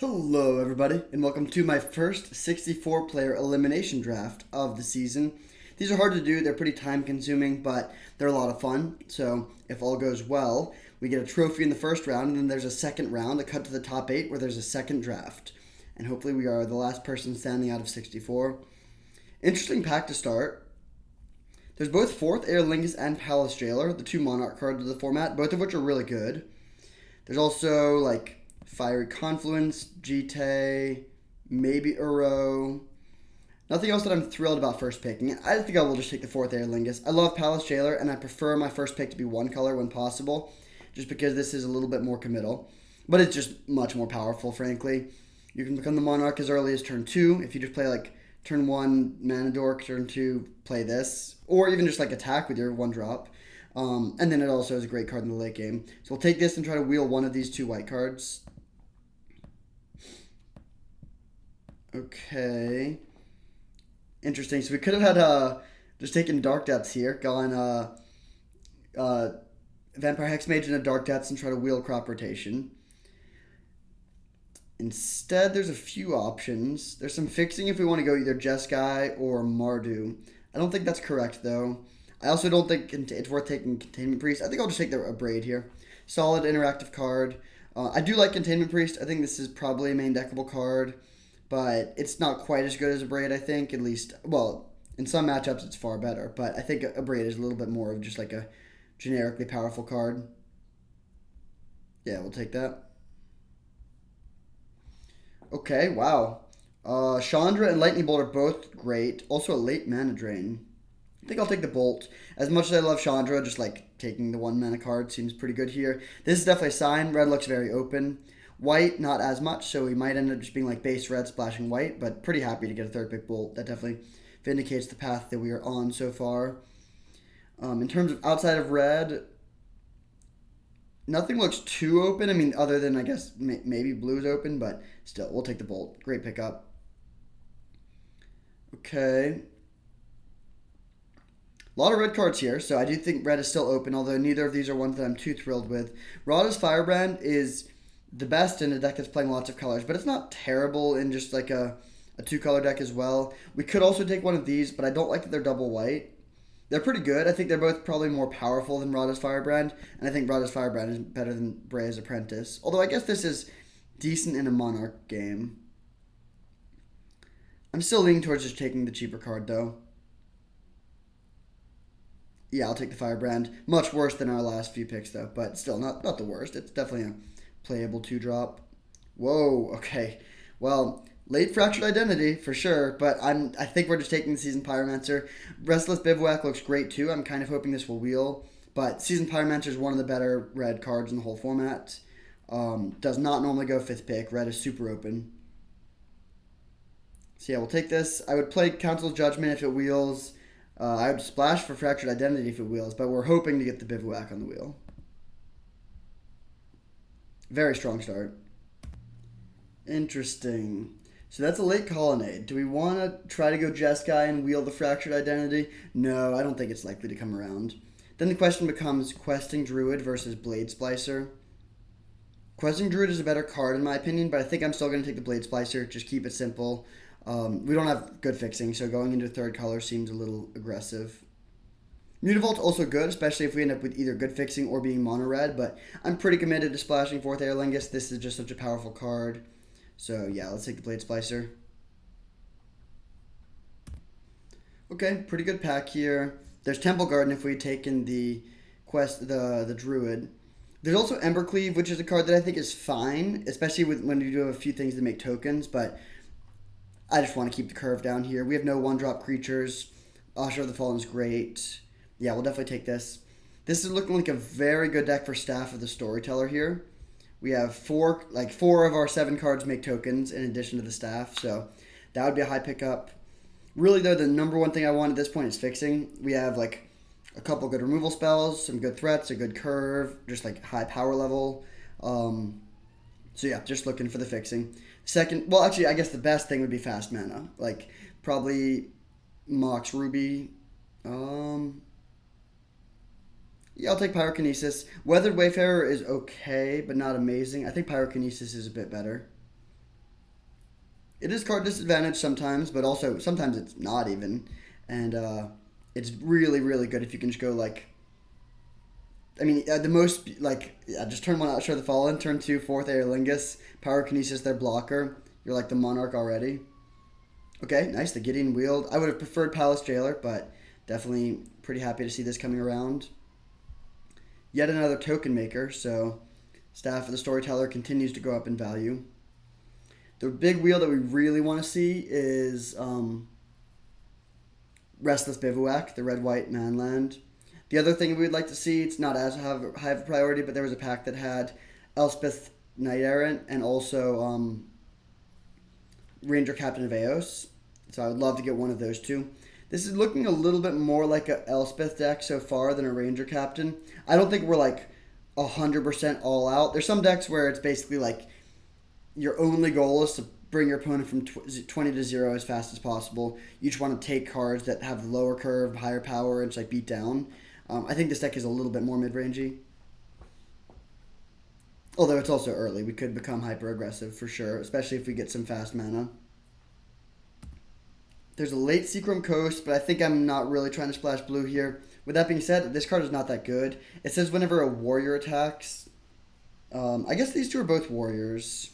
Hello, everybody, and welcome to my first 64 player elimination draft of the season. These are hard to do, they're pretty time consuming, but they're a lot of fun. So, if all goes well, we get a trophy in the first round, and then there's a second round, a cut to the top 8, where there's a second draft. And hopefully, we are the last person standing out of 64. Interesting pack to start. There's both 4th Aer Lingus and Palace Jailer, the two Monarch cards of the format, both of which are really good. There's also, Fiery Confluence, Jite, maybe Uro. Nothing else that I'm thrilled about first picking. I think I will just take the 4th Aer Lingus. I love Palace Jailer, and I prefer my first pick to be one color when possible, just because this is a little bit more committal. But it's just much more powerful, frankly. You can become the Monarch as early as turn 2. If you just play turn 1 Mana Dork, turn 2 play this. Or even just attack with your 1-drop. And then it also is a great card in the late game. So we'll take this and try to wheel one of these 2 white cards. Okay. Interesting. So we could have had just taken Dark Depths here, gone Vampire Hexmage and a Dark Depths and try to wheel crop rotation. Instead, there's a few options. There's some fixing if we want to go either Jeskai or Mardu. I don't think that's correct, though. I also don't think it's worth taking Containment Priest. I think I'll just take a Braid here. Solid interactive card. I do like Containment Priest. I think this is probably a main deckable card, but it's not quite as good as a Braid, I think. At least, well, in some matchups it's far better, but I think a Braid is a little bit more of just a generically powerful card. Yeah, we'll take that. Okay, wow. Chandra and Lightning Bolt are both great. Also a late mana drain. I think I'll take the Bolt. As much as I love Chandra, just taking the 1 mana card seems pretty good here. This is definitely a sign. Red looks very open. White, not as much, so we might end up just being base red splashing white, but pretty happy to get a third pick Bolt. That definitely vindicates the path that we are on so far. In terms of outside of red, nothing looks too open. I mean, other than, I guess, maybe blue is open, but still, we'll take the Bolt. Great pickup. Okay. A lot of red cards here, so I do think red is still open, although neither of these are ones that I'm too thrilled with. Rada's Firebrand is the best in a deck that's playing lots of colors, but it's not terrible in just a 2-color deck as well. We could also take one of these, but I don't like that they're double white. They're pretty good. I think they're both probably more powerful than Rada's Firebrand, and I think Rada's Firebrand is better than Brea's Apprentice. Although I guess this is decent in a Monarch game. I'm still leaning towards just taking the cheaper card, though. Yeah, I'll take the Firebrand. Much worse than our last few picks, though, but still not the worst. It's definitely a playable 2-drop. Whoa, okay. Well, late Fractured Identity, for sure, but I think we're just taking the Seasoned Pyromancer. Restless Bivouac looks great, too. I'm kind of hoping this will wheel, but Seasoned Pyromancer is one of the better red cards in the whole format. Does not normally go 5th pick. Red is super open. So yeah, we'll take this. I would play Council's Judgment if it wheels. I would splash for Fractured Identity if it wheels, but we're hoping to get the Bivouac on the wheel. Very strong start. Interesting. So that's a late Colonnade. Do we want to try to go Jeskai and wheel the Fractured Identity? No, I don't think it's likely to come around. Then the question becomes Questing Druid versus Blade Splicer. Questing Druid is a better card in my opinion, but I think I'm still going to take the Blade Splicer. Just keep it simple. We don't have good fixing, so going into 3rd color seems a little aggressive. Mutavault's also good, especially if we end up with either good fixing or being mono red, but I'm pretty committed to splashing 4th Aer Lingus. This is just such a powerful card. So yeah, let's take the Blade Splicer. Okay, pretty good pack here. There's Temple Garden if we had taken the Druid. There's also Embercleave, which is a card that I think is fine, especially when you do have a few things to make tokens, but I just want to keep the curve down here. We have no 1-drop creatures. Usher of the Fallen is great. Yeah, we'll definitely take this. This is looking like a very good deck for Staff of the Storyteller here. We have 4 of our 7 cards make tokens in addition to the Staff, so that would be a high pickup. Really, though, the number one thing I want at this point is fixing. We have a couple good removal spells, some good threats, a good curve, just high power level. So yeah, just looking for the fixing. Second, well, actually, I guess the best thing would be fast mana. Probably Mox Ruby. Yeah, I'll take Pyrokinesis. Weathered Wayfarer is okay, but not amazing. I think Pyrokinesis is a bit better. It is card disadvantage sometimes, but also sometimes it's not even. And it's really, really good if you can just go like. I mean, the most like yeah, just turn one out, show the fallen. Turn two, fourth Aerlingus, power kinesis their blocker. You're like the monarch already. Okay, nice. The Gideon wield. I would have preferred Palace Jailer, but definitely pretty happy to see this coming around. Yet another token maker, so Staff of the Storyteller continues to go up in value. The big wheel that we really want to see is Restless Bivouac, the red-white manland. The other thing we would like to see, it's not as high of a priority, but there was a pack that had Elspeth Knight Errant and also Ranger Captain of Eos. So I would love to get one of those two. This is looking a little bit more like a Elspeth deck so far than a Ranger Captain. I don't think we're like 100% all out. There's some decks where it's basically like your only goal is to bring your opponent from 20 to 0 as fast as possible. You just want to take cards that have lower curve, higher power, and just like beat down. I think this deck is a little bit more mid-rangey. Although it's also early. We could become hyper-aggressive for sure, especially if we get some fast mana. There's a late Seacrum Coast, but I think I'm not really trying to splash blue here. With that being said, this card is not that good. It says whenever a warrior attacks. I guess these two are both warriors.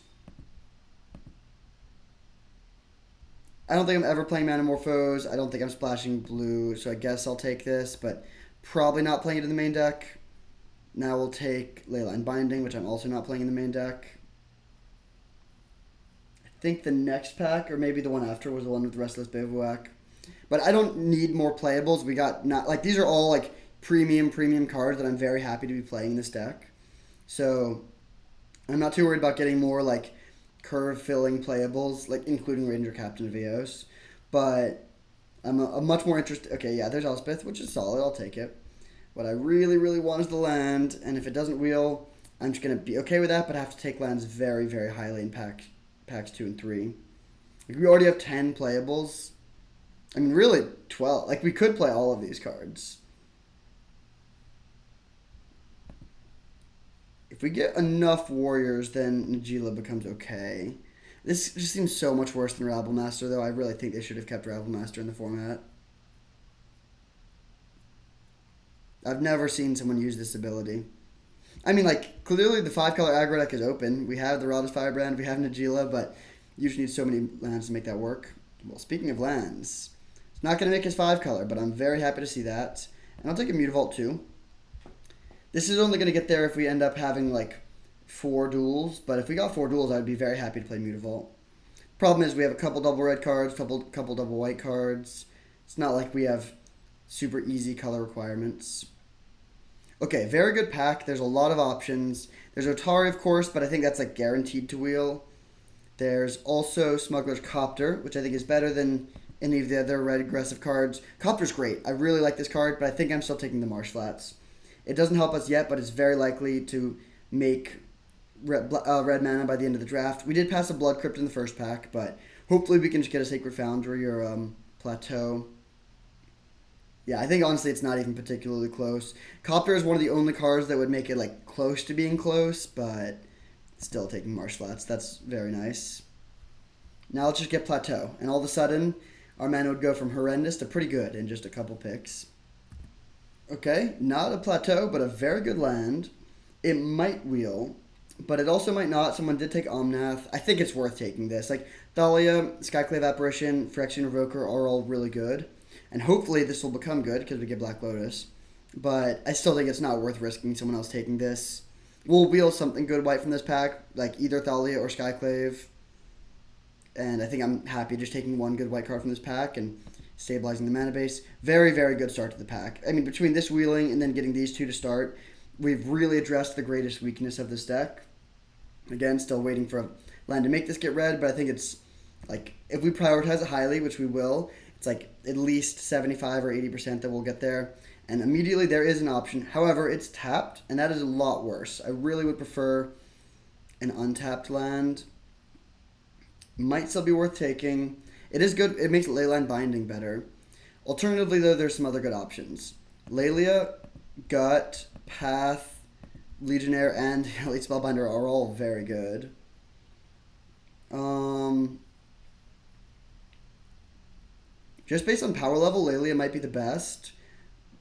I don't think I'm ever playing Manamorphose. I don't think I'm splashing blue, so I guess I'll take this, but probably not playing it in the main deck. Now we'll take Leyline Binding, which I'm also not playing in the main deck. I think the next pack, or maybe the one after, was the one with Restless Bivouac. But I don't need more playables. We got not like these are all like premium cards that I'm very happy to be playing in this deck. So I'm not too worried about getting more like curve filling playables, like including Ranger Captain of Eos. But I'm a much more interested. Okay, yeah, there's Elspeth, which is solid. I'll take it. What I really, really want is the land, and if it doesn't wheel, I'm just gonna be okay with that. But I have to take lands very, very highly in packs 2 and 3. Like, we already have 10 playables. I mean, really 12. Like we could play all of these cards. If we get enough warriors, then Najeela becomes okay. This just seems so much worse than Rabble Master, though. I really think they should have kept Rabble Master in the format. I've never seen someone use this ability. I mean, like, clearly the 5-color aggro deck is open. We have the Rada's Firebrand, we have Najeela, but you just need so many lands to make that work. Well, speaking of lands, it's not going to make his 5-color, but I'm very happy to see that. And I'll take a Mutavault, too. This is only going to get there if we end up having, like, 4 duels. But if we got 4 duels, I'd be very happy to play Mutavault. Problem is we have a couple double red cards, couple double white cards. It's not like we have super easy color requirements. Okay, very good pack. There's a lot of options. There's Otari, of course, but I think that's like guaranteed to wheel. There's also Smuggler's Copter, which I think is better than any of the other red aggressive cards. Copter's great. I really like this card, but I think I'm still taking the Marsh Flats. It doesn't help us yet, but it's very likely to make red mana by the end of the draft. We did pass a Blood Crypt in the first pack, but hopefully we can just get a Sacred Foundry or Plateau. Yeah, I think honestly it's not even particularly close. Copter is one of the only cards that would make it like close to being close, but still taking Marsh Flats. That's very nice. Now let's just get Plateau. And all of a sudden, our mana would go from horrendous to pretty good in just a couple picks. Okay, not a Plateau, but a very good land. It might wheel, but it also might not. Someone did take Omnath. I think it's worth taking this. Like, Thalia, Skyclave Apparition, Phyrexian Revoker are all really good. And hopefully this will become good because we get Black Lotus. But I still think it's not worth risking someone else taking this. We'll wheel something good white from this pack, like either Thalia or Skyclave. And I think I'm happy just taking one good white card from this pack and stabilizing the mana base. Very, very good start to the pack. I mean, between this wheeling and then getting these two to start, we've really addressed the greatest weakness of this deck. Again, still waiting for a land to make this get red, but I think it's, like, if we prioritize it highly, which we will, it's like at least 75 or 80% that we'll get there. And immediately there is an option. However, it's tapped, and that is a lot worse. I really would prefer an untapped land. Might still be worth taking. It is good. It makes Leyline Binding better. Alternatively, though, there's some other good options. Lelia, Gut, Path, Legionnaire, and Elite Spellbinder are all very good. Just based on power level, Lelia might be the best.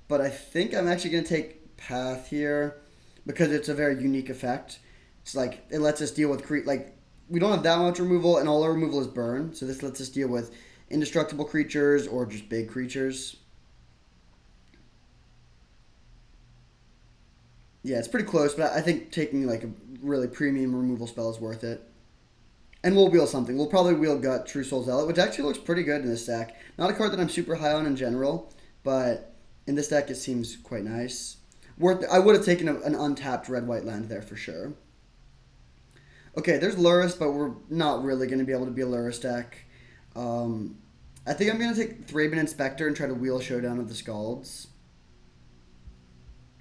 But I think I'm actually going to take Path here because it's a very unique effect. It's like, it lets us deal with, like, we don't have that much removal, and all our removal is burn. So this lets us deal with indestructible creatures or just big creatures. Yeah, it's pretty close, but I think taking like a really premium removal spell is worth it. And we'll wheel something. We'll probably wheel Gut, True Soul Zealot, which actually looks pretty good in this deck. Not a card that I'm super high on in general, but in this deck it seems quite nice. I would have taken an untapped red-white land there for sure. Okay, there's Lurrus, but we're not really going to be able to be a Lurrus deck. I think I'm going to take Thraben Inspector and try to wheel Showdown of the Scalds.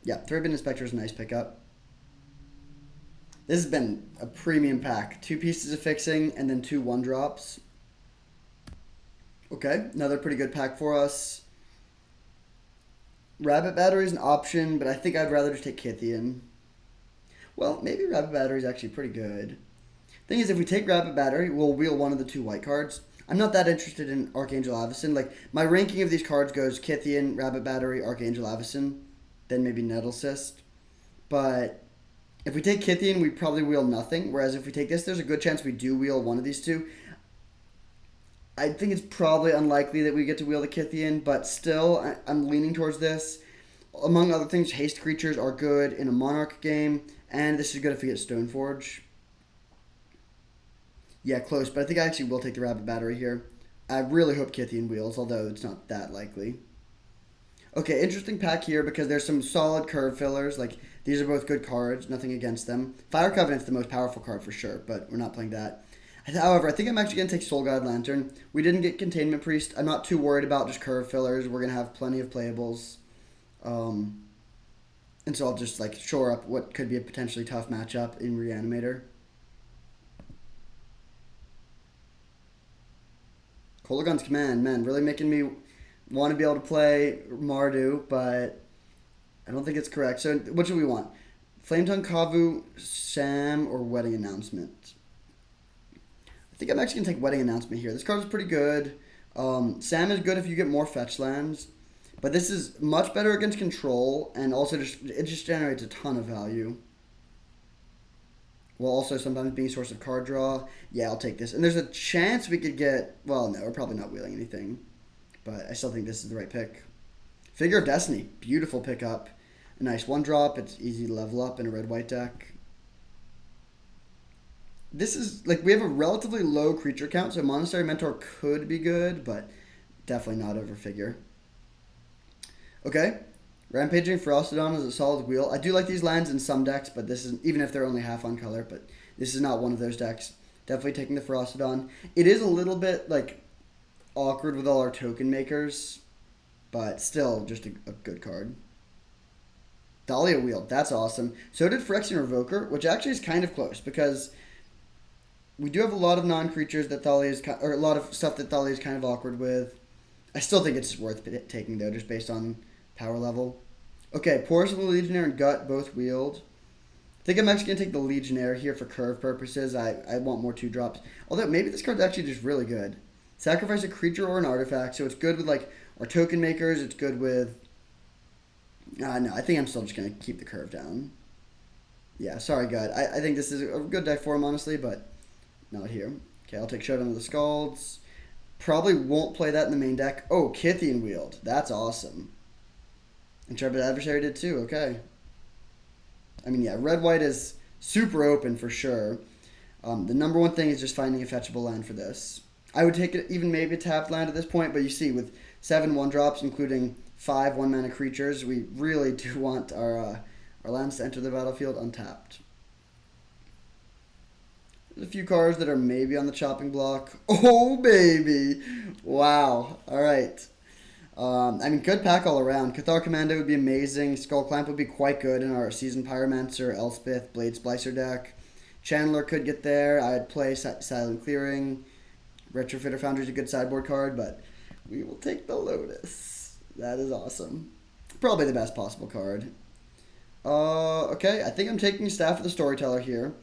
Yeah, Thraben Inspector is a nice pickup. This has been a premium pack. 2 pieces of fixing and then 2 1-drops. Okay, another pretty good pack for us. Rabbit Battery is an option, but I think I'd rather just take Kythian. Well, maybe Rabbit Battery is actually pretty good. Thing is, if we take Rabbit Battery, we'll wheel one of the 2 white cards. I'm not that interested in Archangel Avacyn. Like, my ranking of these cards goes Kythian, Rabbit Battery, Archangel Avacyn, then maybe Nettle Cyst. But if we take Kythian, we probably wheel nothing. Whereas if we take this, there's a good chance we do wheel one of these 2. I think it's probably unlikely that we get to wheel the Kythian, but still, I'm leaning towards this. Among other things, haste creatures are good in a Monarch game, and this is good if we get Stoneforge. Yeah, close, but I think I actually will take the Rabbit Battery here. I really hope Kythian wheels, although it's not that likely. Okay, interesting pack here because there's some solid curve fillers. Like, these are both good cards, nothing against them. Fire Covenant's the most powerful card for sure, but we're not playing that. However, I think I'm actually going to take Soul God Lantern. We didn't get Containment Priest. I'm not too worried about just curve fillers. We're going to have plenty of playables. And so I'll just like shore up what could be a potentially tough matchup in Reanimator. Kolaghan's Command, man, really making me want to be able to play Mardu, but I don't think it's correct. So what should we want? Flametongue, Kavu, Sam, or Wedding Announcement? I think I'm actually going to take Wedding Announcement here. This card is pretty good. Sam is good if you get more fetch lands. But this is much better against control, and also it just generates a ton of value. While also sometimes being a source of card draw. Yeah, I'll take this. And there's a chance we could get... Well, no, we're probably not wheeling anything. But I still think this is the right pick. Figure of Destiny. Beautiful pickup. A nice 1-drop. It's easy to level up in a red-white deck. This is, like, we have a relatively low creature count, so Monastery Mentor could be good, but definitely not over Figure. Okay. Rampaging Ferocodon is a solid wheel. I do like these lands in some decks, but this is, even if they're only half on color, but this is not one of those decks. Definitely taking the Ferocodon. It is a little bit, awkward with all our token makers, but still just a good card. Dahlia Wheel. That's awesome. So did Phyrexian Revoker, which actually is kind of close, because we do have a lot of non-creatures that Thalia is, or a lot of stuff that Thalia is kind of awkward with. I still think it's worth taking, though, just based on power level. Okay, Porous of the Legionnaire and Gut both wheeled. I think I'm actually going to take the Legionnaire here for curve purposes. I want more 2-drops. Although, maybe this card's actually just really good. Sacrifice a creature or an artifact, so it's good with, our token makers. It's good with... no, I think I'm still just going to keep the curve down. Yeah, sorry, Gut. I think this is a good deck for him, honestly, but not here. Okay, I'll take Showdown of the Scalds. Probably won't play that in the main deck. Oh, Kythian wheeled. That's awesome. Intrepid Adversary did too. Okay. I mean, yeah, red-white is super open for sure. The number one thing is just finding a fetchable land for this. I would take it even maybe a tapped land at this point, but you see, with 7 1-drops, including 5 1-mana creatures, we really do want our lands to enter the battlefield untapped. There's a few cards that are maybe on the chopping block. Oh, baby! Wow. All right. I mean, good pack all around. Cathar Commando would be amazing. Skull Clamp would be quite good in our Seasoned Pyromancer, Elspeth, Blade Splicer deck. Chandler could get there. I'd play Silent Clearing. Retrofitter Foundry is a good sideboard card, but we will take the Lotus. That is awesome. Probably the best possible card. Okay, I think I'm taking Staff of the Storyteller here.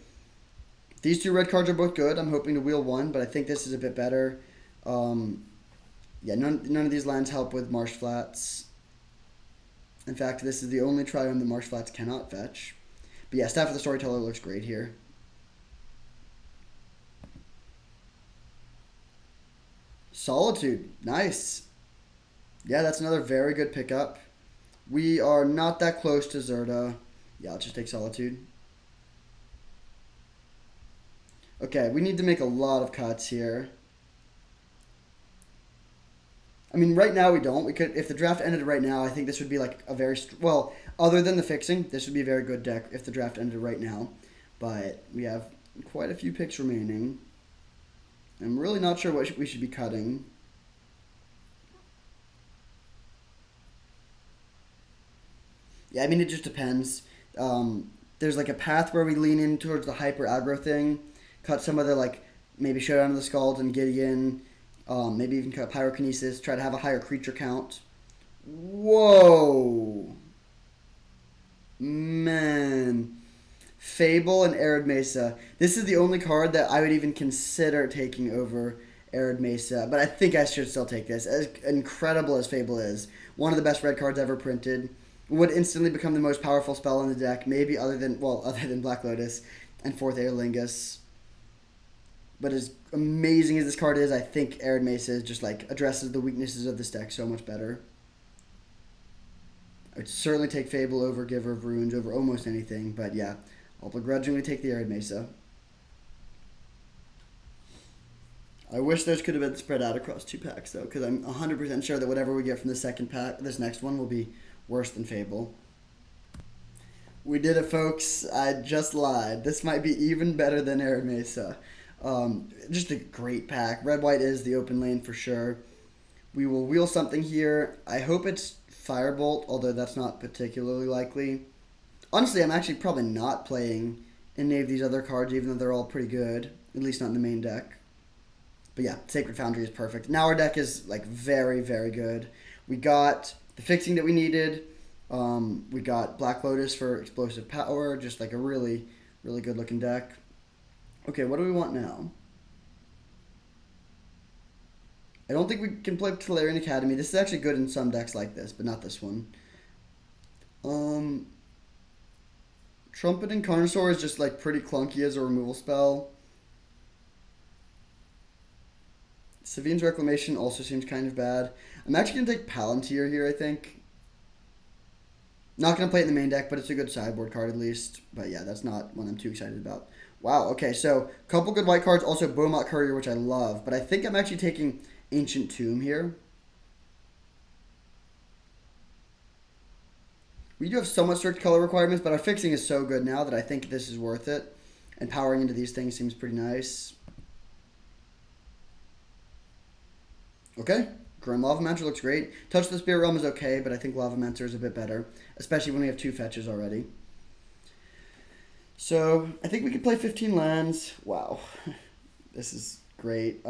These 2 red cards are both good. I'm hoping to wheel one, but I think this is a bit better. Yeah, none of these lands help with Marsh Flats. In fact, this is the only triome the Marsh Flats cannot fetch. But yeah, Staff of the Storyteller looks great here. Solitude. Nice. Yeah, that's another very good pickup. We are not that close to Zerda. Yeah, I'll just take Solitude. Okay, we need to make a lot of cuts here. I mean, right now we don't. We could, if the draft ended right now, I think this would be like a very well. Other than the fixing, this would be a very good deck if the draft ended right now. But we have quite a few picks remaining. I'm really not sure what we should be cutting. Yeah, I mean, it just depends. There's like a path where we lean in towards the hyper aggro thing, cut some of the like maybe Showdown of the Skulls and Gideon, maybe even cut Pyrokinesis, try to have a higher creature count. Whoa! Man. Fable and Arid Mesa. This is the only card that I would even consider taking over Arid Mesa, but I think I should still take this. As incredible as Fable is, one of the best red cards ever printed, would instantly become the most powerful spell in the deck, maybe other than Black Lotus and Fourth Aerlingus. But as amazing as this card is, I think Arid Mesa is just like addresses the weaknesses of this deck so much better. I would certainly take Fable over Giver of Runes over almost anything, but yeah, I'll begrudgingly take the Arid Mesa. I wish those could have been spread out across 2 packs, though, because I'm 100% sure that whatever we get from the second pack, this next one, will be worse than Fable. We did it, folks. I just lied. This might be even better than Arid Mesa. Just a great pack. Red-White is the open lane for sure. We will wheel something here. I hope it's Firebolt, although that's not particularly likely. Honestly, I'm actually probably not playing any of these other cards, even though they're all pretty good. At least not in the main deck. But yeah, Sacred Foundry is perfect. Now our deck is like very, very good. We got the fixing that we needed. We got Black Lotus for explosive power. Just like a really, really good looking deck. Okay, what do we want now? I don't think we can play Tolarian Academy. This is actually good in some decks like this, but not this one. Trumpet and Carnosaur is just like pretty clunky as a removal spell. Savine's Reclamation also seems kind of bad. I'm actually going to take Palantir here, I think. Not going to play it in the main deck, but it's a good sideboard card at least. But yeah, that's not one I'm too excited about. Wow, okay, so a couple good white cards. Also Beaumont Courier, which I love. But I think I'm actually taking Ancient Tomb here. We do have somewhat strict color requirements, but our fixing is so good now that I think this is worth it. And powering into these things seems pretty nice. Okay, Grim Lavamancer looks great. Touch the Spirit Realm is okay, but I think Lavamancer is a bit better, especially when we have 2 fetches already. So, I think we could play 15 lands. Wow, this is great.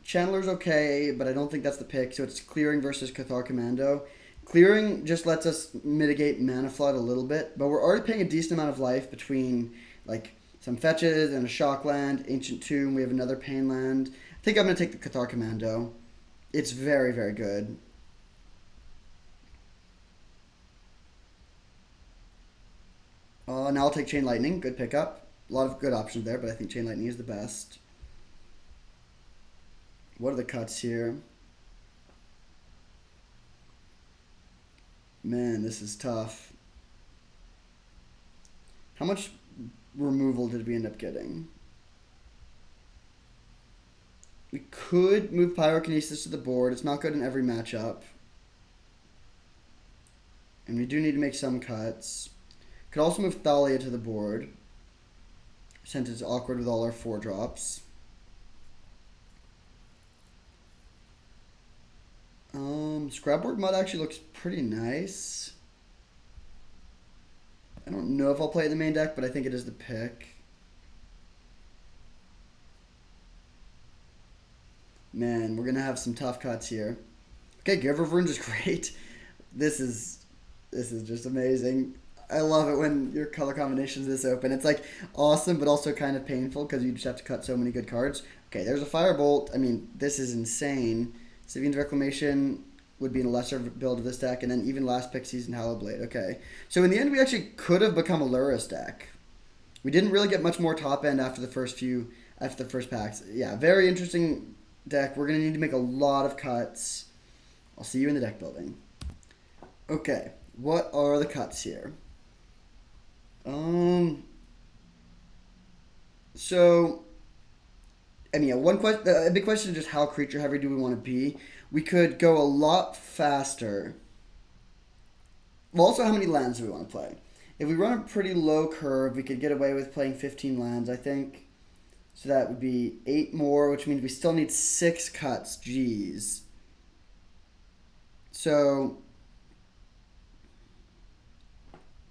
Chandler's okay, but I don't think that's the pick, so it's Clearing versus Cathar Commando. Clearing just lets us mitigate mana flood a little bit, but we're already paying a decent amount of life between like some fetches and a shock land, Ancient Tomb, we have another pain land. I think I'm going to take the Cathar Commando. It's very, very good. Now I'll take Chain Lightning, good pickup. A lot of good options there, but I think Chain Lightning is the best. What are the cuts here? Man, this is tough. How much removal did we end up getting? We could move Pyrokinesis to the board. It's not good in every matchup. And we do need to make some cuts. Could also move Thalia to the board, since it's awkward with all our 4-drops. Scrapboard Mud actually looks pretty nice. I don't know if I'll play it in the main deck, but I think it is the pick. Man, we're going to have some tough cuts here. Okay, Giver of Runes is great. This is just amazing. I love it when your color combination's this open. It's like awesome, but also kind of painful because you just have to cut so many good cards. Okay, there's a Firebolt. I mean, this is insane. Savian's Reclamation would be in a lesser build of this deck, and then even Last Pixies and Hollow Blade. Okay, so in the end, we actually could have become a Lurrus deck. We didn't really get much more top end after the first packs. Yeah, very interesting deck. We're gonna need to make a lot of cuts. I'll see you in the deck building. Okay, what are the cuts here? So, I mean, yeah, a big question is just how creature heavy do we want to be? We could go a lot faster. Well, also, how many lands do we want to play? If we run a pretty low curve, we could get away with playing 15 lands, I think. So that would be 8 more, which means we still need 6 cuts. Jeez. So,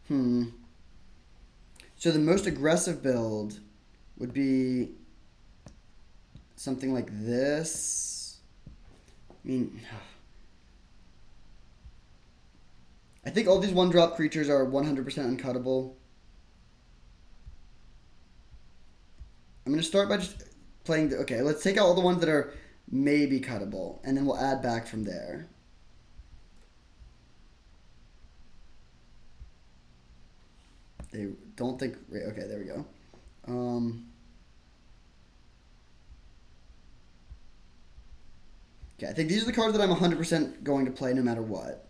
So the most aggressive build would be something like this. I mean, I think all these 1-drop creatures are 100% uncuttable. I'm going to start by just playing okay, let's take out all the ones that are maybe cuttable, and then we'll add back from there. They don't think... Okay, there we go. Okay, I think these are the cards that I'm 100% going to play no matter what.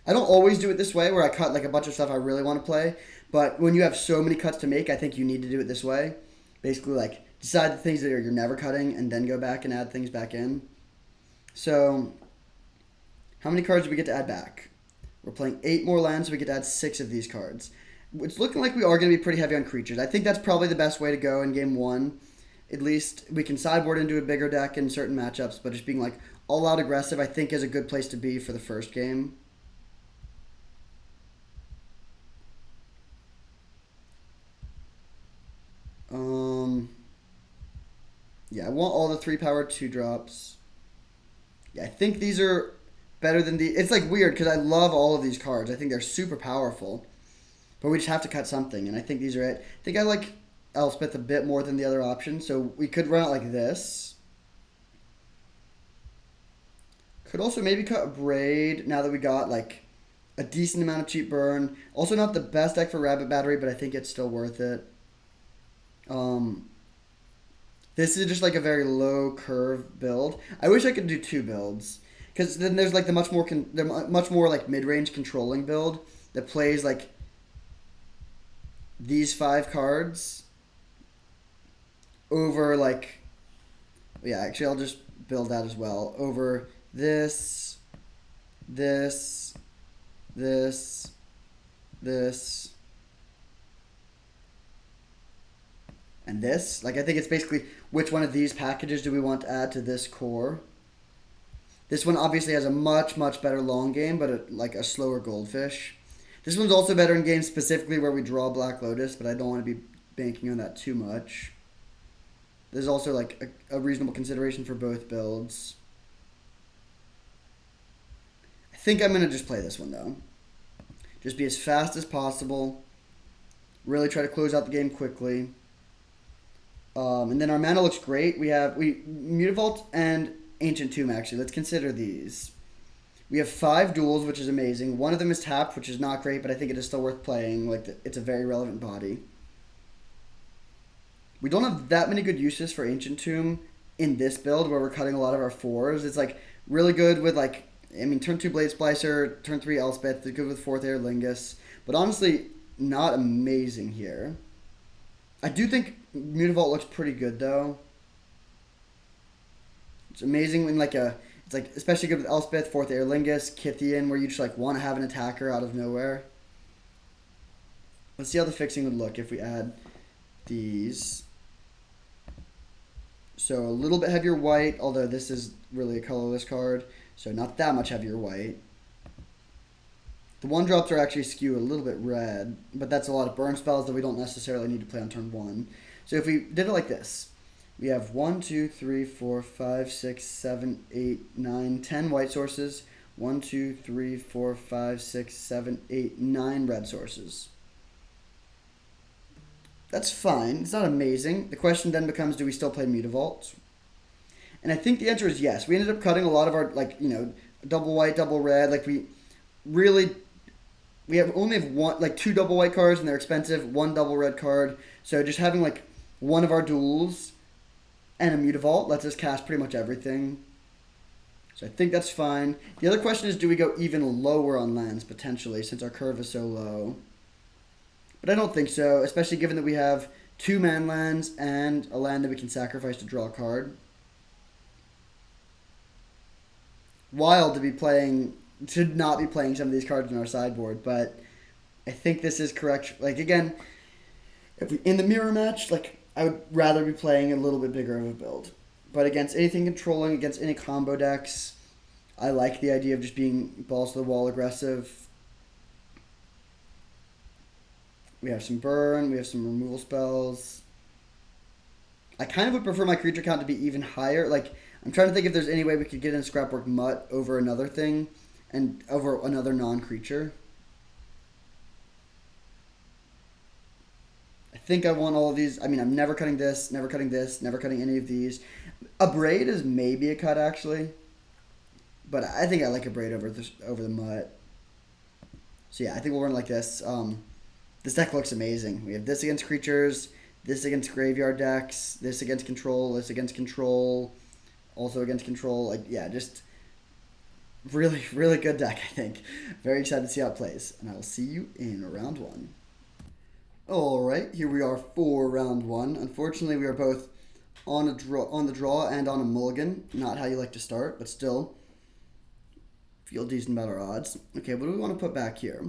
I don't always do it this way where I cut like a bunch of stuff I really want to play, but when you have so many cuts to make, I think you need to do it this way. Basically, like, decide the things that you're never cutting and then go back and add things back in. So, how many cards do we get to add back? We're playing 8 more lands, so we get to add 6 of these cards. It's looking like we are going to be pretty heavy on creatures. I think that's probably the best way to go in game 1. At least we can sideboard into a bigger deck in certain matchups, but just being like all-out aggressive, I think, is a good place to be for the first game. Yeah, I want all the 3-power 2-drops. Yeah, I think these are better than the... It's like weird because I love all of these cards. I think they're super powerful. But we just have to cut something, and I think these are it. I think I like Elspeth a bit more than the other options, so we could run it like this. Could also maybe cut a Braid now that we got like a decent amount of cheap burn. Also not the best deck for Rabbit Battery, but I think it's still worth it. This is just like a very low curve build. I wish I could do 2 builds, because then there's like the much more like mid-range controlling build that plays like these 5 cards over like, yeah, actually I'll just build that as well, over this, this, this, this, and this. Like, I think it's basically which one of these packages do we want to add to this core. This one obviously has a much, much better long game, but like a slower Goldfish. This one's also better in games specifically where we draw Black Lotus, but I don't want to be banking on that too much. There's also like a reasonable consideration for both builds. I think I'm going to just play this one though. Just be as fast as possible. Really try to close out the game quickly. And then our mana looks great. We have Mutavault and Ancient Tomb, actually. Let's consider these. We have 5 duels, which is amazing. One of them is tapped, which is not great, but I think it is still worth playing. Like, it's a very relevant body. We don't have that many good uses for Ancient Tomb in this build where we're cutting a lot of our 4s. It's like really good with like, I mean, turn 2 Blade Splicer, turn 3 Elspeth. It's good with 4th Air Lingus. But honestly, not amazing here. I do think Mutavault looks pretty good though. It's amazing when like it's like especially good with Elspeth, 4th Air Lingus, Kithian, where you just like want to have an attacker out of nowhere. Let's see how the fixing would look if we add these. So a little bit heavier white, although this is really a colorless card, so not that much heavier white. The 1-drops are actually skew a little bit red, but that's a lot of burn spells that we don't necessarily need to play on turn 1. So if we did it like this, we have 1, 2, 3, 4, 5, 6, 7, 8, 9, 10 white sources, 1, 2, 3, 4, 5, 6, 7, 8, 9 red sources. That's fine. It's not amazing. The question then becomes, do we still play Mutavault? And I think the answer is yes. We ended up cutting a lot of our, double white, double red. We only have one, two double white cards, and they're expensive. One double red card. So just having, one of our duels and a Mutavault lets us cast pretty much everything. So I think that's fine. The other question is, do we go even lower on lands, potentially, since our curve is so low? But I don't think so, especially given that we have 2 man lands and a land that we can sacrifice to draw a card. Wild to not be playing some of these cards in our sideboard, but I think this is correct. Again, in the mirror match, I would rather be playing a little bit bigger of a build. But against anything controlling, against any combo decks, I like the idea of just being balls to the wall aggressive. We have some burn, we have some removal spells. I kind of would prefer my creature count to be even higher. I'm trying to think if there's any way we could get in Scrapwork Mutt over another thing and over another non-creature. I think I want all of these. I mean, I'm never cutting this, never cutting this, never cutting any of these. A braid is maybe a cut, actually. But I think I like a braid over the Mutt. So yeah, I think we'll run like this. This deck looks amazing. We have this against creatures, this against graveyard decks, this against control, this against control, also against control. Just really, really good deck, I think. Very excited to see how it plays. And I will see you in round 1. Alright, here we are for round 1. Unfortunately, we are both on the draw and on a mulligan. Not how you like to start, but still feel decent about our odds. Okay, what do we want to put back here?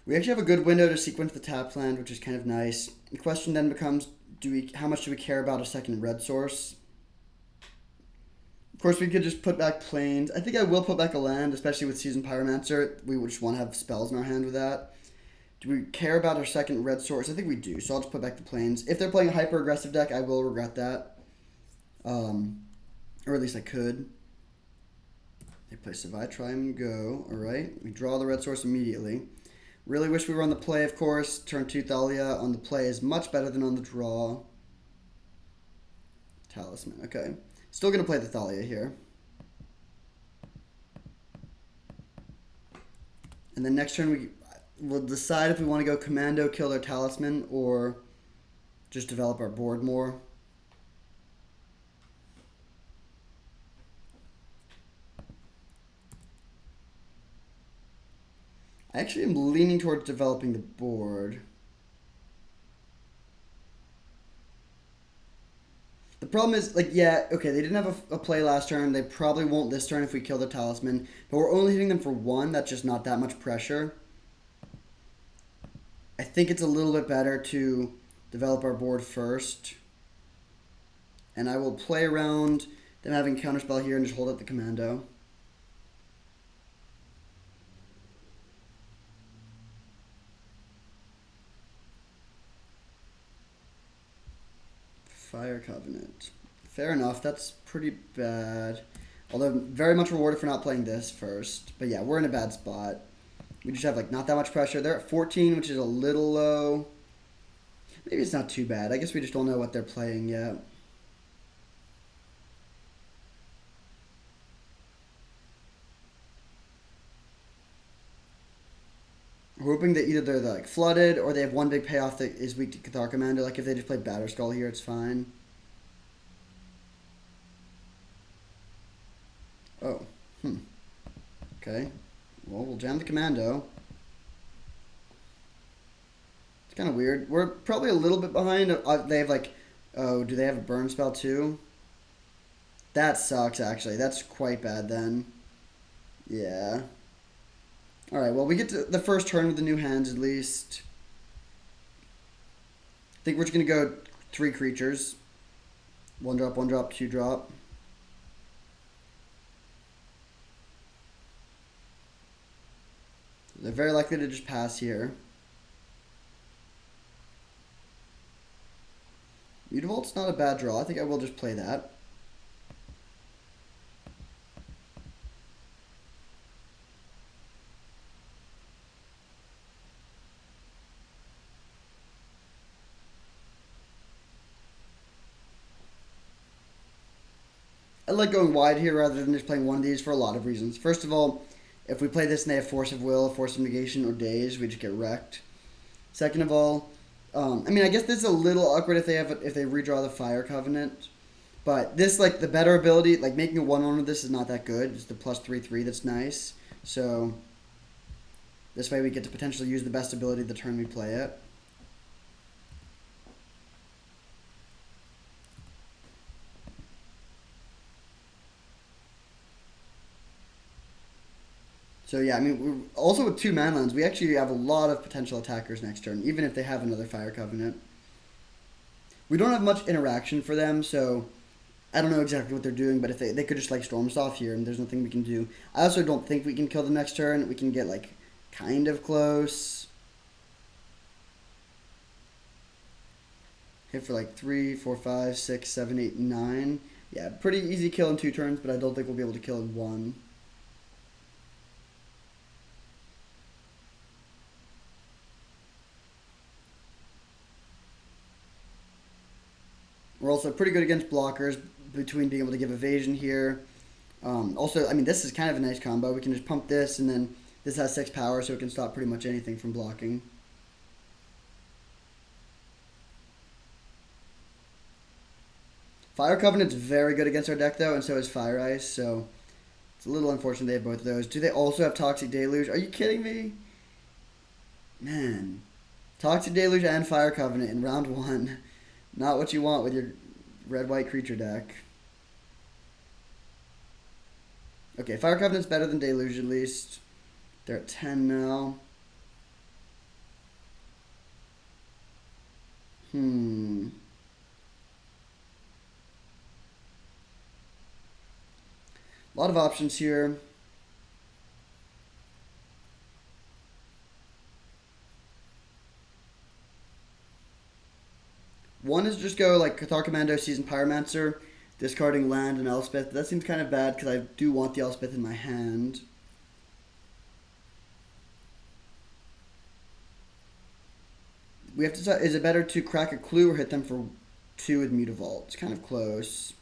We actually have a good window to sequence the tapped land, which is kind of nice. The question then becomes, how much do we care about a second red source? Of course, we could just put back plains. I think I will put back a land, especially with Seasoned Pyromancer. We would just want to have spells in our hand with that. Do we care about our second red source? I think we do, so I'll just put back the plains. If they're playing a hyper-aggressive deck, I will regret that. Or at least I could. They play Survive, Try, and Go. Alright, we draw the red source immediately. Really wish we were on the play, of course. Turn 2 Thalia on the play is much better than on the draw. Talisman, okay. Still going to play the Thalia here. And then next turn we'll decide if we want to go Commando, kill their Talisman, or just develop our board more. I actually am leaning towards developing the board. The problem is, they didn't have a play last turn. They probably won't this turn if we kill the Talisman. But we're only hitting them for 1. That's just not that much pressure. I think it's a little bit better to develop our board first. And I will play around them having counterspell here and just hold up the Commando. Fire Covenant. Fair enough. That's pretty bad. Although very much rewarded for not playing this first. But yeah, we're in a bad spot. We just have not that much pressure. They're at 14, which is a little low. Maybe it's not too bad. I guess we just don't know what they're playing yet. We're hoping that either they're flooded or they have one big payoff that is weak to Cathar Commando. If they just play Batterskull here, it's fine. Oh. Okay. Well, we'll jam the Commando. It's kind of weird. We're probably a little bit behind. They have oh, do they have a burn spell too? That sucks, actually. That's quite bad then. Yeah. Alright, well, we get to the first turn with the new hands at least. I think we're just going to go 3 creatures. 1 drop, 2 drop. They're very likely to just pass here. Mutavault's not a bad draw. I think I will just play that. I like going wide here rather than just playing one of these for a lot of reasons. First of all, if we play this and they have Force of Will, Force of Negation, or Daze, we just get wrecked. Second of all, I mean, I guess this is a little awkward if they redraw the Fire Covenant. But this, like, the better ability, like, making a 1-1 with this is not that good. It's the plus 3/3 that's nice. So, this way we get to potentially use the best ability the turn we play it. So yeah, I mean, also with 2 manlands, we actually have a lot of potential attackers next turn, even if they have another Fire Covenant. We don't have much interaction for them, so I don't know exactly what they're doing, but if they could just like storm us off here, and there's nothing we can do. I also don't think we can kill them next turn. We can get like kind of close. Hit for like 3, 4, 5, 6, 7, 8, 9. Yeah, pretty easy kill in 2 turns, but I don't think we'll be able to kill in 1. We're also pretty good against blockers between being able to give evasion here. Also, I mean, this is kind of a nice combo. We can just pump this, and then this has 6 power, so it can stop pretty much anything from blocking. Fire Covenant's very good against our deck, though, and so is Fire Ice, so it's a little unfortunate they have both of those. Do they also have Toxic Deluge? Are you kidding me? Man. Toxic Deluge and Fire Covenant in round 1. Not what you want with your red-white creature deck. Okay, Fire Covenant's better than Deluge at least. They're at 10 now. A lot of options here. One is just go like Cathar Commando, Seasoned Pyromancer, discarding land and Elspeth. That seems kind of bad because I do want the Elspeth in my hand. We have to decide, is it better to crack a clue or hit them for 2 with Mutavault? It's kind of close.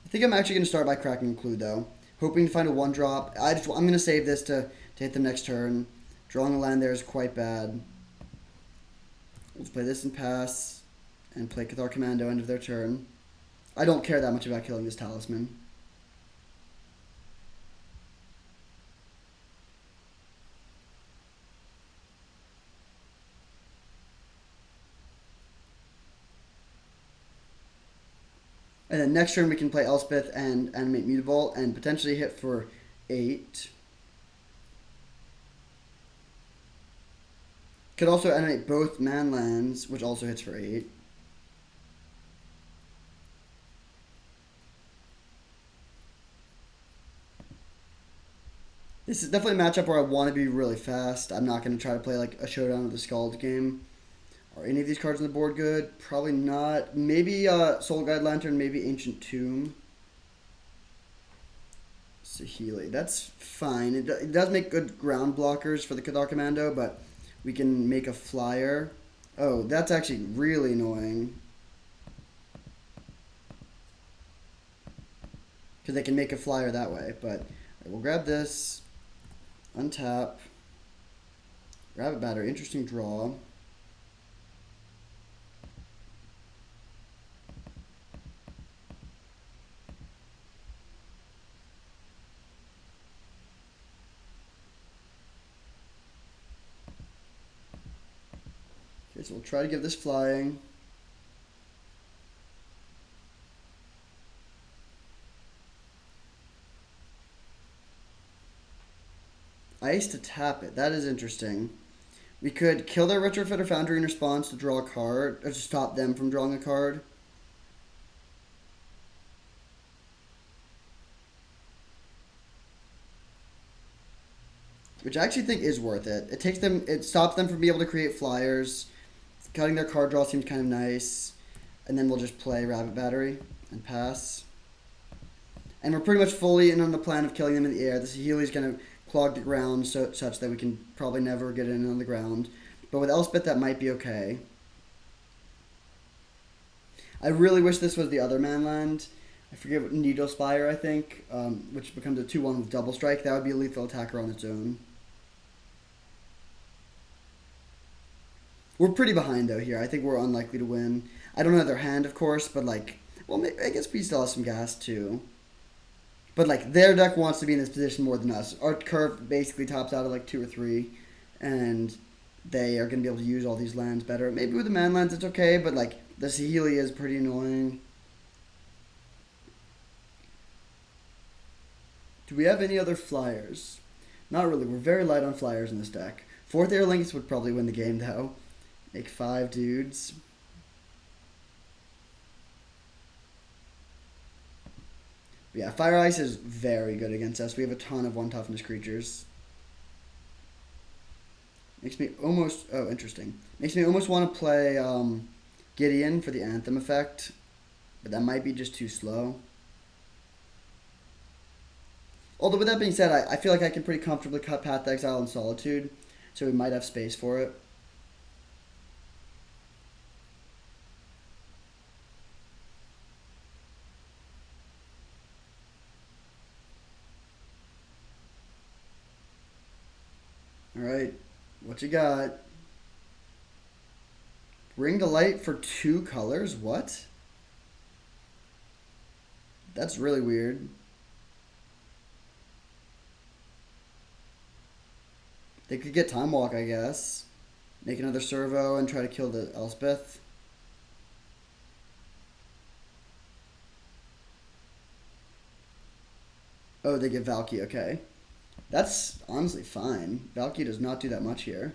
I think I'm actually going to start by cracking a clue though. Hoping to find a 1-drop. I'm going to save this to hit them next turn. Drawing a land there is quite bad. Let's play this and pass. And play Cathar Commando end of their turn. I don't care that much about killing this Talisman. And then next turn we can play Elspeth and animate Mutavault and potentially hit for 8. Could also animate both manlands, which also hits for 8. This is definitely a matchup where I want to be really fast. I'm not going to try to play like a Showdown of the Scald game. Are any of these cards on the board good? Probably not. Maybe Soul Guide Lantern, maybe Ancient Tomb. Saheeli. That's fine. It does make good ground blockers for the Cathar Commando, but we can make a flyer. Oh, that's actually really annoying. Because they can make a flyer that way. But we'll grab this. Untap. Rabbit Batter. Interesting draw. Okay, so we'll try to give this flying. Ice to tap it. That is interesting. We could kill their Retrofitter Foundry in response to draw a card, or to stop them from drawing a card. Which I actually think is worth it. It stops them from being able to create flyers. Cutting their card draw seems kind of nice. And then we'll just play Rabbit Battery and pass. And we're pretty much fully in on the plan of killing them in the air. The Saheeli's going to clog the ground such that we can probably never get in on the ground. But with Elspeth, that might be okay. I really wish this was the other man land. I forget what Needle Spire, I think, which becomes a 2/1 with double strike. That would be a lethal attacker on its own. We're pretty behind though here. I think we're unlikely to win. I don't know their hand, of course, but like, well, I guess we still have some gas too. But like, their deck wants to be in this position more than us. Our curve basically tops out at like 2 or 3, and they are going to be able to use all these lands better. Maybe with the man lands it's okay, but like the Saheeli is pretty annoying. Do we have any other flyers? Not really. We're very light on flyers in this deck. Fourth Air Links would probably win the game though. Make 5 dudes. But yeah, Fire Ice is very good against us. We have a ton of 1 toughness creatures. Makes me almost... Oh, interesting. Makes me almost want to play Gideon for the Anthem effect. But that might be just too slow. Although with that being said, I feel like I can pretty comfortably cut Path to Exile and Solitude. So we might have space for it. Alright, what you got? Bring to light for 2 colors? What? That's really weird. They could get Time Walk, I guess. Make another servo and try to kill the Elspeth. Oh, they get Valky, okay. That's honestly fine. Valky does not do that much here.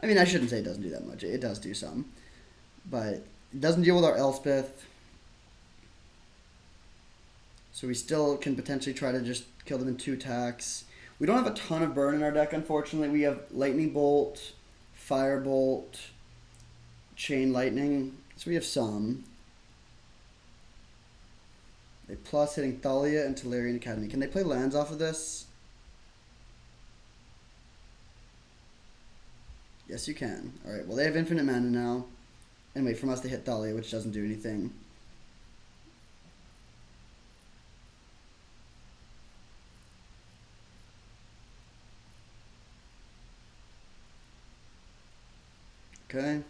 I mean, I shouldn't say it doesn't do that much. It does do some. But it doesn't deal with our Elspeth. So we still can potentially try to just kill them in 2 attacks. We don't have a ton of burn in our deck, unfortunately. We have Lightning Bolt, Firebolt, Chain Lightning. So we have some. They plus hitting Thalia and Tolarian Academy. Can they play lands off of this? Yes, you can. Alright, well, they have infinite mana now. And wait, from us they hit Thalia, which doesn't do anything. Okay.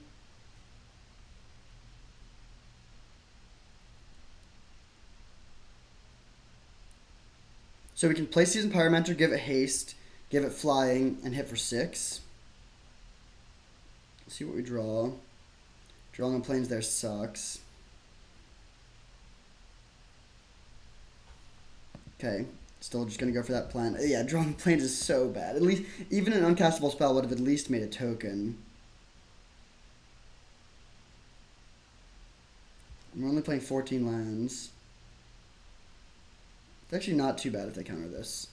So we can play Seasoned Pyromancer, give it haste, give it flying, and hit for 6. Let's see what we draw. Drawing on planes there sucks. Okay. Still just going to go for that plan. Yeah, drawing planes is so bad. At least, even an uncastable spell would have at least made a token. I'm only playing 14 lands. It's actually not too bad if they counter this.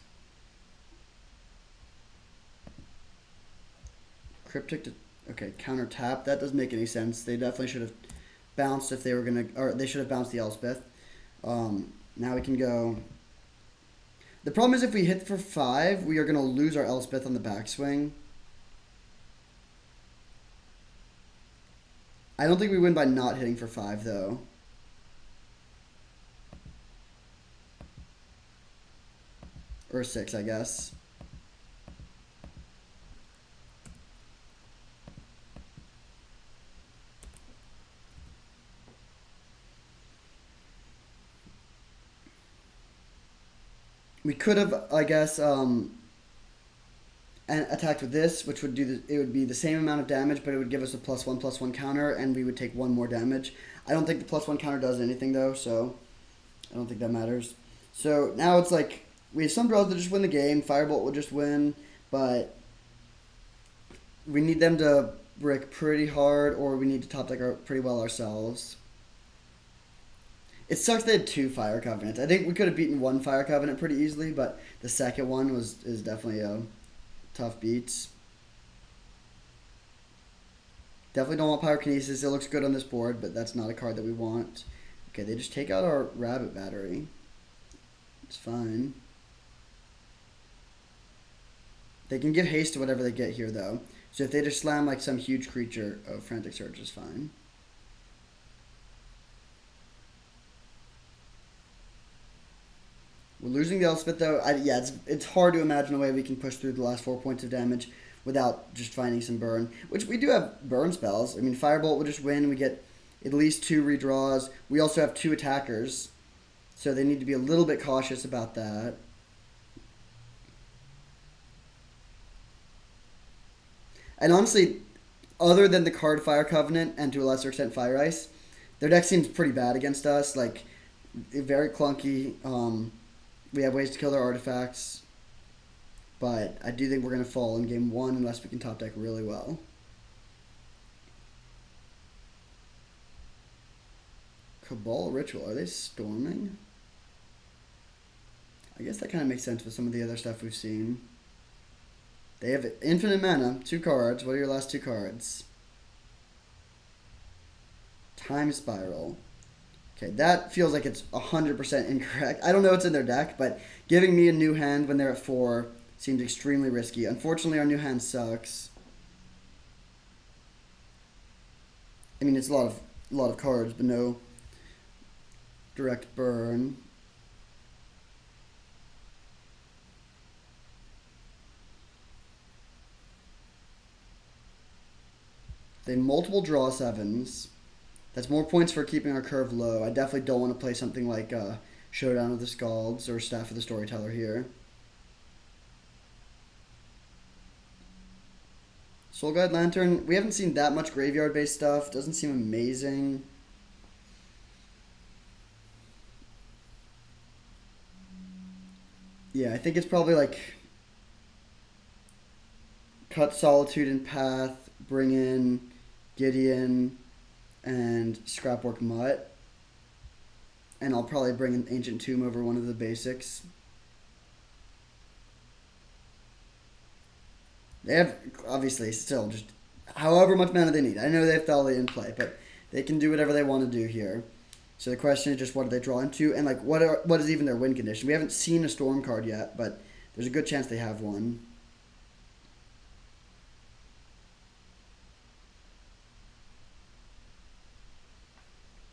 Cryptic to... Okay, counter tap. That doesn't make any sense. They definitely should have bounced if they were going to... Or they should have bounced the Elspeth. Now we can go... The problem is if we hit for 5, we are going to lose our Elspeth on the backswing. I don't think we win by not hitting for 5, though. Or 6, I guess. We could have, I guess, and attacked with this, which would do it would be the same amount of damage, but it would give us a +1/+1 counter, and we would take 1 more damage. I don't think the +1 counter does anything though, so I don't think that matters. So now it's like we have some draws that just win the game. Firebolt will just win, but we need them to brick pretty hard, or we need to top deck pretty well ourselves. It sucks they had 2 Fire Covenants. I think we could have beaten 1 Fire Covenant pretty easily, but the second one is definitely a tough beats. Definitely don't want Pyrokinesis. It looks good on this board, but that's not a card that we want. Okay, they just take out our Rabbit Battery. It's fine. They can give haste to whatever they get here, though. So if they just slam like some huge creature, oh, Frantic Surge is fine. We're losing the Elspeth, though. Yeah, it's hard to imagine a way we can push through the last 4 points of damage without just finding some burn. Which we do have burn spells. I mean, Firebolt will just win. We get at least 2 redraws. We also have 2 attackers. So they need to be a little bit cautious about that. And honestly, other than the card Fire Covenant and to a lesser extent Fire Ice, their deck seems pretty bad against us. Like, very clunky. We have ways to kill their artifacts. But I do think we're going to fall in game 1 unless we can top deck really well. Cabal Ritual. Are they storming? I guess that kind of makes sense with some of the other stuff we've seen. They have infinite mana, 2 cards. What are your last 2 cards? Time Spiral. Okay, that feels like it's 100% incorrect. I don't know what's in their deck, but giving me a new hand when they're at 4 seems extremely risky. Unfortunately, our new hand sucks. I mean, it's a lot of cards, but no direct burn. They multiple draw 7s. That's more points for keeping our curve low. I definitely don't want to play something like Showdown of the Scalds or Staff of the Storyteller here. Soul Guide Lantern. We haven't seen that much graveyard-based stuff. Doesn't seem amazing. Yeah, I think it's probably like cut Solitude and Path, bring in Gideon and Scrapwork Mutt. And I'll probably bring an Ancient Tomb over one of the basics. They have, obviously, still just however much mana they need. I know they have Thalia in play, but they can do whatever they want to do here. So the question is just what do they draw into, and like what is even their win condition? We haven't seen a Storm card yet, but there's a good chance they have one.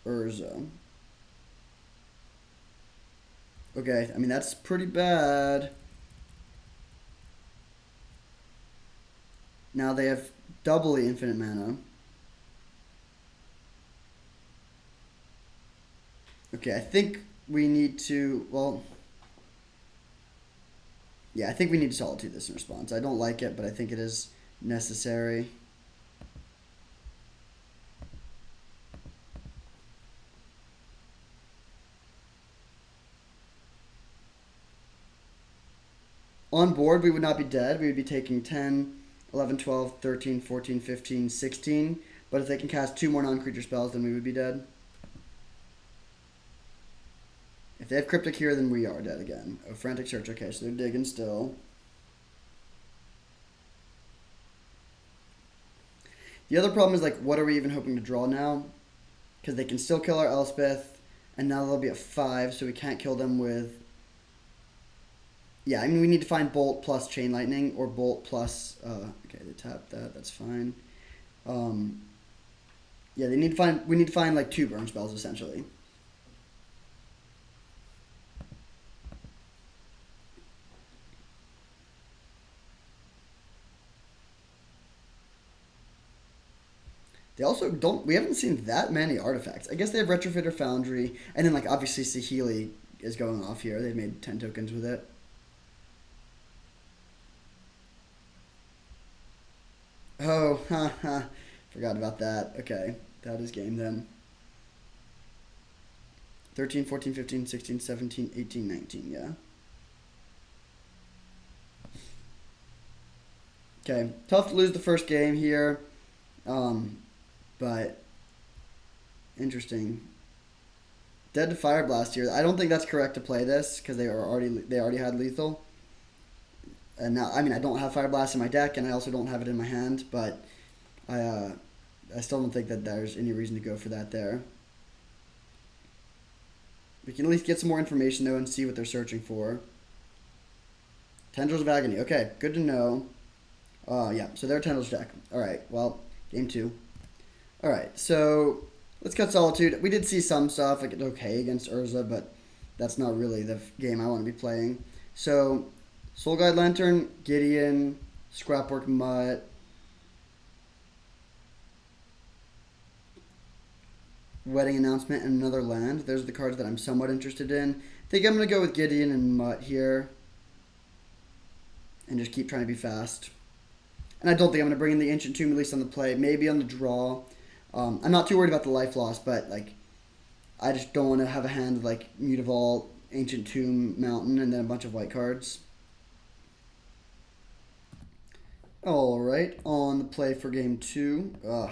Urza. Okay, I mean that's pretty bad. Now they have doubly infinite mana. Okay, I think we need to, well, yeah, I think we need to Solitude this in response. I don't like it, but I think it is necessary. On board, we would not be dead. We would be taking 10, 11, 12, 13, 14, 15, 16. But if they can cast 2 more non-creature spells, then we would be dead. If they have Cryptic here, then we are dead again. Oh, Frantic Search. Okay, so they're digging still. The other problem is, like, what are we even hoping to draw now? Because they can still kill our Elspeth, and now they'll be at 5, so we can't kill them with... Yeah, I mean, we need to find Bolt plus Chain Lightning, or Bolt plus... okay, they tapped that. That's fine. Yeah, we need to find, like, 2 burn spells, essentially. They also don't... We haven't seen that many artifacts. I guess they have Retrofitter Foundry, and then, like, obviously Saheeli is going off here. They've made 10 tokens with it. Oh, haha. Forgot about that. Okay, that is game then. 13, 14, 15, 16, 17, 18, 19, yeah. Okay, tough to lose the first game here. But interesting. Dead to Fire Blast here. I don't think that's correct to play this because they already had lethal. And now, I mean, I don't have Fire Blast in my deck, and I also don't have it in my hand, but I still don't think that there's any reason to go for that there. We can at least get some more information, though, and see what they're searching for. Tendrils of Agony. Okay, good to know. Yeah, so they're Tendrils deck. Alright, well, game 2. Alright, so let's cut Solitude. We did see some stuff, like it's okay against Urza, but that's not really the game I want to be playing. So, Soul Guide Lantern, Gideon, Scrapwork Mutt, Wedding Announcement, and another land. Those are the cards that I'm somewhat interested in. I think I'm going to go with Gideon and Mutt here. And just keep trying to be fast. And I don't think I'm going to bring in the Ancient Tomb, at least on the play. Maybe on the draw. I'm not too worried about the life loss, but like, I just don't want to have a hand like Mutavault, Ancient Tomb, Mountain, and then a bunch of white cards. Alright, on the play for game 2. Ugh.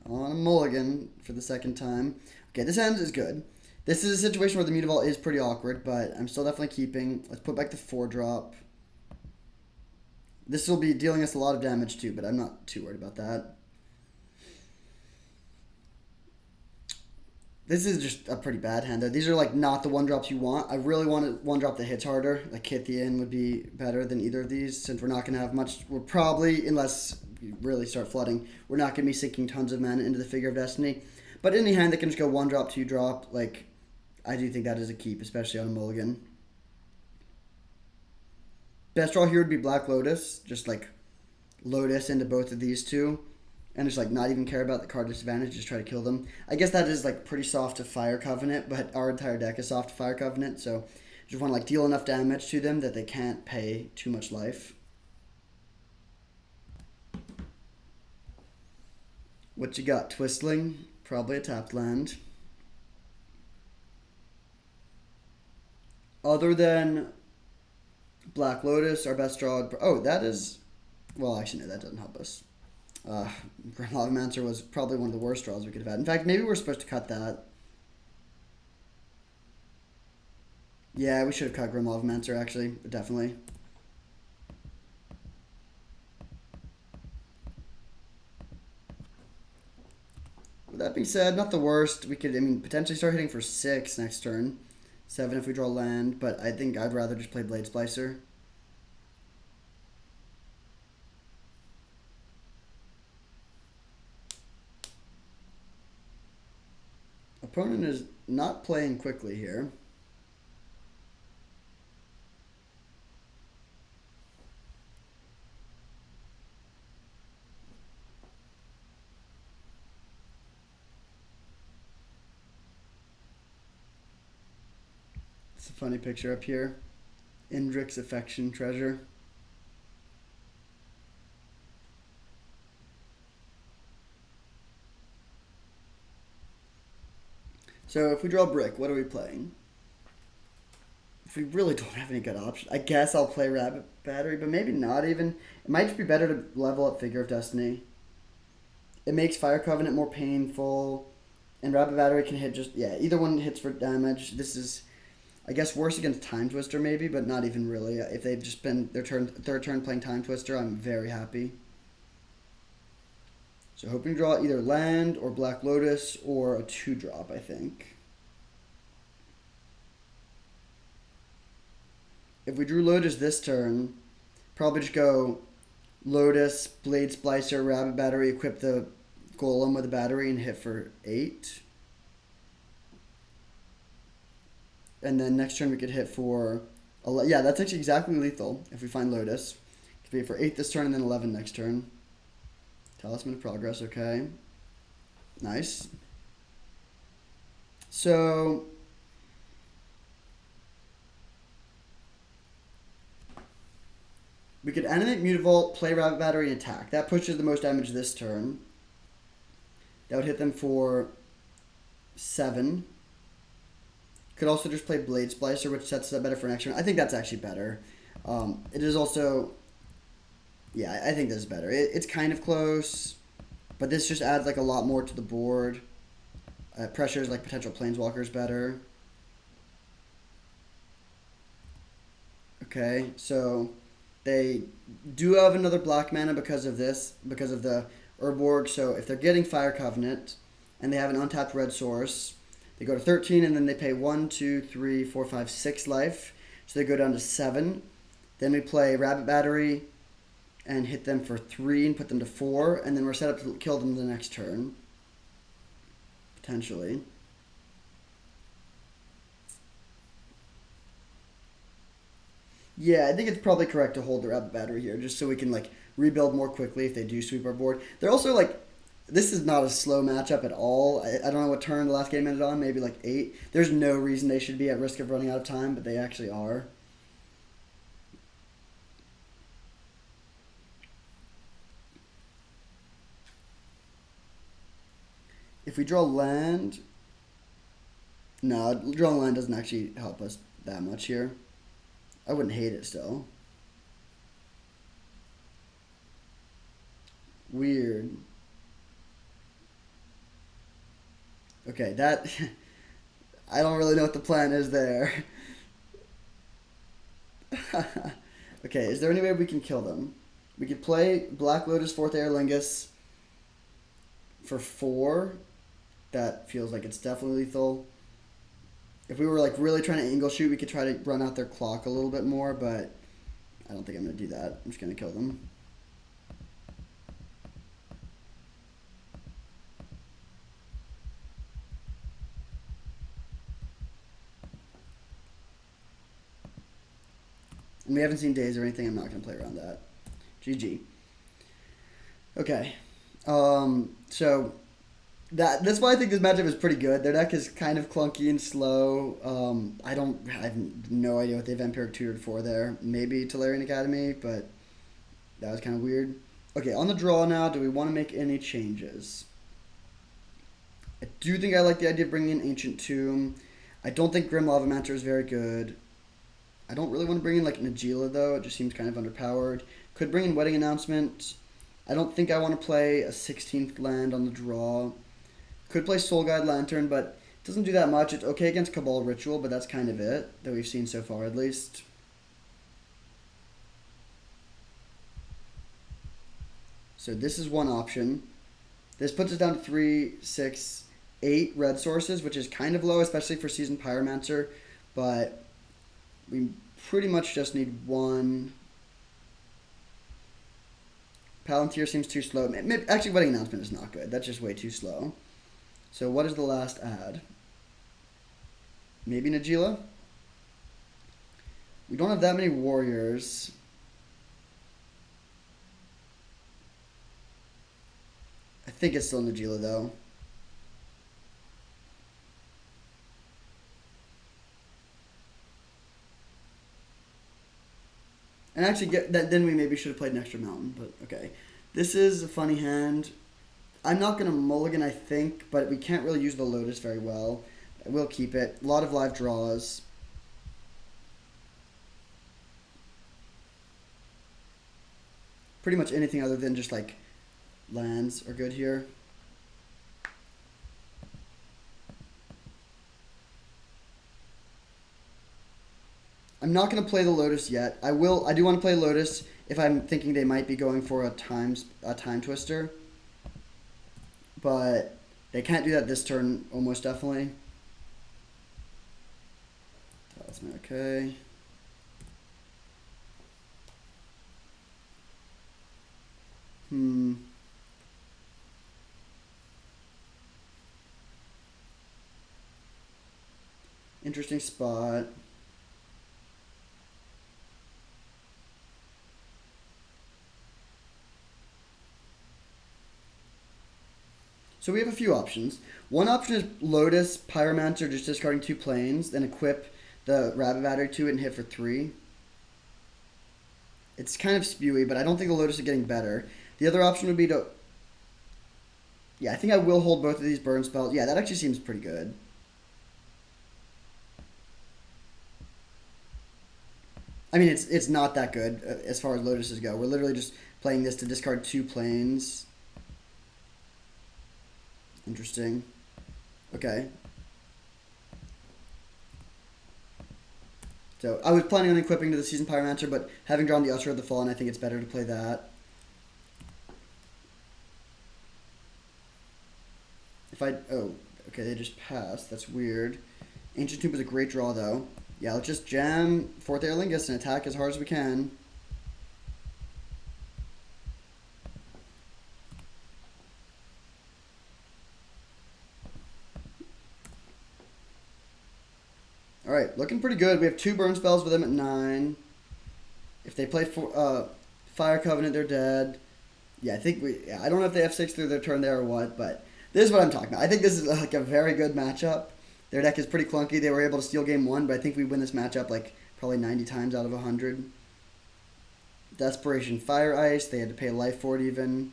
On a mulligan for the second time. Okay, this hand is good. This is a situation where the Mutavault is pretty awkward, but I'm still definitely keeping. Let's put back the 4-drop. This will be dealing us a lot of damage too, but I'm not too worried about that. This is just a pretty bad hand, though. These are, like, not the 1-drops you want. I really want a 1-drop that hits harder. Like, Kithian would be better than either of these, since we're not going to have much. We're probably, unless we really start flooding, we're not going to be sinking tons of mana into the Figure of Destiny. But any hand that can just go 1-drop, 2-drop, like, I do think that is a keep, especially on a mulligan. Best draw here would be Black Lotus. Just, like, Lotus into both of these two. And just, like, not even care about the card disadvantage, just try to kill them. I guess that is, like, pretty soft to Fire Covenant, but our entire deck is soft to Fire Covenant, so just want to, like, deal enough damage to them that they can't pay too much life. What you got? Twistling? Probably a tapped land. Other than Black Lotus, our best draw... Oh, that is... Well, actually, no, that doesn't help us. Lavamancer was probably one of the worst draws we could have had. In fact, maybe we're supposed to cut that. Yeah, we should have cut Grim Lavamancer, actually. Definitely. With that being said, not the worst. We could, I mean, potentially start hitting for 6 next turn. 7 if we draw land, but I think I'd rather just play Blade Splicer. Opponent is not playing quickly here. It's a funny picture up here. Indrik's Affection Treasure. So if we draw Brick, what are we playing? If we really don't have any good options, I guess I'll play Rabbit Battery, but maybe not even. It might just be better to level up Figure of Destiny. It makes Fire Covenant more painful, and Rabbit Battery can hit just, yeah, either one hits for damage. This is, I guess, worse against Time Twister maybe, but not even really. If they've just been their third turn playing Time Twister, I'm very happy. So hoping to draw either land or Black Lotus or a 2-drop, I think. If we drew Lotus this turn, probably just go Lotus, Blade Splicer, Rabbit Battery, equip the Golem with a battery and hit for 8. And then next turn we could hit for... Yeah, that's actually exactly lethal if we find Lotus. It could be for 8 this turn and then 11 next turn. Talisman of Progress, okay. Nice. So... we could animate Mutavault, play Rabbit Battery, and attack. That pushes the most damage this turn. That would hit them for 7. Could also just play Blade Splicer, which sets it up better for next turn. I think that's actually better. It is also... Yeah, I think this is better. It's kind of close, but this just adds like a lot more to the board. Pressures like potential Planeswalkers better. Okay, so they do have another black mana because of this, because of the Urborg. So if they're getting Fire Covenant and they have an untapped red source, they go to 13 and then they pay 1, 2, 3, 4, 5, 6 life. So they go down to 7. Then we play Rabbit Battery and hit them for 3 and put them to 4, and then we're set up to kill them the next turn. Potentially. Yeah, I think it's probably correct to hold the Rabbit Battery here, just so we can like rebuild more quickly if they do sweep our board. They're also like, this is not a slow matchup at all. I don't know what turn the last game ended on, maybe like 8. There's no reason they should be at risk of running out of time, but they actually are. If we draw land, no, drawing land doesn't actually help us that much here. I wouldn't hate it still. Weird. Okay, that I don't really know what the plan is there. Okay, is there any way we can kill them? We could play Black Lotus, 4th Aer Lingus for 4. That feels like it's definitely lethal. If we were like really trying to angle shoot, we could try to run out their clock a little bit more, but I don't think I'm going to do that. I'm just going to kill them. And we haven't seen days or anything. I'm not going to play around that. GG. Okay. So that's why I think this matchup is pretty good. Their deck is kind of clunky and slow. I have no idea what they Vampiric Tutored for there. Maybe Tolarian Academy, but that was kind of weird. Okay, on the draw now, do we want to make any changes? I do think I like the idea of bringing in Ancient Tomb. I don't think Grim Lavamancer is very good. I don't really want to bring in like Najeela though. It just seems kind of underpowered. Could bring in Wedding Announcement. I don't think I want to play a 16th land on the draw. Could play Soul Guide Lantern, but it doesn't do that much. It's okay against Cabal Ritual, but that's kind of it that we've seen so far at least. So this is one option. This puts us down to 3, 6, 8 red sources, which is kind of low, especially for Seasoned Pyromancer, but we pretty much just need 1. Palantir seems too slow. Actually, Wedding Announcement is not good. That's just way too slow. So what is the last ad? Maybe Najeela? We don't have that many warriors. I think it's still Najeela though. And actually, then we maybe should have played an extra mountain, but okay. This is a funny hand. I'm not going to mulligan, I think, but we can't really use the Lotus very well. We'll keep it. A lot of live draws. Pretty much anything other than just like lands are good here. I'm not going to play the Lotus yet. I do want to play Lotus if I'm thinking they might be going for a time twister. But they can't do that this turn, almost definitely. Talisman, okay. Interesting spot. So we have a few options. One option is Lotus, Pyromancer, just discarding 2 planes, then equip the Rabbit Battery to it and hit for 3. It's kind of spewy, but I don't think the Lotus is getting better. The other option would be to... Yeah, I think I will hold both of these burn spells. Yeah, that actually seems pretty good. I mean, it's not that good as far as Lotuses go. We're literally just playing this to discard 2 planes. Interesting. Okay. So I was planning on equipping to the Seasoned Pyromancer, but having drawn the Usher of the Fallen, I think it's better to play that. Oh, okay, they just passed. That's weird. Ancient Tomb is a great draw, though. Yeah, let's just jam 4th Aer Lingus and attack as hard as we can. Alright, looking pretty good. We have 2 burn spells with them at 9. If they play Fire Covenant, they're dead. Yeah, I think I don't know if they have 6 through their turn there or what, but this is what I'm talking about. I think this is like a very good matchup. Their deck is pretty clunky. They were able to steal game 1, but I think we win this matchup like probably 90 times out of 100. Desperation Fire Ice. They had to pay life for it even.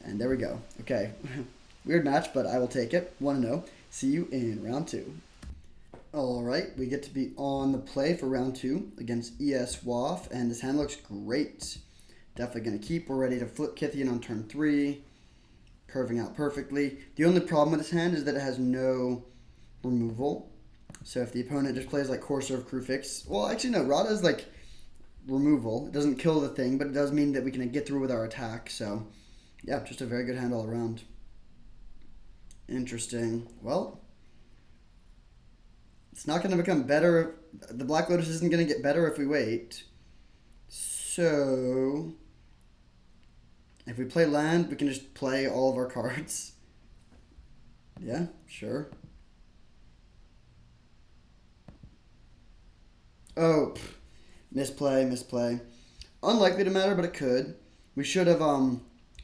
And there we go. Okay. Weird match, but I will take it. 1-0. See you in round 2. Alright, we get to be on the play for round 2 against ES WAF, and this hand looks great. Definitely going to keep. We're ready to flip Kythian on turn 3. Curving out perfectly. The only problem with this hand is that it has no removal. So if the opponent just plays like Courser of Crufix, well, actually no, Rada is like removal. It doesn't kill the thing, but it does mean that we can get through with our attack. So yeah, just a very good hand all around. Interesting. Well, it's not going to become better. The Black Lotus isn't going to get better if we wait. So if we play land, we can just play all of our cards. Yeah, sure. Oh, misplay. Unlikely to matter, but it could. We should have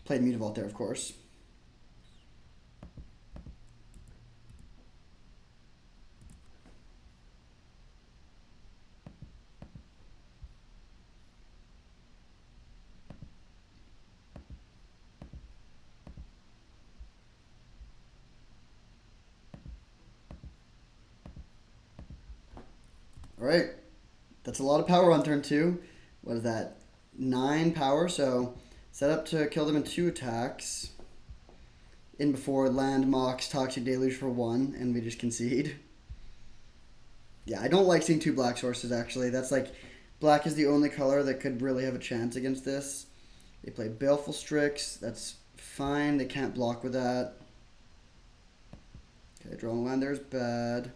played Mutavault there, of course. All right. That's a lot of power on turn 2. What is that? 9 power, so set up to kill them in 2 attacks. In before land mocks Toxic Deluge for 1, and we just concede. Yeah, I don't like seeing 2 black sources, actually. That's like, black is the only color that could really have a chance against this. They play Baleful Strix. That's fine. They can't block with that. Okay, drawing land there is bad.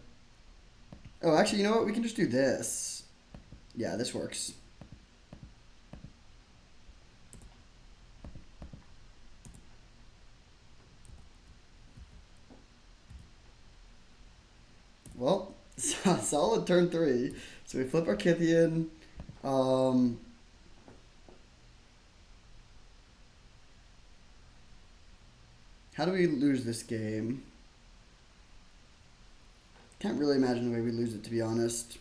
Oh, actually, you know what? We can just do this. Yeah, this works. Well, solid turn 3. So we flip our Kythian. How do we lose this game? Can't really imagine the way we lose it, to be honest.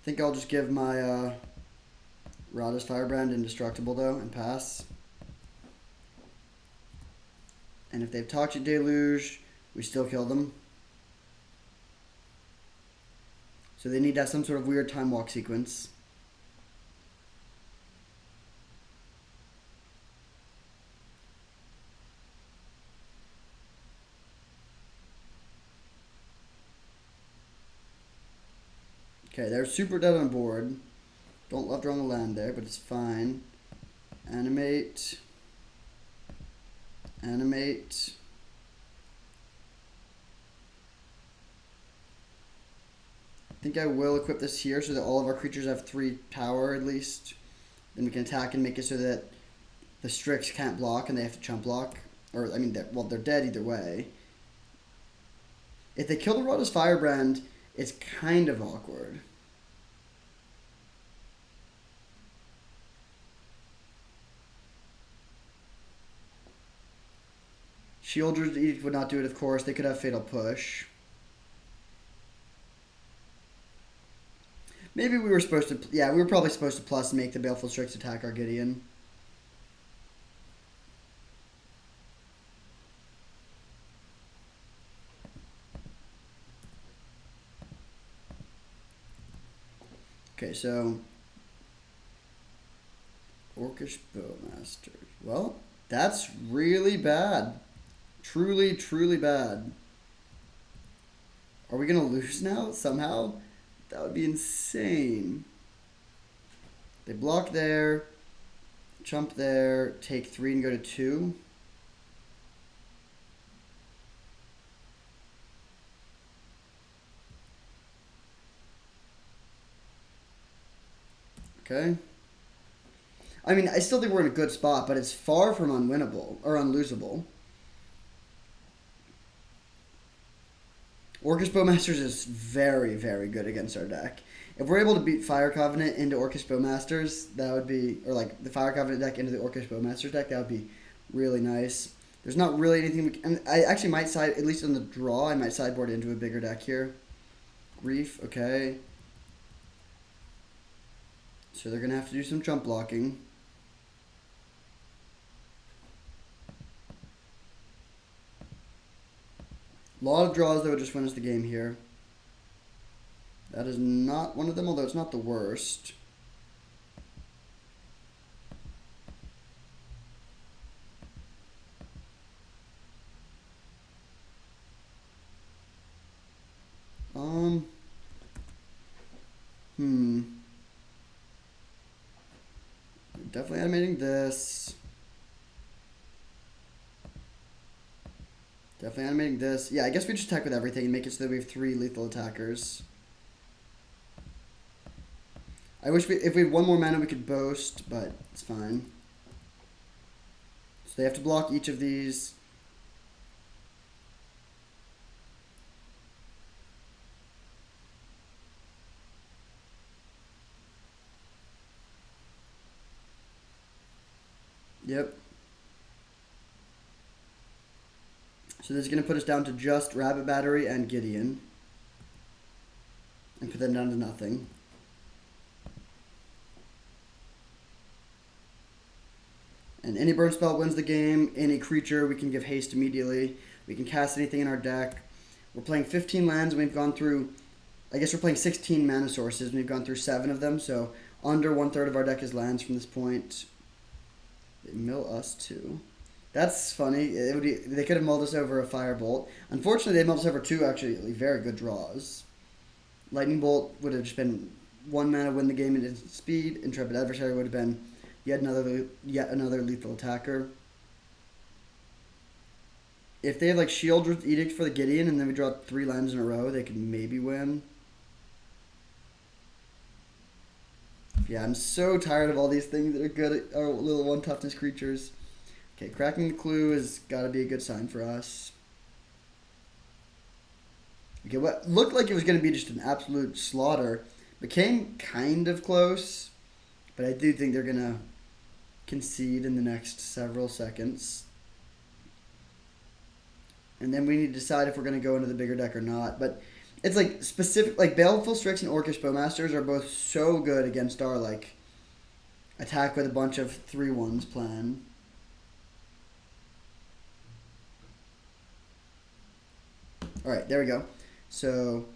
I think I'll just give my Rada's Firebrand indestructible, though, and pass. And if they have Toxic Deluge, we still kill them. So they need to have some sort of weird time walk sequence. Okay, they're super dead on board. Don't love drawing a land there, but it's fine. Animate. Animate. I think I will equip this here so that all of our creatures have 3 power at least. Then we can attack and make it so that the Strix can't block and they have to chump block. Or, I mean, they're dead either way. If they kill the Rada's Firebrand, it's kind of awkward. Shielders Edict would not do it, of course. They could have Fatal Push. Maybe we were supposed to... Yeah, we were probably supposed to plus make the Baleful Strix attack our Gideon. Okay, so... Orcish Bowmaster. Well, that's really bad. Truly, truly bad. Are we going to lose now, somehow? That would be insane. They block there, jump there, take 3 and go to 2. Okay. I mean, I still think we're in a good spot, but it's far from unwinnable or unlosable. Orcus Bowmasters is very, very good against our deck. If we're able to beat Fire Covenant into Orcus Bowmasters, that would be, or like the Fire Covenant deck into the Orcus Bowmasters deck, that would be really nice. There's not really anything we can, and I actually might side, at least on the draw, I might sideboard into a bigger deck here. Reef, okay. So they're going to have to do some jump blocking. A lot of draws that would just win us the game here. That is not one of them, although it's not the worst. Definitely animating this. Definitely animating this. Yeah, I guess we just attack with everything and make it so that we have 3 lethal attackers. I wish if we had 1 more mana we could boast, but it's fine. So they have to block each of these. Yep. So this is going to put us down to just Rabbit Battery and Gideon. And put them down to nothing. And any burn spell wins the game. Any creature, we can give haste immediately. We can cast anything in our deck. We're playing 15 lands, and we've gone through... I guess we're playing 16 mana sources, and we've gone through 7 of them. So under 1/3 of our deck is lands from this point. They mill us too. That's funny. They could have mulled us over a Firebolt. Unfortunately, they mulled us over 2 actually very good draws. Lightning Bolt would have just been 1 mana win the game at instant speed. Intrepid Adversary would have been yet another lethal attacker. If they have like Shield with Edict for the Gideon and then we draw 3 lands in a row, they could maybe win. Yeah, I'm so tired of all these things that are good at our little 1 toughness creatures. Okay, cracking the clue has got to be a good sign for us. Okay, what looked like it was going to be just an absolute slaughter became kind of close, but I do think they're going to concede in the next several seconds. And then we need to decide if we're going to go into the bigger deck or not. But it's like specific, like Baleful Strix and Orcish Bowmasters are both so good against our like attack with a bunch of 3/1s plan. All right, there we go. So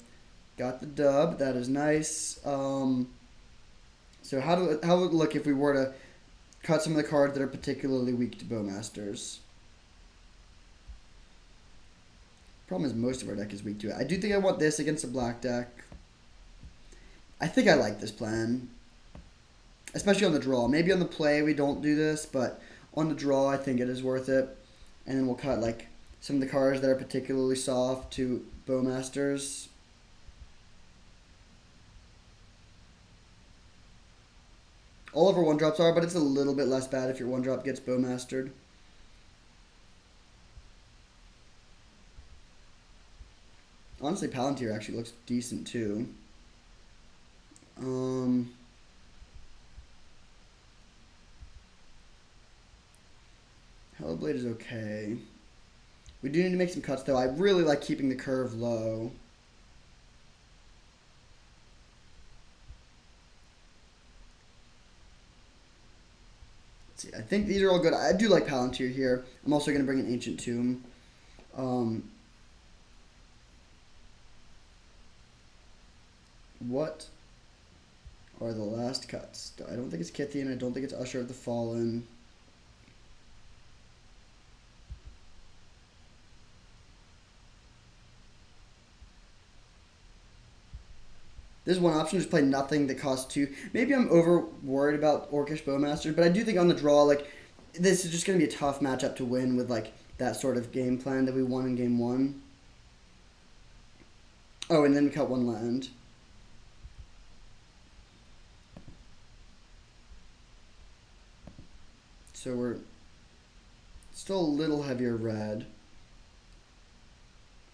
got the dub. That is nice. So how would it look if we were to cut some of the cards that are particularly weak to Bowmasters? Problem is most of our deck is weak to it. I do think I want this against a black deck. I think I like this plan. Especially on the draw. Maybe on the play we don't do this, but on the draw I think it is worth it. And then we'll cut like some of the cards that are particularly soft to Bowmasters. All of our 1-drops are, but it's a little bit less bad if your 1-drop gets Bowmastered. Honestly, Palantir actually looks decent too. Hellblade is okay. We do need to make some cuts though. I really like keeping the curve low. Let's see. I think these are all good. I do like Palantir here. I'm also going to bring an Ancient Tomb. What are the last cuts? I don't think it's Kithian. I don't think it's Usher of the Fallen. There's one option, just play nothing that costs 2. Maybe I'm over worried about Orcish Bowmasters, but I do think on the draw, like, this is just going to be a tough matchup to win with, like, that sort of game plan that we won in game 1. Oh, and then we cut 1 land. So we're still a little heavier red.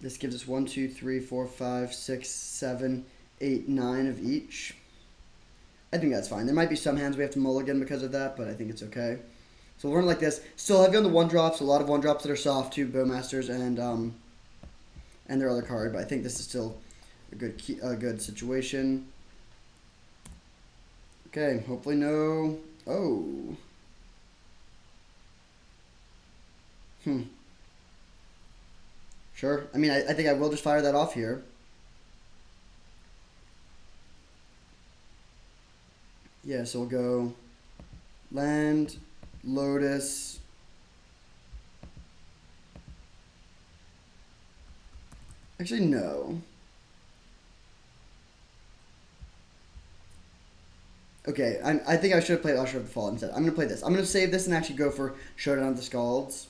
This gives us 1, 2, 3, 4, 5, 6, 7, 8, 9 of each. I think that's fine. There might be some hands we have to mulligan because of that, but I think it's okay. So we'll run it like this. Still heavy on the one drops. A lot of one drops that are soft too, Bowmasters and their other card. But I think this is still a good situation. Okay, hopefully no. Oh. Sure. I mean, I think I will just fire that off here. Yeah, so we'll go land, Lotus. Actually, no. Okay, I think I should have played Usher of the Fall instead. I'm going to play this. I'm going to save this and actually go for Showdown of the Scalds.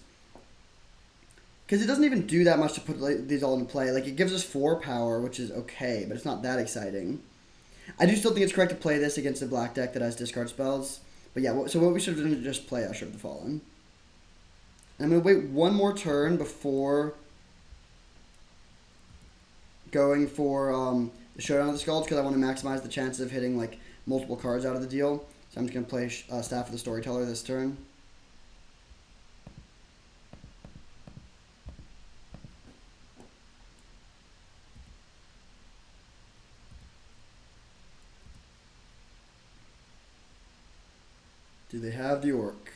Because it doesn't even do that much to put these all into play. Like, it gives us 4 power, which is okay, but it's not that exciting. I do still think it's correct to play this against a black deck that has discard spells. But yeah, so what we should have done is just play Usher of the Fallen. And I'm going to wait one more turn before going for the Showdown of the Scalds, because I want to maximize the chances of hitting like multiple cards out of the deal. So I'm just going to play Staff of the Storyteller this turn. Do they have the Orc?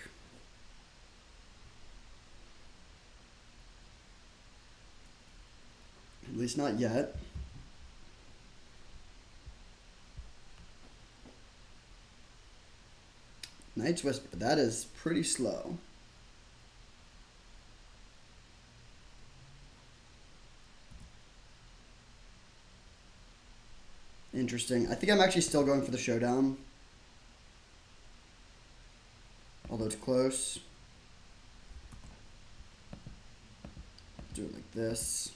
At least not yet. Knight's Whisper. That is pretty slow. Interesting. I think I'm actually still going for the Showdown. Although it's close. Do it like this.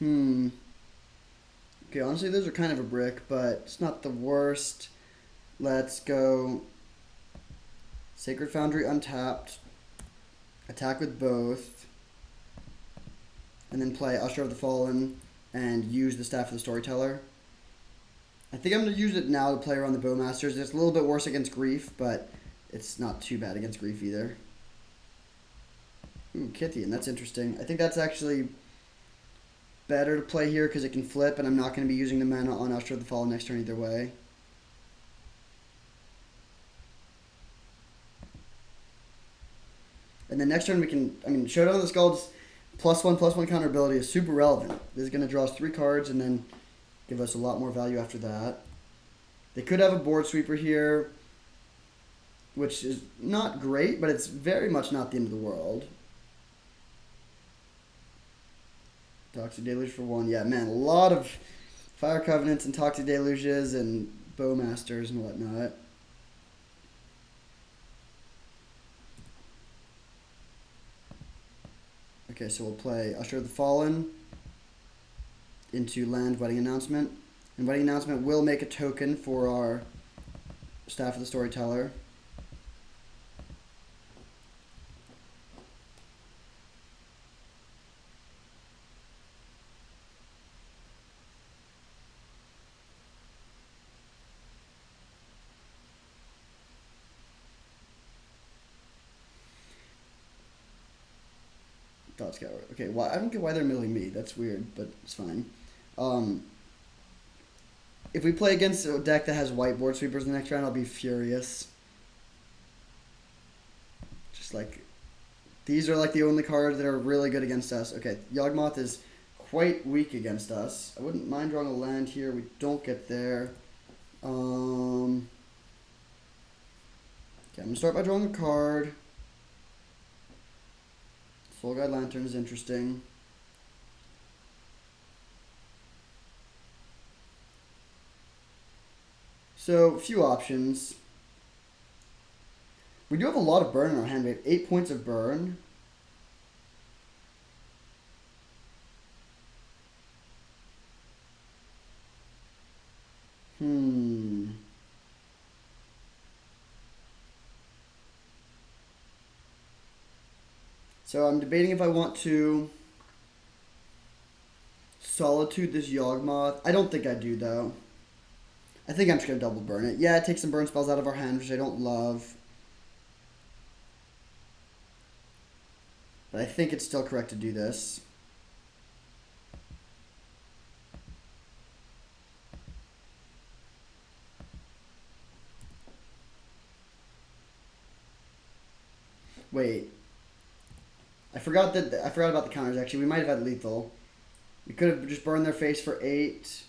Okay, honestly, those are kind of a brick, but it's not the worst. Let's go Sacred Foundry untapped. Attack with both. And then play Usher of the Fallen and use the Staff of the Storyteller. I think I'm going to use it now to play around the Bowmasters. It's a little bit worse against Grief, but it's not too bad against Grief either. Ooh, Kithian, that's interesting. I think that's actually better to play here because it can flip, and I'm not going to be using the mana on Usher of the Fallen next turn either way. And then next turn we can, Showdown of the Scalds +1/+1 counter ability is super relevant. This is going to draw us 3 cards and then give us a lot more value after that. They could have a board sweeper here, which is not great, but it's very much not the end of the world. Toxic Deluge for 1. Yeah, man, a lot of Fire Covenants and Toxic Deluges and Bowmasters and whatnot. Okay, so we'll play Usher of the Fallen into land Wedding Announcement. And Wedding Announcement will make a token for our Staff of the Storyteller. Thought Scour. Okay, why? I don't get why they're milling me. That's weird, but it's fine. If we play against a deck that has white board sweepers the next round, I'll be furious. Just like, these are like the only cards that are really good against us. Okay, Yawgmoth is quite weak against us. I wouldn't mind drawing a land here. We don't get there. Okay, I'm going to start by drawing a card. Soul Guide Lantern is interesting. So, a few options. We do have a lot of burn in our hand. We have 8 points of burn. So I'm debating if I want to Solitude this Yawgmoth. I don't think I do, though. I think I'm just going to double burn it. Yeah, it takes some burn spells out of our hand, which I don't love. But I think it's still correct to do this. Wait. I forgot about the counters, actually. We might have had lethal. We could have just burned their face for 8.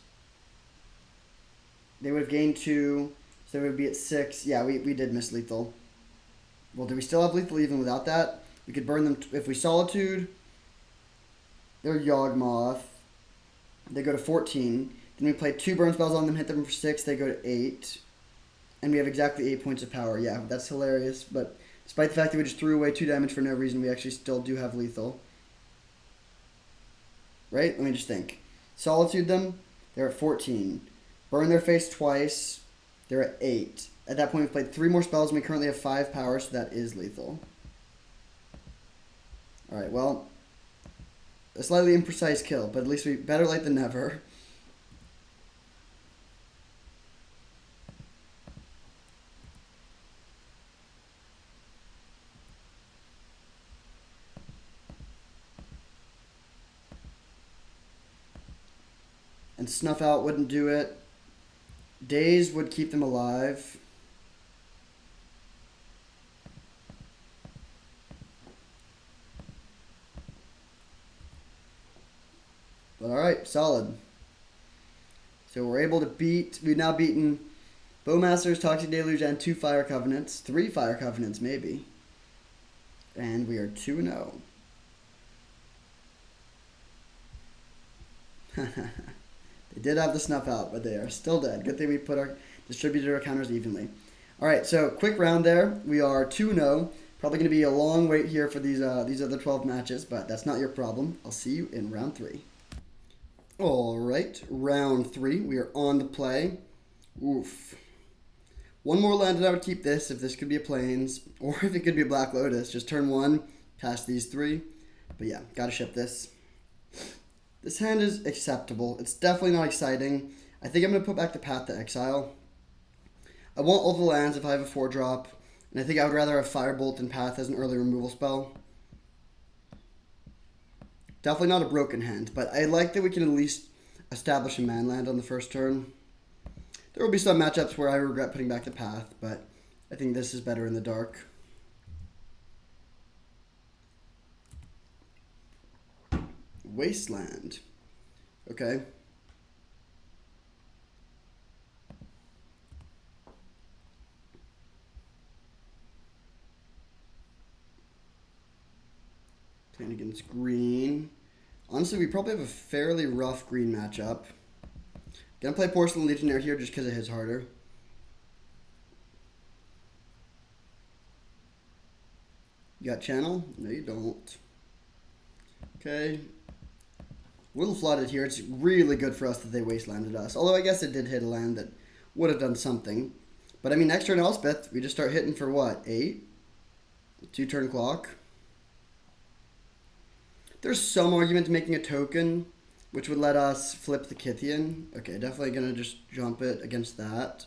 They would have gained 2. So they would be at 6. Yeah, we did miss lethal. Well, do we still have lethal even without that? We could burn them if we Solitude. They're Yawgmoth. They go to 14. Then we play 2 burn spells on them, hit them for 6. They go to 8. And we have exactly 8 points of power. Yeah, that's hilarious. But despite the fact that we just threw away 2 damage for no reason, we actually still do have lethal. Right? Let me just think. Solitude them. They're at 14. Burn their face twice. They're at 8. At that point, we've played 3 more spells, and we currently have 5 power, so that is lethal. Alright, well, a slightly imprecise kill, but at least we better late than never. And Snuff Out wouldn't do it. Daze would keep them alive. But alright, solid. So we're able to we've now beaten Bowmasters, Toxic Deluge, and 2 Fire Covenants. 3 Fire Covenants, maybe. And we are 2-0. They did have the Snuff Out, but they are still dead. Good thing we distributed our counters evenly. Alright, so quick round there. We are 2-0. Probably going to be a long wait here for these other 12 matches, but that's not your problem. I'll see you in round 3. Alright, round 3. We are on the play. Oof. One more land and I would keep this if this could be a Plains, or if it could be a Black Lotus. Just turn 1, cast these 3. But yeah, gotta ship this. This hand is acceptable. It's definitely not exciting. I think I'm going to put back the Path to Exile. I want all the lands if I have a 4-drop, and I think I would rather have Firebolt than Path as an early removal spell. Definitely not a broken hand, but I like that we can at least establish a manland on the first turn. There will be some matchups where I regret putting back the Path, but I think this is better in the dark. Wasteland. Okay. Playing against green. Honestly, we probably have a fairly rough green matchup. Gonna play Porcelain Legionnaire here just because it hits harder. You got Channel? No, you don't. Okay. A little flooded here. It's really good for us that they wastelanded us. Although I guess it did hit a land that would have done something. But I mean, next turn Elspeth, we just start hitting for what? 8? 2-turn clock. There's some argument to making a token, which would let us flip the Kithian. Okay, definitely going to just jump it against that.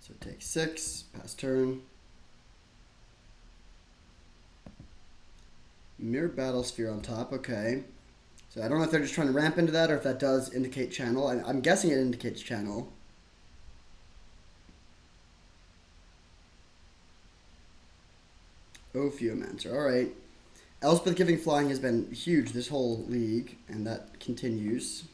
So take 6, pass turn. Mirror Battlesphere on top, okay. So I don't know if they're just trying to ramp into that or if that does indicate channel. I'm guessing it indicates channel. Ophiomancer, alright. Elspeth giving flying has been huge this whole league, and that continues.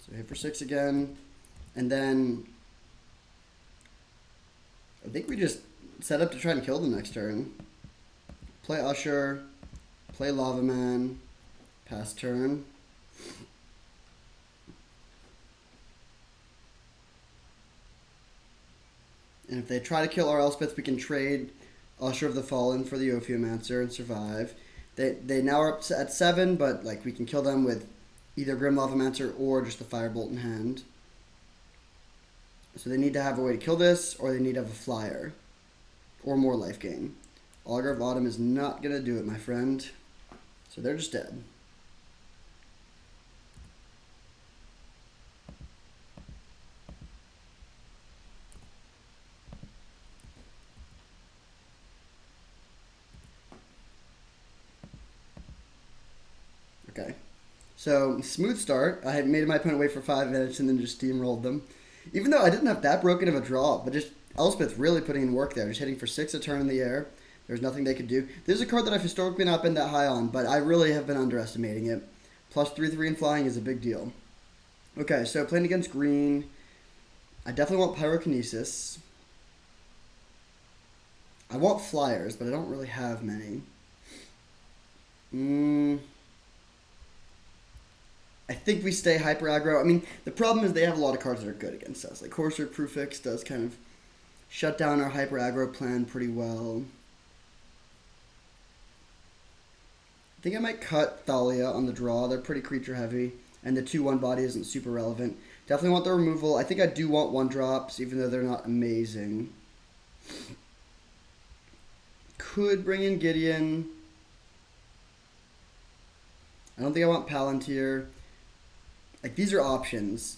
So hit for 6 again, and then I think we just set up to try and kill them next turn. Play Usher, play Lava Man, pass turn. And if they try to kill our Elspeth, we can trade Usher of the Fallen for the Ophiomancer and survive. They now are up at 7, but like we can kill them with either Grim Lavamancer or just the Firebolt in hand. So they need to have a way to kill this, or they need to have a flyer. Or more life gain. Augur of Autumn is not going to do it, my friend. So they're just dead. Okay. So, smooth start. I had made my opponent wait for 5 minutes and then just steamrolled them. Even though I didn't have that broken of a draw, but just Elspeth really putting in work there. Just hitting for 6 a turn in the air. There's nothing they could do. This is a card that I've historically not been that high on, but I really have been underestimating it. Plus 3/3 in flying is a big deal. Okay, so playing against green. I definitely want Pyrokinesis. I want flyers, but I don't really have many. I think we stay hyper aggro. I mean, the problem is they have a lot of cards that are good against us. Like Courser Prufix does kind of shut down our hyper aggro plan pretty well. I think I might cut Thalia on the draw. They're pretty creature heavy. And the 2/1 body isn't super relevant. Definitely want the removal. I think I do want 1-drops, even though they're not amazing. Could bring in Gideon. I don't think I want Palantir. Like, these are options.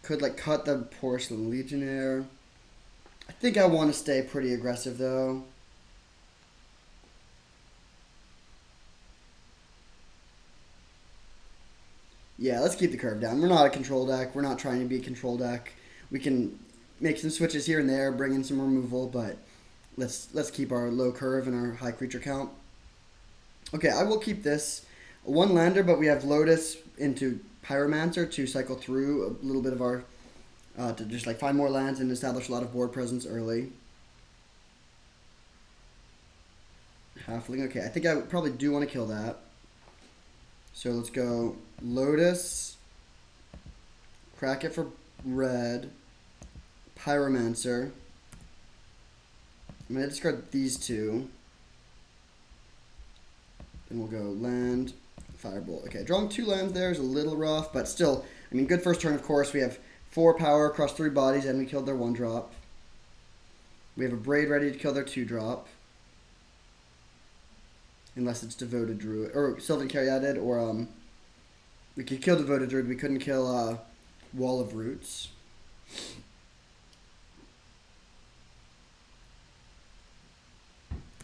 Could, like, cut the Porcelain Legionnaire. I think I want to stay pretty aggressive, though. Yeah, let's keep the curve down. We're not a control deck. We're not trying to be a control deck. We can make some switches here and there, bring in some removal, but let's keep our low curve and our high creature count. Okay, I will keep this. 1 lander, but we have Lotus into Pyromancer to cycle through a little bit of our... to just like find more lands and establish a lot of board presence early. Halfling, okay. I think I probably do want to kill that. So let's go Lotus, crack it for red, Pyromancer. I'm going to discard these 2. Then we'll go land, Firebolt. Okay, drawing 2 lands there is a little rough, but still, I mean, good first turn, of course. We have 4 power across 3 bodies, and we killed their 1-drop. We have a Braid ready to kill their 2-drop. Unless it's Devoted Druid, or Sylvan Caryatid, or we could kill Devoted Druid. We couldn't kill Wall of Roots.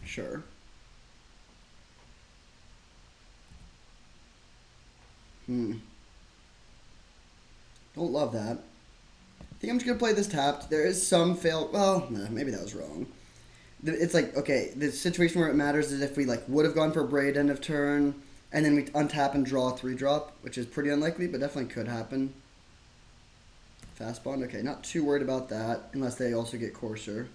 Sure. Don't love that. I think I'm just gonna play this tapped. There is some fail. Well, nah, maybe that was wrong. It's like, okay, the situation where it matters is if we like would have gone for a Braid end of turn, and then we untap and draw a 3-drop, which is pretty unlikely, but definitely could happen. Fast Bond, okay, not too worried about that, unless they also get Courser.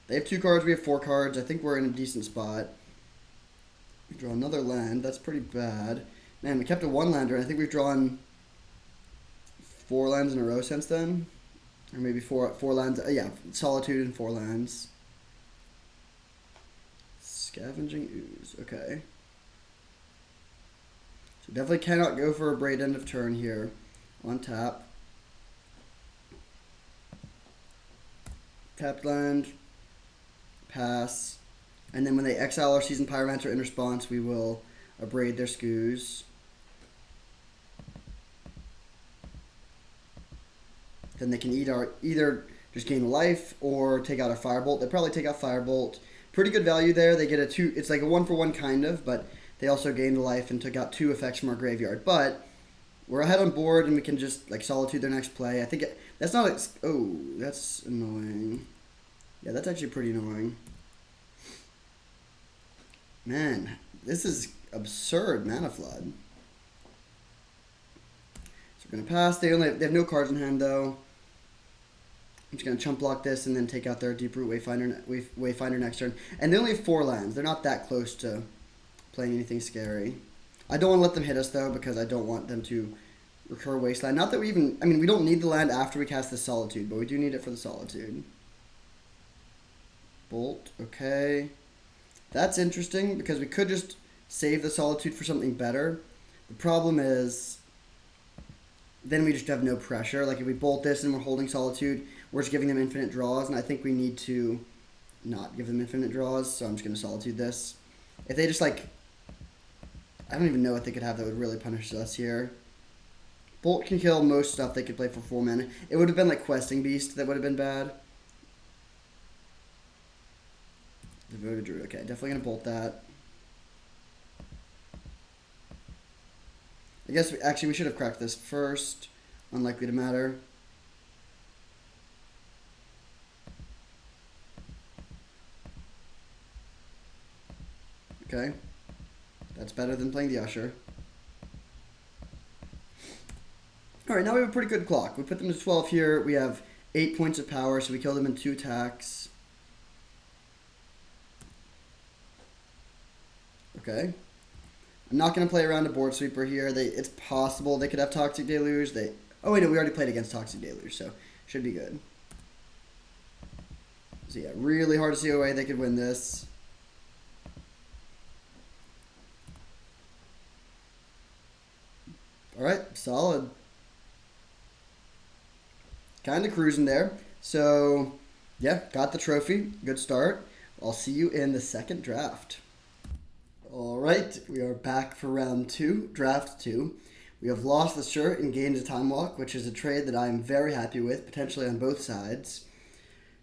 They have 2 cards, we have 4 cards. I think we're in a decent spot. We draw another land, that's pretty bad. Man, we kept a 1-lander, and I think we've drawn 4 lands in a row since then. Or maybe four lands. Yeah, Solitude and 4 lands. Scavenging Ooze. Okay. So definitely cannot go for a Braid end of turn here. On tap. Tapped land. Pass. And then when they exile our Seasoned Pyromancer in response, we will abrade their Skoos. Then they can either just gain life or take out a Firebolt. They probably take out Firebolt. Pretty good value there. They get a 2. It's like a 1-for-1 kind of, but they also gained life and took out 2 effects from our graveyard. But we're ahead on board and we can just like Solitude their next play. I think that's not. Oh, that's annoying. Yeah, that's actually pretty annoying. Man, this is absurd mana flood. So we're gonna pass. They have no cards in hand though. I'm just going to chump block this and then take out their Deeproot Wayfinder next turn. And they only have 4 lands. They're not that close to playing anything scary. I don't want to let them hit us, though, because I don't want them to Recur Wasteland. Not that we even... I mean, we don't need the land after we cast the Solitude, but we do need it for the Solitude. Bolt. Okay. That's interesting, because we could just save the Solitude for something better. The problem is... then we just have no pressure. Like, if we bolt this and we're holding Solitude, we're just giving them infinite draws, and I think we need to not give them infinite draws, so I'm just going to Solitude this. If they just, like... I don't even know what they could have that would really punish us here. Bolt can kill most stuff they could play for 4 mana. It would have been, like, Questing Beast that would have been bad. Devoted Druid. Okay, definitely going to bolt that. I guess, actually, we should have cracked this first. Unlikely to matter. Okay. That's better than playing the Usher. Alright, now we have a pretty good clock. We put them to 12 here. We have 8 points of power, so we kill them in 2 attacks. Okay. I'm not going to play around a board sweeper here. It's possible they could have Toxic Deluge. Oh, wait, no, we already played against Toxic Deluge, so should be good. So, yeah, really hard to see a way they could win this. Alright, solid. Kind of cruising there. So, yeah, got the trophy. Good start. I'll see you in the second draft. Alright, we are back for round 2, draft 2. We have lost the shirt and gained a time walk, which is a trade that I am very happy with, potentially on both sides.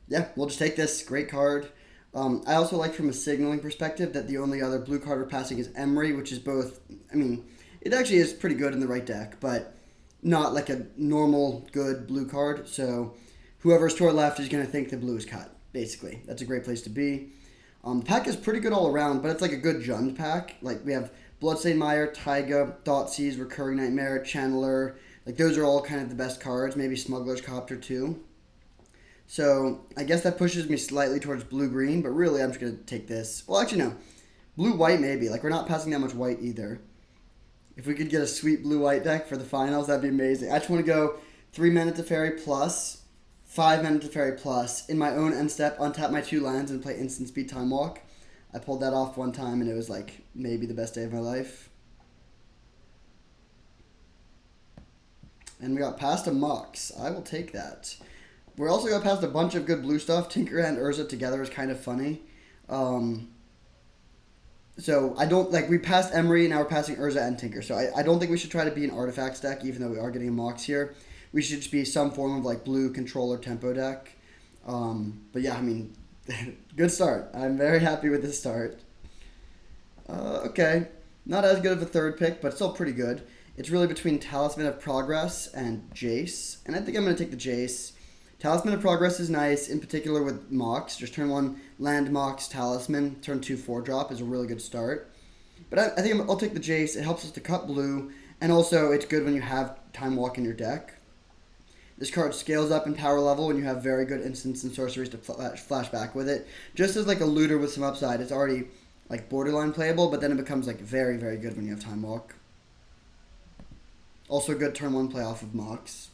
Yeah, we'll just take this. Great card. I also like from a signaling perspective that the only other blue card we're passing is Emery, which is both, I mean, it actually is pretty good in the right deck, but not like a normal good blue card. So whoever's to our left is going to think the blue is cut, basically. That's a great place to be. The pack is pretty good all around, but it's like a good Jund pack. Like, we have Bloodstained Mire, Taiga, Thoughtseize, Recurring Nightmare, Channeler. Like, those are all kind of the best cards. Maybe Smuggler's Copter, too. So, I guess that pushes me slightly towards blue-green, but really, I'm just going to take this. Well, actually, no. Blue-white, maybe. Like, we're not passing that much white, either. If we could get a sweet blue-white deck for the finals, that'd be amazing. I just want to go 3 mana Teferi plus... 5 mana Teferi plus, in my own end step, untap my 2 lands and play instant speed time walk. I pulled that off one time and it was like maybe the best day of my life. And we got past a Mox. I will take that. We also got past a bunch of good blue stuff. Tinker and Urza together is kind of funny. So I don't, like, we passed Emery, now we're passing Urza and Tinker. So I don't think we should try to be an artifacts deck, even though we are getting a Mox here. We should just be some form of, like, blue controller tempo deck. But yeah, I mean, good start. I'm very happy with this start. Okay. Not as good of a third pick, but still pretty good. It's really between Talisman of Progress and Jace. And I think I'm going to take the Jace. Talisman of Progress is nice, in particular with Mox. Just turn 1, land Mox, Talisman. Turn 2, 4-drop is a really good start. But I think I'll take the Jace. It helps us to cut blue. And also, it's good when you have Time Walk in your deck. This card scales up in power level when you have very good instants and sorceries to flash back with it. Just as like a looter with some upside, it's already like borderline playable, but then it becomes like very, very good when you have Time Walk. Also good turn 1 play off of Mox.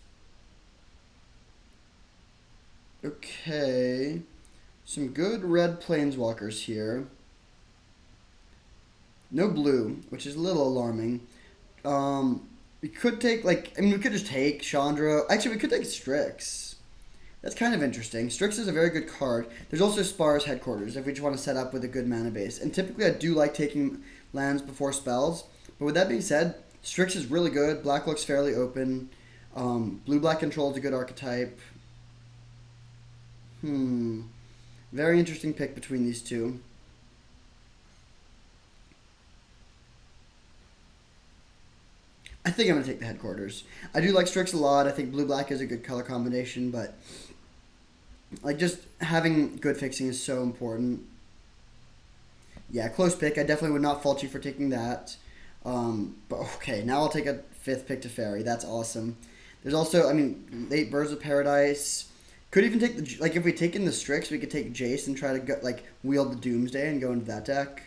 Okay. Some good red planeswalkers here. No blue, which is a little alarming. We could take, like, I mean, we could just take Chandra. Actually, we could take Strix. That's kind of interesting. Strix is a very good card. There's also Spar's Headquarters if we just want to set up with a good mana base. And typically, I do like taking lands before spells. But with that being said, Strix is really good. Black looks fairly open. Blue-black control is a good archetype. Very interesting pick between these two. I think I'm going to take the Headquarters. I do like Strix a lot. I think blue-black is a good color combination, but like just having good fixing is so important. Yeah, close pick. I definitely would not fault you for taking that. But okay, now I'll take a 5th pick to Fairy. That's awesome. There's also, I mean, late Birds of Paradise. Could even take the, like if we take in the Strix, we could take Jace and try to go, like wield the Doomsday and go into that deck.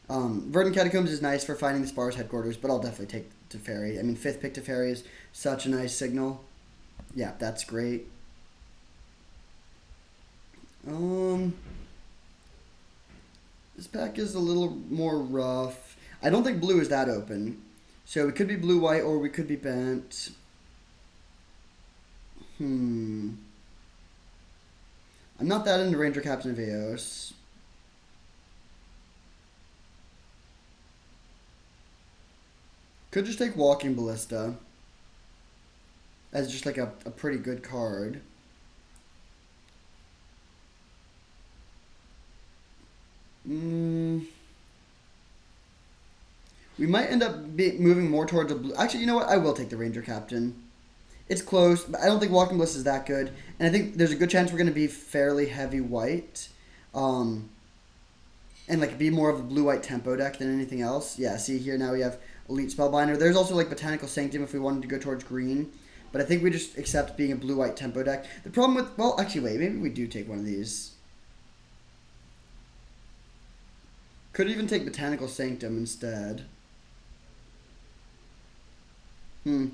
Verdant Catacombs is nice for finding the Spar's headquarters, but I'll definitely take Teferi. I mean, 5th pick Teferi is such a nice signal. Yeah, that's great. This pack is a little more rough. I don't think blue is that open. So it could be blue-white or we could be bent. I'm not that into Ranger Captain of Eos. Could just take Walking Ballista as just like a pretty good card. We might end up moving more towards a blue. Actually, you know what? I will take the Ranger Captain. It's close, but I don't think Walking Bliss is that good. And I think there's a good chance we're going to be fairly heavy white. And like be more of a blue-white tempo deck than anything else. Yeah, see here now we have Elite Spellbinder. There's also like Botanical Sanctum if we wanted to go towards green. But I think we just accept being a blue-white tempo deck. The problem with... Well, actually, wait. Maybe we do take one of these. Could even take Botanical Sanctum instead. No,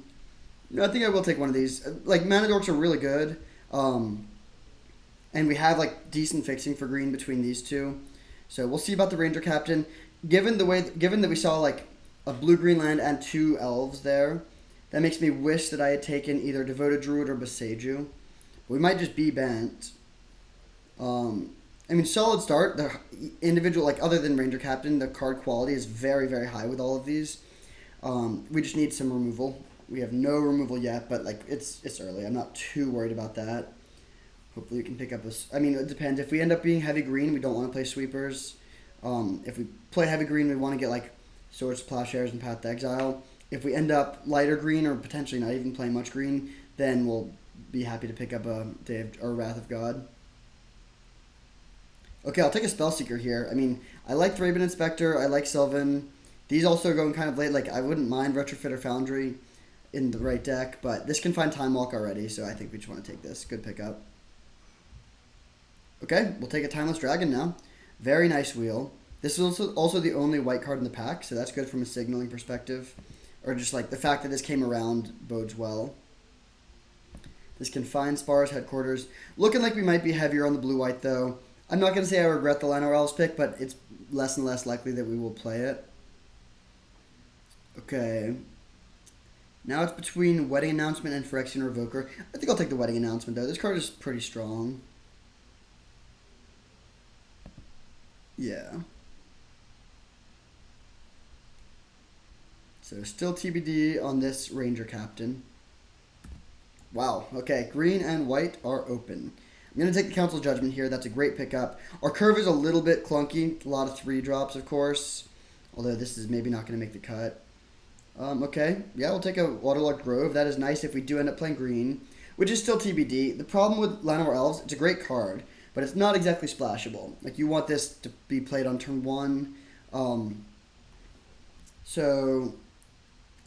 I think I will take one of these. Like, Mana Dorks are really good. And we have, like, decent fixing for green between these two. So we'll see about the Ranger Captain. Given that we saw, like, a blue-green land and 2 elves there, that makes me wish that I had taken either Devoted Druid or Boseiju. We might just be bent. I mean, solid start. The individual, like, other than Ranger Captain, the card quality is very, very high with all of these. We just need some removal. We have no removal yet, but, like, it's early. I'm not too worried about that. Hopefully we can pick up a... I mean, it depends. If we end up being heavy green, we don't want to play sweepers. If we play heavy green, we want to get, like, Swords, Plowshares, and Path to Exile. If we end up lighter green or potentially not even playing much green, then we'll be happy to pick up a Wrath of God. Okay, I'll take a Spellseeker here. I mean, I like Thraben Inspector. I like Sylvan. These also are going kind of late. Like, I wouldn't mind Retrofit or Foundry in the right deck, but this can find Time Walk already, so I think we just want to take this. Good pickup. Okay, we'll take a Timeless Dragon now. Very nice wheel. This is also the only white card in the pack, so that's good from a signaling perspective. Or just like the fact that this came around bodes well. This can find Spar's headquarters. Looking like we might be heavier on the blue-white, though. I'm not going to say I regret the Llanowar Elves pick, but it's less and less likely that we will play it. Okay. Now it's between Wedding Announcement and Phyrexian Revoker. I think I'll take the Wedding Announcement, though. This card is pretty strong. Yeah. So still TBD on this Ranger Captain. Wow. Okay, green and white are open. I'm going to take the Council Judgment here. That's a great pickup. Our curve is a little bit clunky. A lot of 3-drops, of course. Although this is maybe not going to make the cut. Okay. Yeah, we'll take a Waterlogged Grove. That is nice if we do end up playing green, which is still TBD. The problem with Llanowar Elves, it's a great card, but it's not exactly splashable. Like, you want this to be played on turn 1. So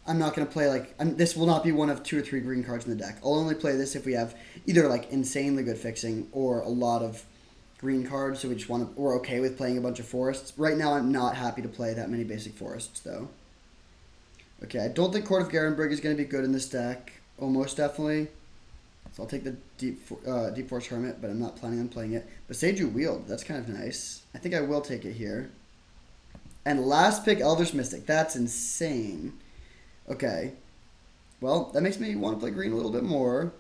I'm not going to play, like... this will not be one of 2 or 3 green cards in the deck. I'll only play this if we have either, like, insanely good fixing or a lot of green cards, so we're okay with playing a bunch of forests. Right now, I'm not happy to play that many basic forests, though. Okay, I don't think Court of Garenbrig is going to be good in this deck. Almost definitely. So I'll take the Deep Forest Hermit, but I'm not planning on playing it. But Boseiju Wield, that's kind of nice. I think I will take it here. And last pick, Elvish Mystic. That's insane. Okay. Well, that makes me want to play green a little bit more.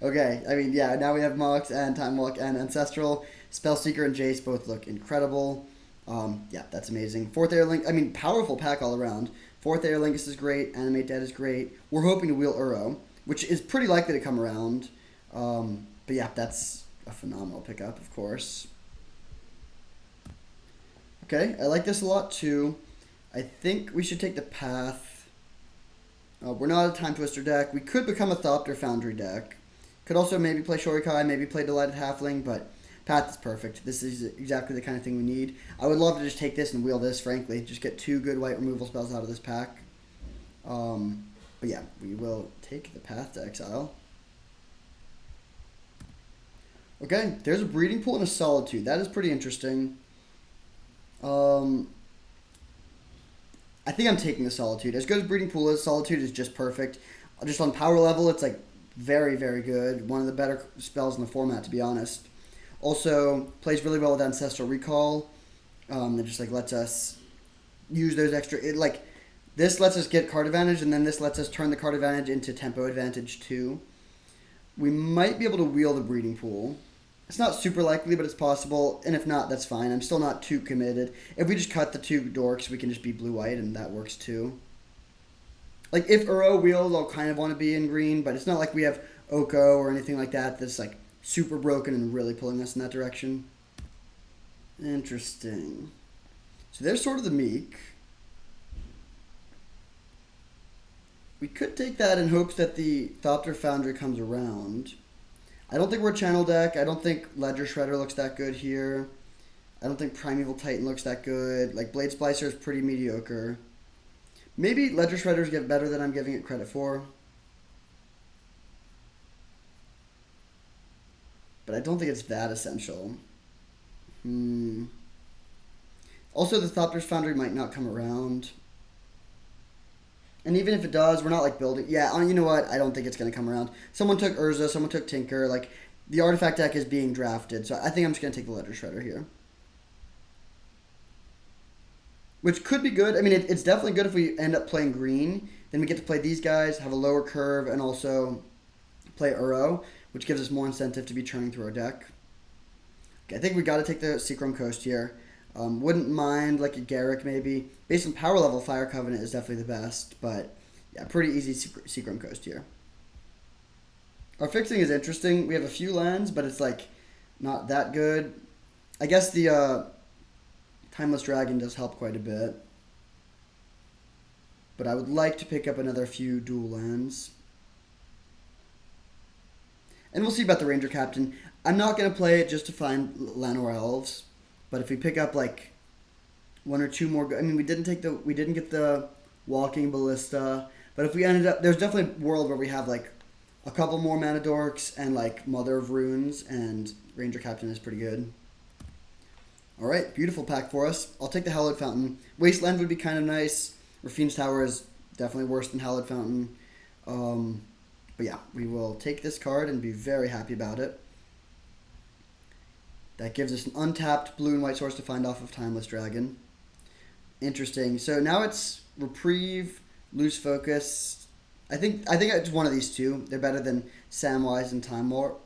Okay, I mean, yeah, now we have Mox and Time Walk and Ancestral. Spellseeker and Jace both look incredible. Yeah, that's amazing. 4th Air Link, I mean, powerful pack all around. 4th Air Lingus is great. Animate Dead is great. We're hoping to wheel Uro, which is pretty likely to come around. But yeah, that's a phenomenal pickup, of course. Okay, I like this a lot too. I think we should take the Path. We're not a Time Twister deck. We could become a Thopter Foundry deck. Could also maybe play Shorikai, maybe play Delighted Halfling, but Path is perfect. This is exactly the kind of thing we need. I would love to just take this and wheel this, frankly. Just get 2 good white removal spells out of this pack. But yeah, we will take the Path to Exile. Okay, there's a breeding pool and a solitude. That is pretty interesting. Um, I think I'm taking the solitude. As good as breeding pool is, solitude is just perfect. Just on power level, it's like very, very good. One of the better spells in the format, to be honest. Also plays really well with ancestral recall. It just like lets us use those extra. It like this lets us get card advantage, and then this lets us turn the card advantage into tempo advantage too. We might be able to wheel the breeding pool. It's not super likely, but it's possible. And if not, that's fine. I'm still not too committed. If we just cut the two dorks, we can just be blue-white, and that works too. Like, if Uro wheels, I'll kind of want to be in green, but it's not like we have Oko or anything like that that's, like, super broken and really pulling us in that direction. Interesting. So there's sort of the Meek. We could take that in hopes that the Thopter Foundry comes around. I don't think we're a channel deck. I don't think Ledger Shredder looks that good here. I don't think Primeval Titan looks that good. Like, Blade Splicer is pretty mediocre. Maybe Ledger Shredders get better than I'm giving it credit for. But I don't think it's that essential. Also, the Thopter's Foundry might not come around. And even if it does, we're not like building. Yeah, you know what? I don't think it's going to come around. Someone took Urza, someone took Tinker. Like, the artifact deck is being drafted. So I think I'm just going to take the Ledger Shredder here. Which could be good. I mean, it's definitely good if we end up playing green. Then we get to play these guys, have a lower curve, and also play Uro, which gives us more incentive to be churning through our deck. Okay, I think we got to take the Seachrome Coast here. Wouldn't mind like a Garrick maybe. Based on power level, Fire Covenant is definitely the best, but yeah, pretty easy Seachrome Coast here. Our fixing is interesting. We have a few lands, but it's like not that good. I guess the Timeless Dragon does help quite a bit. But I would like to pick up another few dual lands. And we'll see about the Ranger Captain. I'm not going to play it just to find Llanowar Elves. But if we pick up like one or two more, I mean, we didn't get the Walking Ballista. But if we ended up, there's definitely a world where we have like a couple more Mana Dorks and like Mother of Runes, and Ranger Captain is pretty good. All right, beautiful pack for us. I'll take the Hallowed Fountain. Wasteland would be kind of nice. Raffine's Tower is definitely worse than Hallowed Fountain. But yeah, we will take this card and be very happy about it. That gives us an untapped blue and white source to find off of Timeless Dragon. Interesting. So now it's Reprieve, Lose Focus. I think it's one of these two. They're better than Samwise and Time Warp.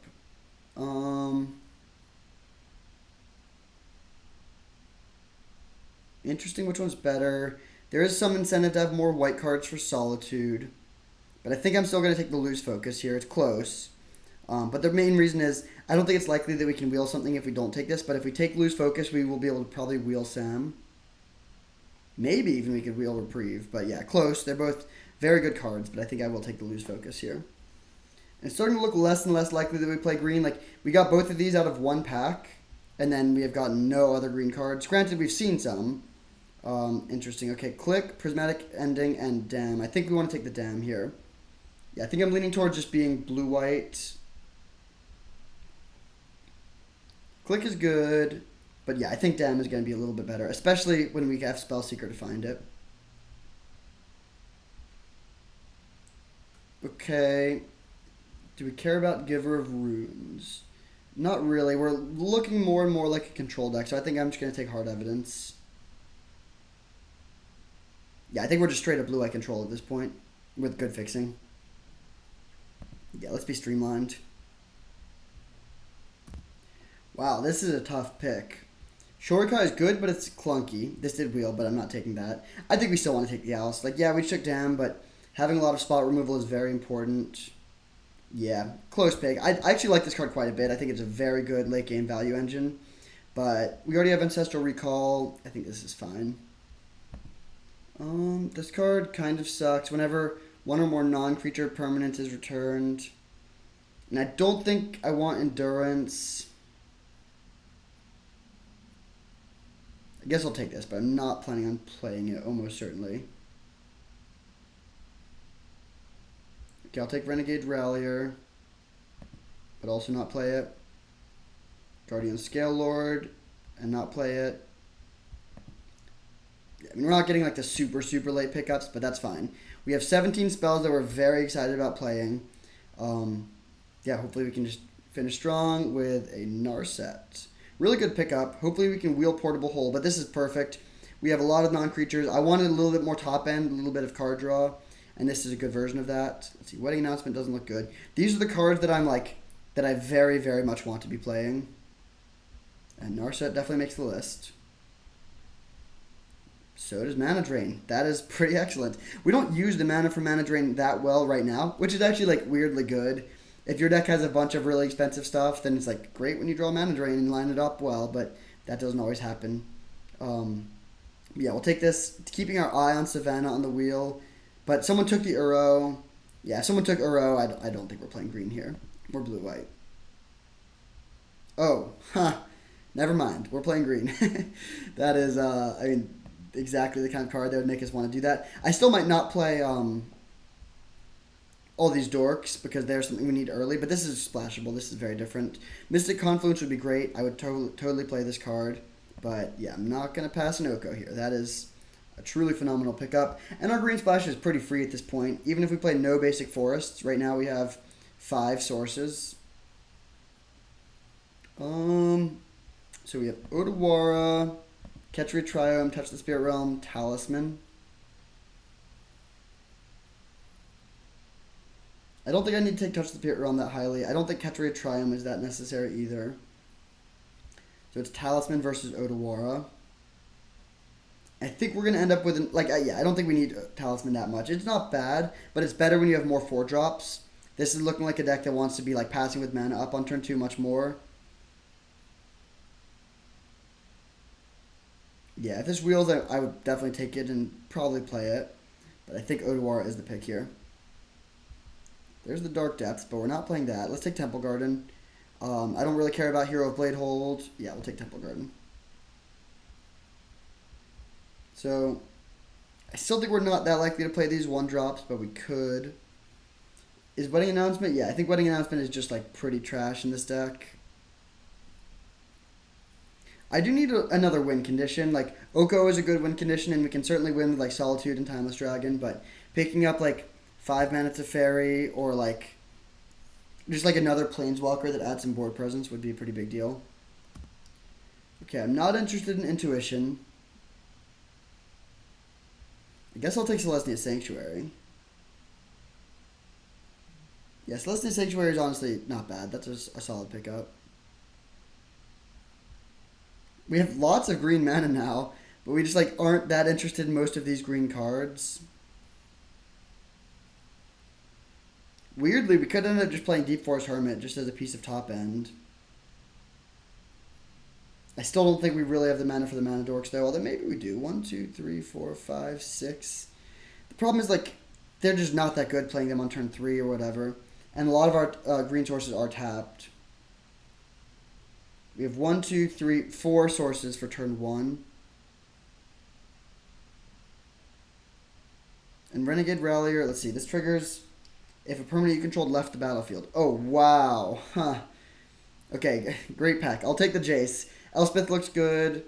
Interesting which one's better. There is some incentive to have more white cards for Solitude. But I think I'm still going to take the Lose Focus here. It's close. But the main reason is I don't think it's likely that we can wheel something if we don't take this. But if we take Lose Focus, we will be able to probably wheel Sam. Maybe even we could wheel Reprieve. But yeah, close. They're both very good cards. But I think I will take the Lose Focus here. And it's starting to look less and less likely that we play green. Like, we got both of these out of one pack. And then we have gotten no other green cards. Granted, we've seen some. Interesting. Okay, Click, Prismatic Ending, and Dam. I think we want to take the Dam here. Yeah, I think I'm leaning towards just being blue-white. Click is good. But yeah, I think Dam is going to be a little bit better. Especially when we have Spellseeker to find it. Okay. Do we care about Giver of Runes? Not really. We're looking more and more like a control deck. So I think I'm just going to take Hard Evidence. Yeah, I think we're just straight up blue-eye control at this point with good fixing. Yeah, let's be streamlined. Wow, this is a tough pick. Shorika is good, but it's clunky. This did wheel, but I'm not taking that. I think we still want to take the Alice. Like, yeah, we took Dam, but having a lot of spot removal is very important. Yeah, close pick. I actually like this card quite a bit. I think it's a very good late-game value engine. But we already have Ancestral Recall. I think this is fine. This card kind of sucks. Whenever one or more non-creature permanent is returned. And I don't think I want Endurance. I guess I'll take this, but I'm not planning on playing it, almost certainly. Okay, I'll take Renegade Rallier, but also not play it. Guardian Scale Lord and not play it. I mean, we're not getting like the super, super late pickups, but that's fine. We have 17 spells that we're very excited about playing. Yeah, hopefully we can just finish strong with a Narset. Really good pickup. Hopefully we can wheel Portable Hole, but this is perfect. We have a lot of non-creatures. I wanted a little bit more top end, a little bit of card draw, and this is a good version of that. Let's see, Wedding Announcement doesn't look good. These are the cards that I'm like, that I very, very much want to be playing. And Narset definitely makes the list. So does Mana Drain. That is pretty excellent. We don't use the mana for Mana Drain that well right now, which is actually like weirdly good. If your deck has a bunch of really expensive stuff, then it's like great when you draw Mana Drain and line it up well, but that doesn't always happen. Yeah, we'll take this, keeping our eye on Savannah on the wheel. But someone took the Uro. Yeah, if someone took Uro, I don't think we're playing green here. We're blue-white. Oh, never mind. We're playing green. That is, I mean, exactly the kind of card that would make us want to do that. I still might not play all these dorks because there's something we need early, but this is splashable. This is very different. Mystic Confluence would be great. I would totally play this card. But yeah, I'm not going to pass an Oko here. That is a truly phenomenal pickup. And our green splash is pretty free at this point. Even if we play no basic forests, right now we have 5 sources. So we have Otawara, Ketria Triome, Touch the Spirit Realm, Talisman. I don't think I need to take Touch the Spirit Realm that highly. I don't think Ketria Triome is that necessary either. So it's Talisman versus Otawara. I think we're going to end up with, I don't think we need Talisman that much. It's not bad, but it's better when you have more 4-drops. This is looking like a deck that wants to be like passing with mana up on turn 2 much more. Yeah, if this wheels, I would definitely take it and probably play it. But I think Otawara is the pick here. There's the Dark Depths, but we're not playing that. Let's take Temple Garden. I don't really care about Hero of Blade Hold. Yeah, we'll take Temple Garden. So, I still think we're not that likely to play these 1-drops, but we could. Is Wedding Announcement? Yeah, I think Wedding Announcement is just like pretty trash in this deck. I do need another win condition. Like, Oko is a good win condition, and we can certainly win with like Solitude and Timeless Dragon, but picking up like 5 mana to Fairy or like just like another Planeswalker that adds some board presence would be a pretty big deal. Okay, I'm not interested in Intuition. I guess I'll take Celestia Sanctuary. Yeah, Celestia Sanctuary is honestly not bad. That's a solid pickup. We have lots of green mana now, but we just like aren't that interested in most of these green cards. Weirdly, we could end up just playing Deep Forest Hermit just as a piece of top end. I still don't think we really have the mana for the Mana Dorks, though, although maybe we do. 1, 2, 3, 4, 5, 6. The problem is, like, they're just not that good playing them on turn 3 or whatever. And a lot of our green sources are tapped. We have 1, 2, 3, 4 sources for turn 1. And Renegade Rallier, let's see, this triggers if a permanent you controlled left the battlefield. Oh, wow. Huh. Okay, great pack. I'll take the Jace. Elspeth looks good.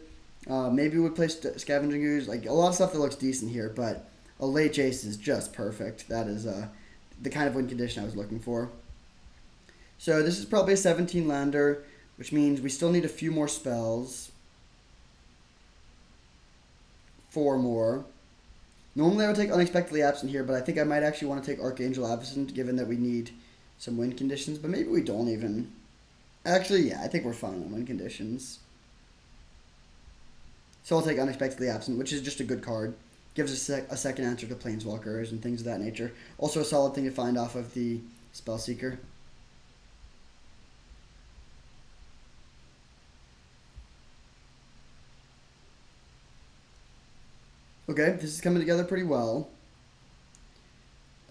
Maybe we play Scavenging Ooze. Like, a lot of stuff that looks decent here, but a late Jace is just perfect. That is the kind of win condition I was looking for. So this is probably a 17 lander, which means we still need a few more spells. 4 more. Normally I would take Unexpectedly Absent here, but I think I might actually want to take Archangel Absent, given that we need some win conditions, but maybe we don't even. Actually, yeah, I think we're fine on win conditions. So I'll take Unexpectedly Absent, which is just a good card. Gives us a second answer to Planeswalkers and things of that nature. Also a solid thing to find off of the Spellseeker. Okay, this is coming together pretty well.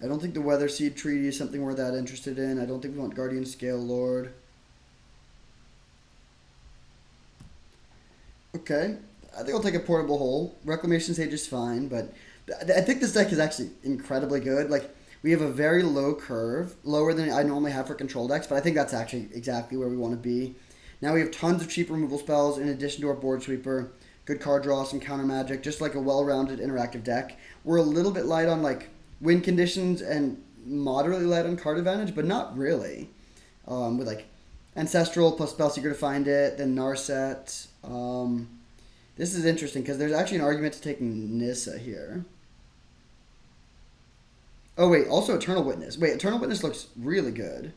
I don't think the Weather Seed Treaty is something we're that interested in. I don't think we want Guardian Scale Lord. Okay, I think I'll take a Portable Hole. Reclamation Sage is fine, but I think this deck is actually incredibly good. Like, we have a very low curve, lower than I normally have for control decks, but I think that's actually exactly where we want to be. Now we have tons of cheap removal spells in addition to our board sweeper. Good card draw, some counter magic, just like a well-rounded interactive deck. We're a little bit light on like win conditions and moderately light on card advantage, but not really. With like Ancestral plus Spellseeker to find it, then Narset. This is interesting because there's actually an argument to taking Nissa here. Oh wait, also Eternal Witness. Wait, Eternal Witness looks really good.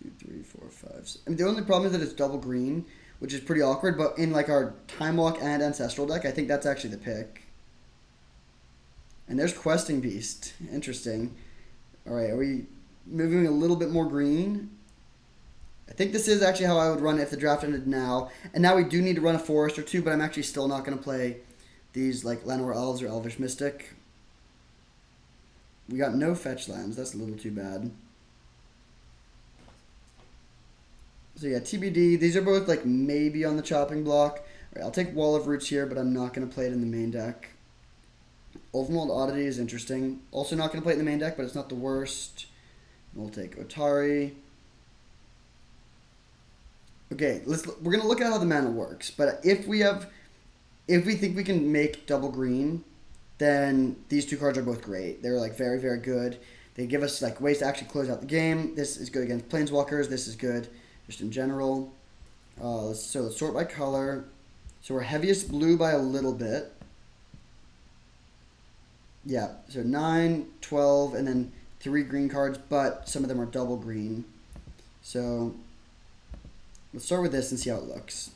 2, 3, 4, 5. I mean, the only problem is that it's double green, which is pretty awkward. But in like our Time Walk and Ancestral deck, I think that's actually the pick. And there's Questing Beast. Interesting. All right, are we moving a little bit more green? I think this is actually how I would run it if the draft ended now. And now we do need to run a Forest or two, but I'm actually still not going to play these like Llanowar Elves or Elvish Mystic. We got no fetch lands. That's a little too bad. So yeah, TBD. These are both like maybe on the chopping block. All right, I'll take Wall of Roots here, but I'm not going to play it in the main deck. Ultimate Oddity is interesting. Also not going to play it in the main deck, but it's not the worst. We'll take Otari. Okay, we're going to look at how the mana works. But if we think we can make double green, then these two cards are both great. They're like very, very good. They give us like ways to actually close out the game. This is good against Planeswalkers. This is good just in general. Let's sort by color. So we're heaviest blue by a little bit. Yeah, so 9, 12, and then 3 green cards, but some of them are double green. So let's start with this and see how it looks.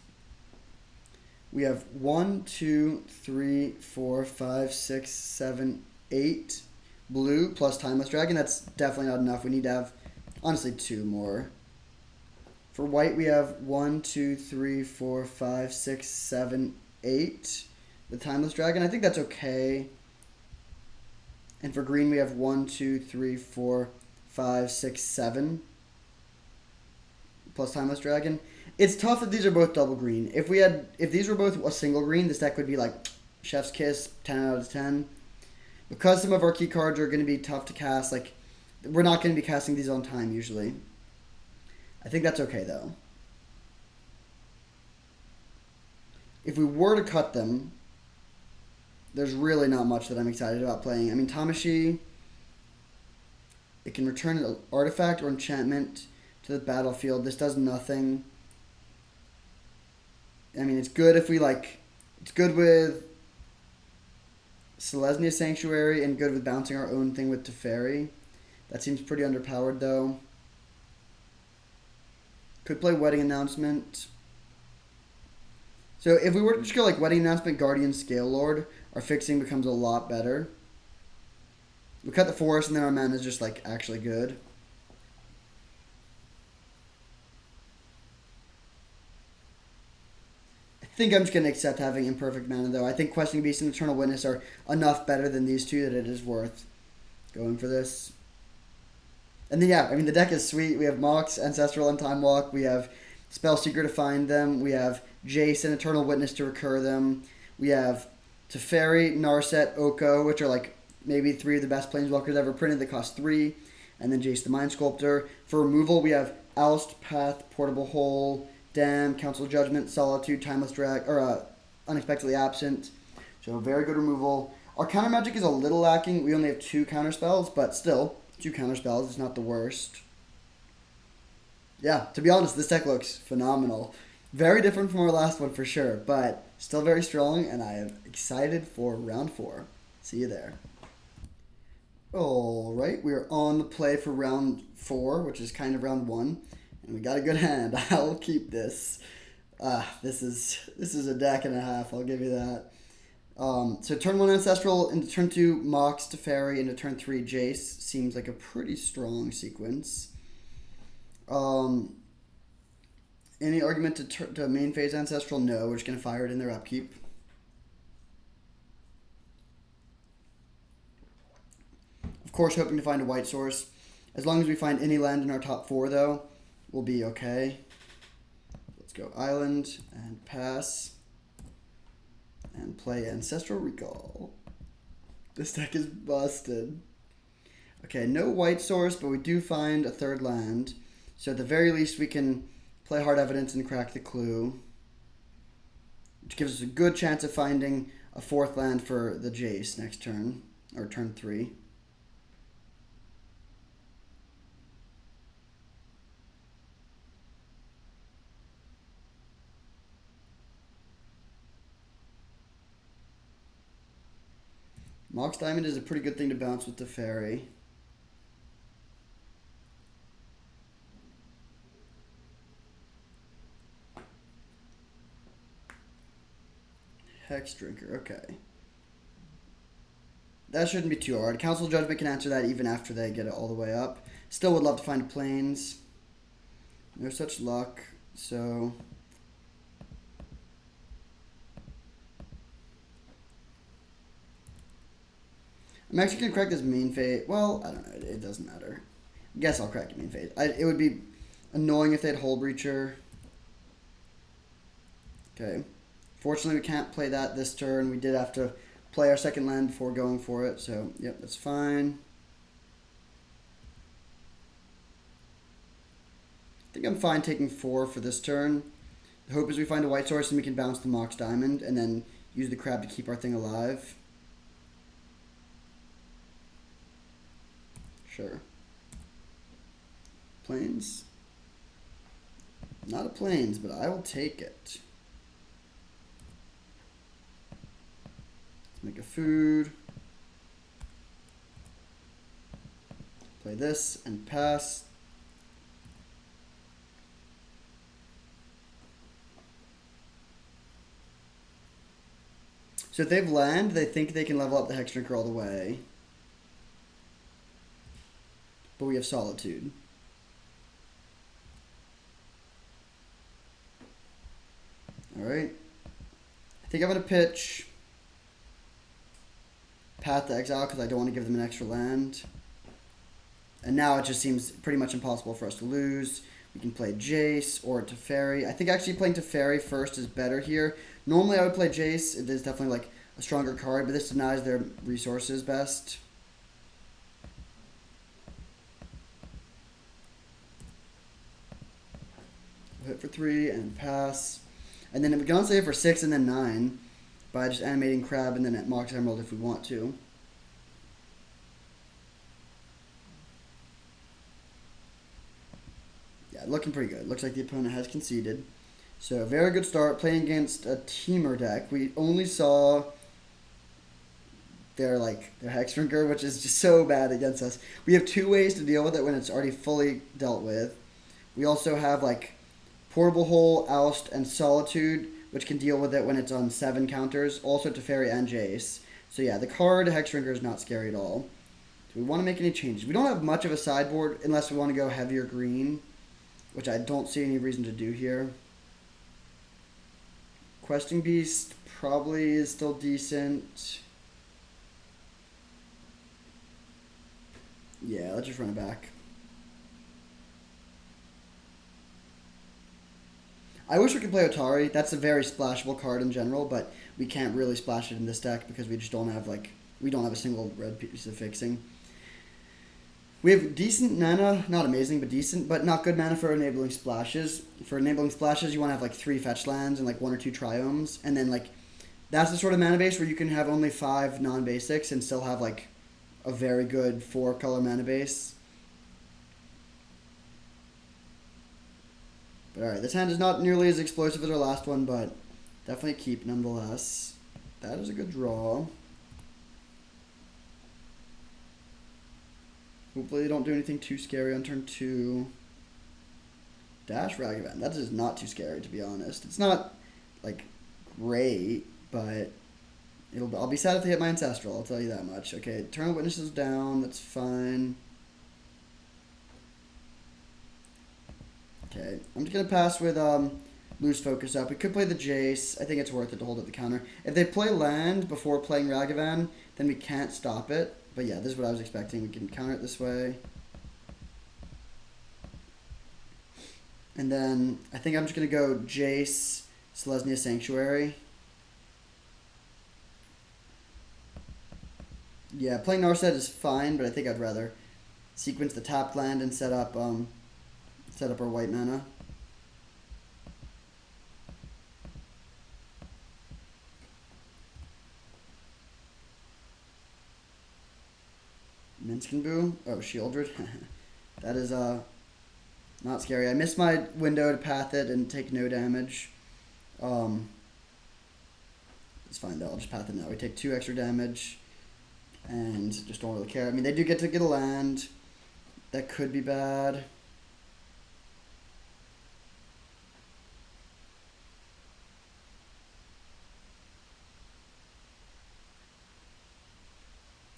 We have 1, 2, 3, 4, 5, 6, 7, 8 blue plus Timeless Dragon. That's definitely not enough. We need to have, honestly, 2 more. For white, we have 1, 2, 3, 4, 5, 6, 7, 8 with Timeless Dragon. I think that's okay. And for green, we have 1, 2, 3, 4, 5, 6, 7 plus Timeless Dragon. It's tough that these are both double green. If these were both a single green, this deck would be like Chef's Kiss, 10 out of 10. Because some of our key cards are going to be tough to cast, like we're not going to be casting these on time usually. I think that's okay though. If we were to cut them, there's really not much that I'm excited about playing. I mean, Tamashii, it can return an artifact or enchantment to the battlefield. This does nothing. I mean, it's good if we like... It's good with Selesnya Sanctuary and good with bouncing our own thing with Teferi. That seems pretty underpowered, though. Could play Wedding Announcement. So if we were to just go like Wedding Announcement, Guardian, Scale Lord, our fixing becomes a lot better. We cut the Forest and then our mana is just like actually good. I think I'm just going to accept having imperfect mana though. I think Questing Beast and Eternal Witness are enough better than these two that it is worth going for this. And then yeah, I mean the deck is sweet. We have Mox, Ancestral, and Time Walk. We have Spellseeker to find them. We have Jace and Eternal Witness to recur them. We have Teferi, Narset, Oko, which are like maybe 3 of the best Planeswalkers ever printed that cost 3. And then Jace the Mind Sculptor. For removal, we have Oust, Path, Portable Hole, Dam, Council Judgment, Solitude, Timeless Drag, or Unexpectedly Absent. So very good removal. Our counter magic is a little lacking. We only have 2 counter spells, but still, 2 counter spells is not the worst. Yeah, to be honest, this deck looks phenomenal. Very different from our last one for sure, but still very strong, and I am excited for round 4. See you there. Alright, we are on the play for round 4, which is kind of round 1, and we got a good hand. I'll keep this. This is a deck and a half, I'll give you that. So turn 1 Ancestral, into turn 2 Mox Teferi, into turn 3 Jace. Seems like a pretty strong sequence. Any argument to main phase Ancestral? No, we're just going to fire it in their upkeep. Of course, hoping to find a white source. As long as we find any land in our top 4, though, we'll be okay. Let's go Island and pass. And play Ancestral Recall. This deck is busted. Okay, no white source, but we do find a 3rd land. So at the very least, we can play hard evidence and crack the clue, which gives us a good chance of finding a fourth land for the Jace next turn, or turn 3. Mox Diamond is a pretty good thing to bounce with the Fairy. Hex Drinker, okay. That shouldn't be too hard. Council Judgment can answer that even after they get it all the way up. Still would love to find planes. No such luck, so... I'm actually going to crack this main phase. Well, I don't know. It doesn't matter. I guess I'll crack it main phase. It would be annoying if they had Hull Breacher. Okay. Fortunately, we can't play that this turn. We did have to play our second land before going for it. So, yep, that's fine. I think I'm fine taking 4 for this turn. The hope is we find a white source and we can bounce the Mox Diamond and then use the crab to keep our thing alive. Sure. Plains? Not a plains, but I will take it. Let's make a food. Play this and pass. So if they have land, they think they can level up the Hex Drinker all the way. But we have Solitude. Alright. I think I'm going to pitch Path to Exile because I don't want to give them an extra land. And now it just seems pretty much impossible for us to lose. We can play Jace or Teferi. I think actually playing Teferi first is better here. Normally I would play Jace. It is definitely like a stronger card, but this denies their resources best. Hit for 3 and pass. And then we can also hit for 6 and then 9 by just animating Crab and then at Mox Emerald if we want to. Yeah, looking pretty good. Looks like the opponent has conceded. So, very good start playing against a Teamer deck. We only saw their Hex Drinker, which is just so bad against us. We have 2 ways to deal with it when it's already fully dealt with. We also have Portable Hole, Oust, and Solitude, which can deal with it when it's on 7 counters. Also Teferi and Jace. So yeah, the card Hex Drinker is not scary at all. Do we want to make any changes? We don't have much of a sideboard unless we want to go heavier green, which I don't see any reason to do here. Questing Beast probably is still decent. Yeah, let's just run it back. I wish we could play Otari. That's a very splashable card in general, but we can't really splash it in this deck because we just don't have we don't have a single red piece of fixing. We have decent mana, not amazing, but decent, but not good mana for enabling splashes. For enabling splashes, you want to have 3 fetch lands and 1 or 2 triomes, and then that's the sort of mana base where you can have only 5 non-basics and still have a very good 4-color mana base. But alright, this hand is not nearly as explosive as our last one, but definitely a keep nonetheless. That is a good draw. Hopefully they don't do anything too scary on turn 2. Dash Ragavan. That is not too scary, to be honest. It's not, great, but I'll be sad if they hit my Ancestral, I'll tell you that much. Okay, Eternal Witness is down. That's fine. Okay, I'm just going to pass with Lose Focus up. We could play the Jace. I think it's worth it to hold up the counter. If they play land before playing Ragavan, then we can't stop it. But yeah, this is what I was expecting. We can counter it this way. And then I think I'm just going to go Jace, Selesnya Sanctuary. Yeah, playing Narset is fine, but I think I'd rather sequence the tapped land and set up Set up our white mana. Minskenboo? Oh, Shieldred. That is not scary. I missed my window to path it and take no damage. It's fine though, I'll just path it now. We take 2 extra damage and just don't really care. I mean, they do get to get a land. That could be bad.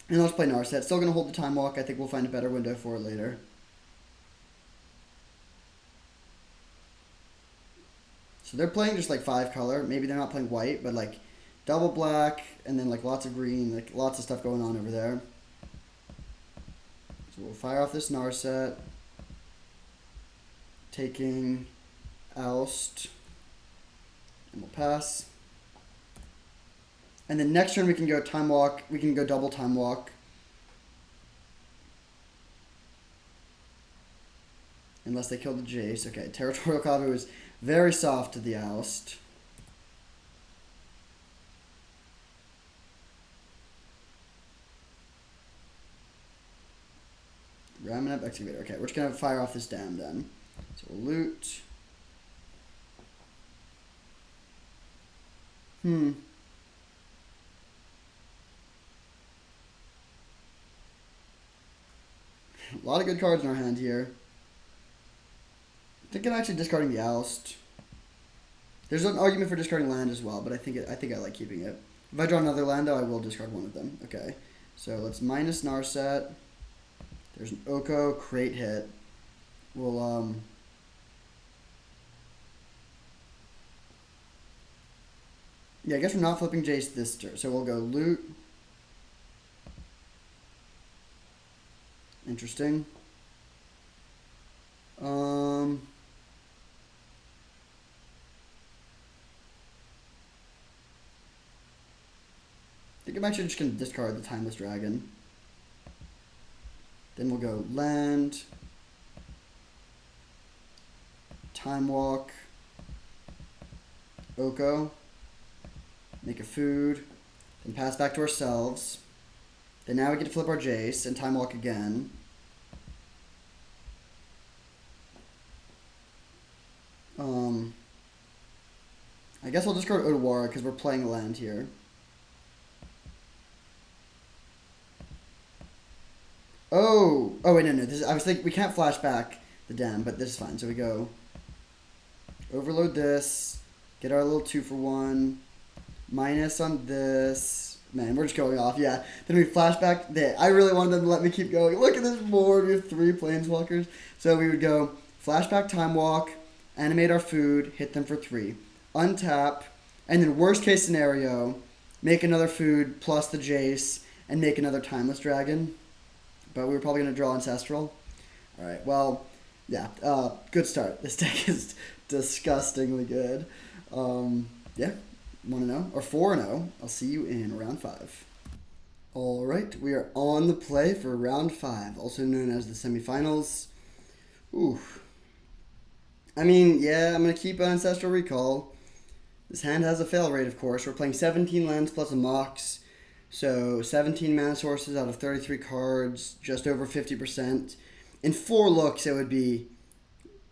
And let's play Narset. Still going to hold the Time Walk. I think we'll find a better window for it later. So they're playing just like 5 color. Maybe they're not playing white, but like double black and then like lots of green. Like lots of stuff going on over there. So we'll fire off this Narset. Taking Oust. And we'll pass. And then next turn we can go Time Walk. We can go double Time Walk. Unless they kill the Jace. Okay, Territorial Kavu is very soft to the Oust. Ramanap Excavator. Okay, we're just going to fire off this dam then. So we'll loot. A lot of good cards in our hand here. I think I'm actually discarding the Oust. There's an argument for discarding land as well, but I think I like keeping it. If I draw another land, though, I will discard one of them. Okay, so let's minus Narset. There's an Oko crate hit. We'll yeah, I guess we're not flipping Jace this turn, so we'll go loot. Interesting. I think I'm actually just going to discard the Timeless Dragon. Then we'll go land, Time Walk, Oko, make a food, then pass back to ourselves. Then now we get to flip our Jace and Time Walk again. I guess I'll discard Otawara because we're playing a land here. Oh wait, no. I was thinking we can't flash back the dam, but this is fine. So we go overload this, get our little 2-for-1, minus on this. Man, we're just going off. Yeah. Then we flash back there. I really wanted them to let me keep going. Look at this board. We have 3 planeswalkers. So we would go flashback, Time Walk, animate our food, hit them for 3, untap, and then worst case scenario, make another food plus the Jace and make another Timeless Dragon. But we were probably going to draw Ancestral. All right, well, yeah, good start. This deck is disgustingly good. Yeah, 1-0, or 4-0. I'll see you in round 5. All right, we are on the play for round 5, also known as the semifinals. Ooh. I mean, yeah, I'm going to keep Ancestral Recall. This hand has a fail rate, of course. We're playing 17 lands plus a Mox. So 17 mana sources out of 33 cards, just over 50%. In 4 looks, it would be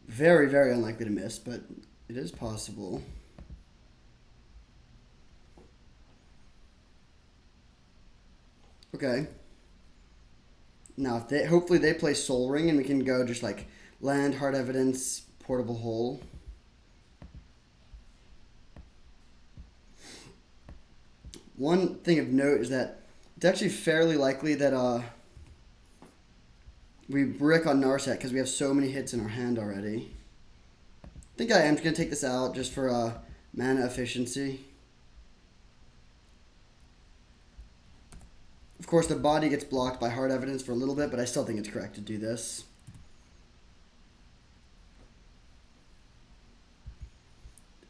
very, very unlikely to miss, but it is possible. Okay. Now, hopefully they play Soul Ring, and we can go just like land, Hard Evidence, Portable Hole. One thing of note is that it's actually fairly likely that we brick on Narset because we have so many hits in our hand already. I think I am going to take this out just for mana efficiency. Of course, the body gets blocked by Hard Evidence for a little bit, but I still think it's correct to do this.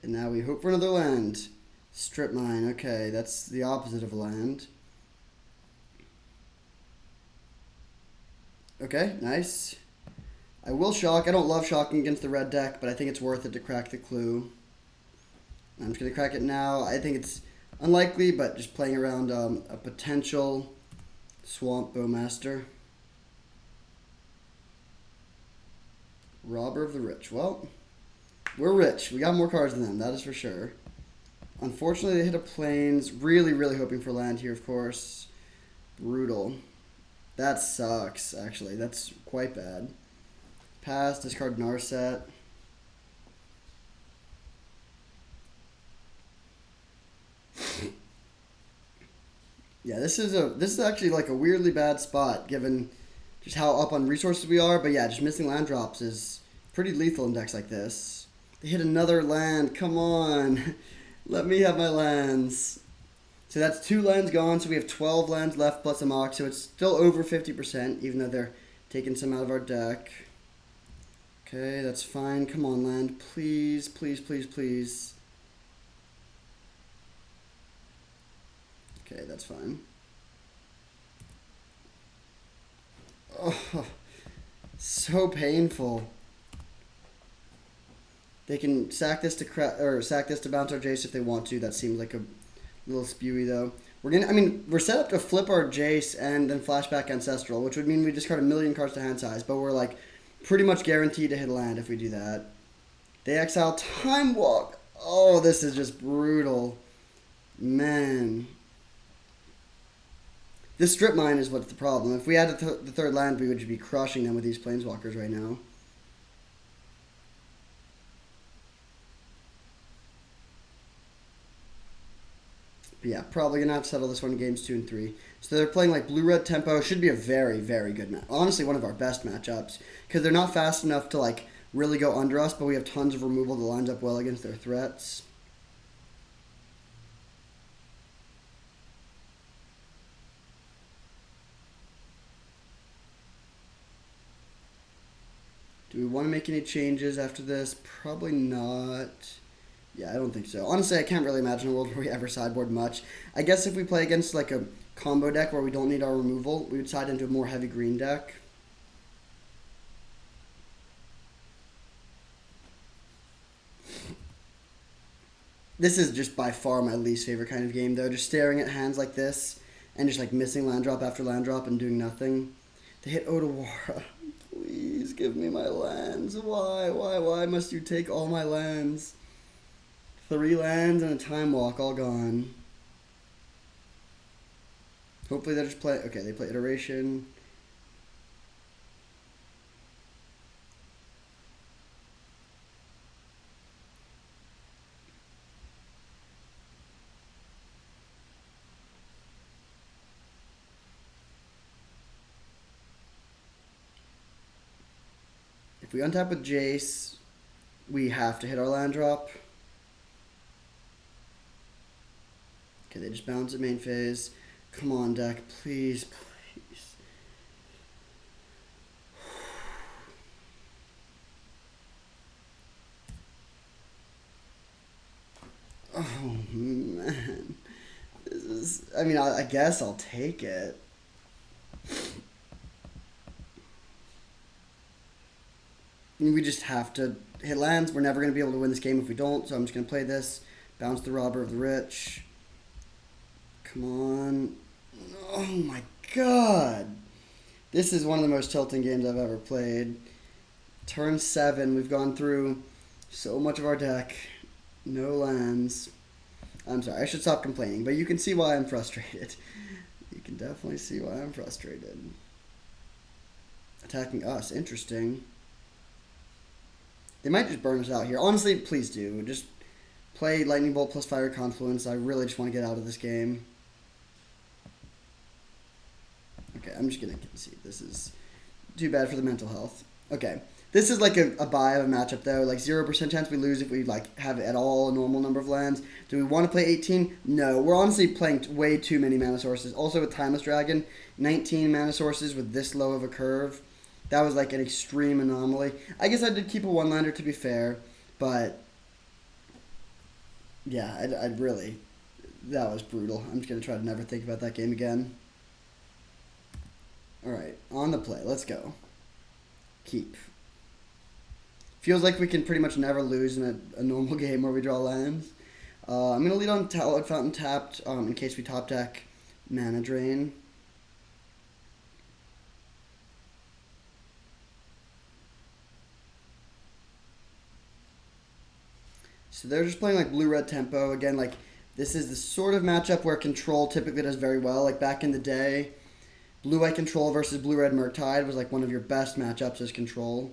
And now we hope for another land. Strip Mine, okay, that's the opposite of a land. Okay, nice. I will shock. I don't love shocking against the red deck, but I think it's worth it to crack the clue. I'm just going to crack it now. I think it's unlikely, but just playing around a potential Swamp Bowmaster. Robber of the Rich. Well, we're rich. We got more cards than them, that is for sure. Unfortunately, they hit a Plains. Really, really hoping for land here, of course. Brutal. That sucks, actually. That's quite bad. Pass, discard Narset. Yeah, this is actually like a weirdly bad spot given just how up on resources we are. But yeah, just missing land drops is pretty lethal in decks like this. They hit another land. Come on. Let me have my lands. So that's 2 lands gone. So we have 12 lands left plus a mock. So it's still over 50%, even though they're taking some out of our deck. Okay, that's fine. Come on, land. Please, please, please, please. Okay, that's fine. Oh, so painful. They can sack this to sack this to bounce our Jace if they want to. That seems like a little spewy though. We're set up to flip our Jace and then flashback Ancestral, which would mean we discard 1,000,000 cards to hand size, but we're like pretty much guaranteed to hit a land if we do that. They exile Time Walk. Oh, this is just brutal. Man. This strip mine is what's the problem. If we had the third land, we would just be crushing them with these planeswalkers right now. But yeah, probably going to have to settle this one in games 2 and 3. So they're playing like blue-red tempo. Should be a very, very good match. Honestly, one of our best matchups. Because they're not fast enough to like really go under us, but we have tons of removal that lines up well against their threats. Do we want to make any changes after this? Probably not. Yeah, I don't think so. Honestly, I can't really imagine a world where we ever sideboard much. I guess if we play against like a combo deck where we don't need our removal, we would side into a more heavy green deck. This is just by far my least favorite kind of game, though. Just staring at hands like this and just like missing land drop after land drop and doing nothing. They hit Otawara. Please give me my lands. Why must you take all my lands? 3 lands and a Time Walk, all gone. Hopefully they just play... Okay, they play Iteration. If we untap with Jace, we have to hit our land drop. Okay, they just bounce at main phase. Come on, deck. Please, please. Oh, man. This is... I mean, I guess I'll take it. We just have to hit lands. We're never going to be able to win this game if we don't, so I'm just going to play this. Bounce the Robber of the Rich. Come on. Oh my god. This is one of the most tilting games I've ever played. Turn 7. We've gone through so much of our deck. No lands. I'm sorry. I should stop complaining, but you can see why I'm frustrated. You can definitely see why I'm frustrated. Attacking us. Interesting. They might just burn us out here. Honestly, please do. Just play Lightning Bolt plus Fire Confluence. I really just want to get out of this game. Okay, I'm just going to concede. This is too bad for the mental health. Okay. This is like a buy of a matchup, though. Like 0% chance we lose if we like have at all a normal number of lands. Do we want to play 18? No. We're honestly playing way too many mana sources. Also with Timeless Dragon, 19 mana sources with this low of a curve. That was like an extreme anomaly. I guess I did keep a one-lander to be fair, but yeah, I'd really, that was brutal. I'm just going to try to never think about that game again. All right, on the play. Let's go. Keep. Feels like we can pretty much never lose in a normal game where we draw lands. I'm going to lead on Tallow Fountain tapped in case we top deck Mana Drain. So they're just playing like blue-red tempo. Again, like this is the sort of matchup where control typically does very well. Like back in the day, blue-white control versus blue-red Murktide was like one of your best matchups as control.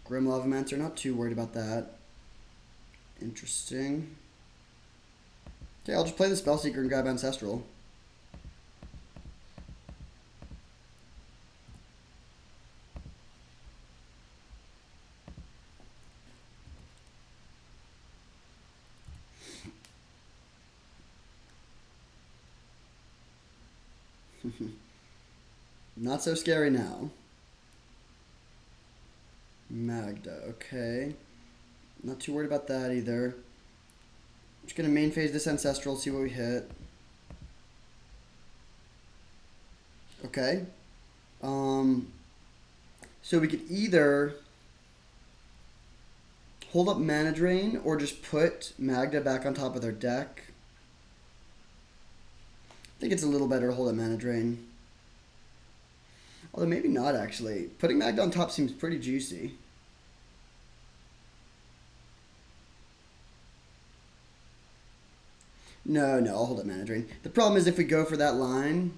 Grim Lavamancer, not too worried about that. Interesting. Okay, I'll just play the Spellseeker and grab Ancestral. Not so scary now. Magda, okay. Not too worried about that either. I'm just going to main phase this Ancestral, see what we hit. Okay. So we could either hold up Mana Drain or just put Magda back on top of their deck. I think it's a little better to hold up Mana Drain. Although maybe not, actually. Putting Magda on top seems pretty juicy. No, I'll hold up Mana Drain. The problem is if we go for that line,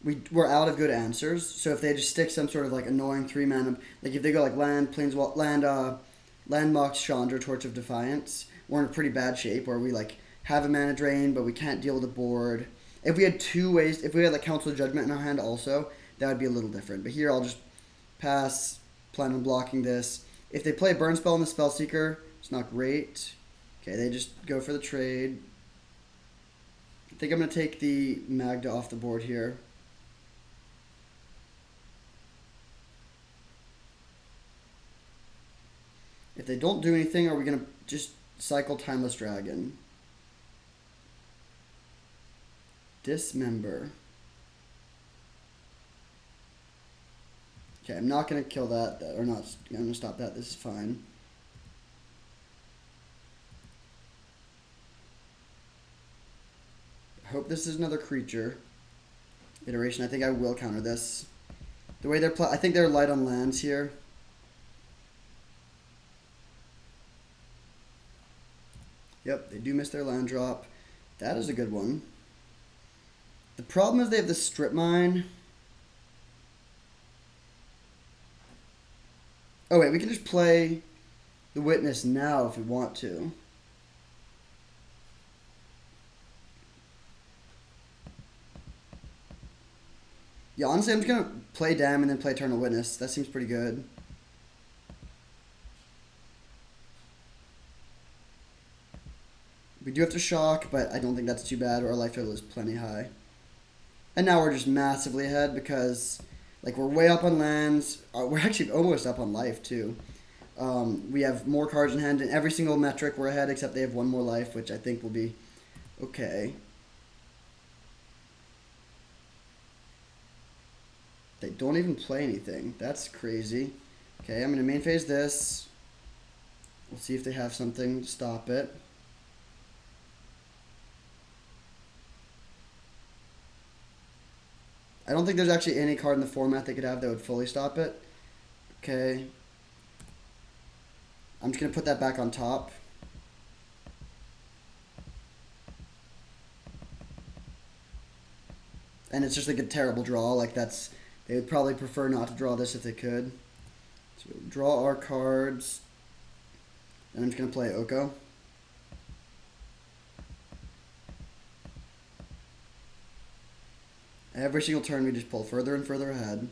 we're out of good answers. So if they just stick some sort of like annoying 3-mana, like if they go like land, Landmox, Chandra, Torch of Defiance, we're in a pretty bad shape where we like have a Mana Drain, but we can't deal with the board. If we had two ways, if we had like Council of Judgment in our hand also, that would be a little different. But here I'll just pass, plan on blocking this. If they play a Burn Spell in the Spellseeker, it's not great. Okay, they just go for the trade. I think I'm going to take the Magda off the board here. If they don't do anything, are we going to just cycle Timeless Dragon? Dismember. Okay, I'm not going to kill that, or not, I'm going to stop that. This is fine. I hope this is another creature iteration. I think I will counter this. The way they're I think they're light on lands here. Yep, they do miss their land drop. That is a good one. The problem is they have the Strip Mine. Oh wait, we can just play the Witness now if we want to. Yeah, honestly, I'm just going to play Dam and then play Eternal Witness. That seems pretty good. We do have to shock, but I don't think that's too bad. Our life total is plenty high. And now we're just massively ahead because, like, we're way up on lands. We're actually almost up on life, too. We have more cards in hand. In every single metric, we're ahead, except they have one more life, which I think will be okay. They don't even play anything. That's crazy. Okay, I'm going to main phase this. We'll see if they have something to stop it. I don't think there's actually any card in the format they could have that would fully stop it. Okay. I'm just going to put that back on top. And it's just like a terrible draw. Like that's... They would probably prefer not to draw this if they could. So we'll draw our cards. And I'm just going to play Oko. Every single turn we just pull further and further ahead.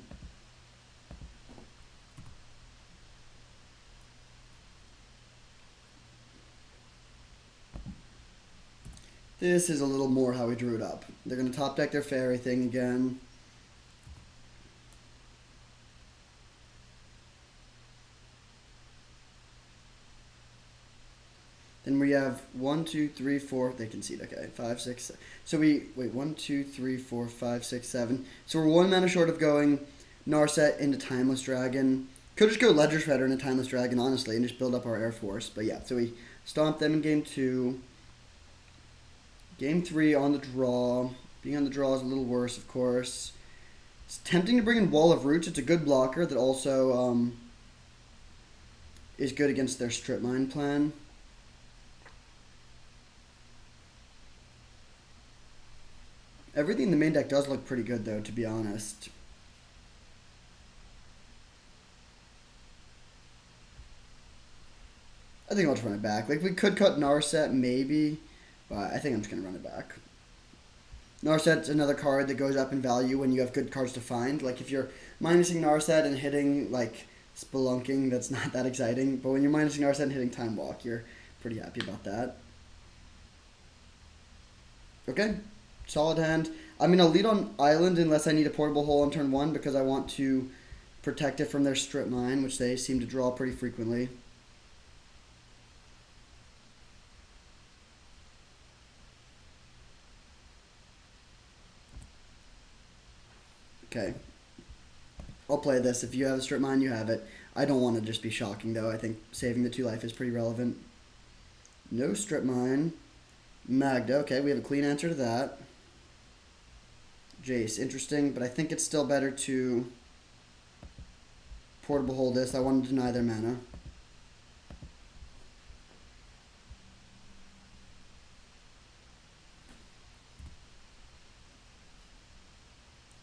This is a little more how we drew it up. They're going to top deck their fairy thing again. Then we have 1, 2, 3, 4. They concede. Okay, 5, 6. 7. So we wait 1, 2, 3, 4, 5, 6, 7. So we're 1 mana short of going Narset into Timeless Dragon. Could just go Ledger Shredder and a Timeless Dragon, honestly, and just build up our Air Force. But yeah, so we stomped them in game 2. Game 3 on the draw. Being on the draw is a little worse, of course. It's tempting to bring in Wall of Roots. It's a good blocker that also is good against their Strip Mine plan. Everything in the main deck does look pretty good, though, to be honest. I think I'll just run it back. Like, we could cut Narset, maybe, but I think I'm just going to run it back. Narset's another card that goes up in value when you have good cards to find. Like, if you're minusing Narset and hitting, like, Spelunking, that's not that exciting. But when you're minusing Narset and hitting Time Walk, you're pretty happy about that. Okay, solid hand. I'm going to lead on Island unless I need a Portable Hole on turn 1 because I want to protect it from their Strip Mine, which they seem to draw pretty frequently. Okay. I'll play this. If you have a Strip Mine, you have it. I don't want to just be shocking, though. I think saving the 2 life is pretty relevant. No Strip Mine. Magda. Okay, we have a clean answer to that. Jace. Interesting, but I think it's still better to Portable Hold this. I want to deny their mana.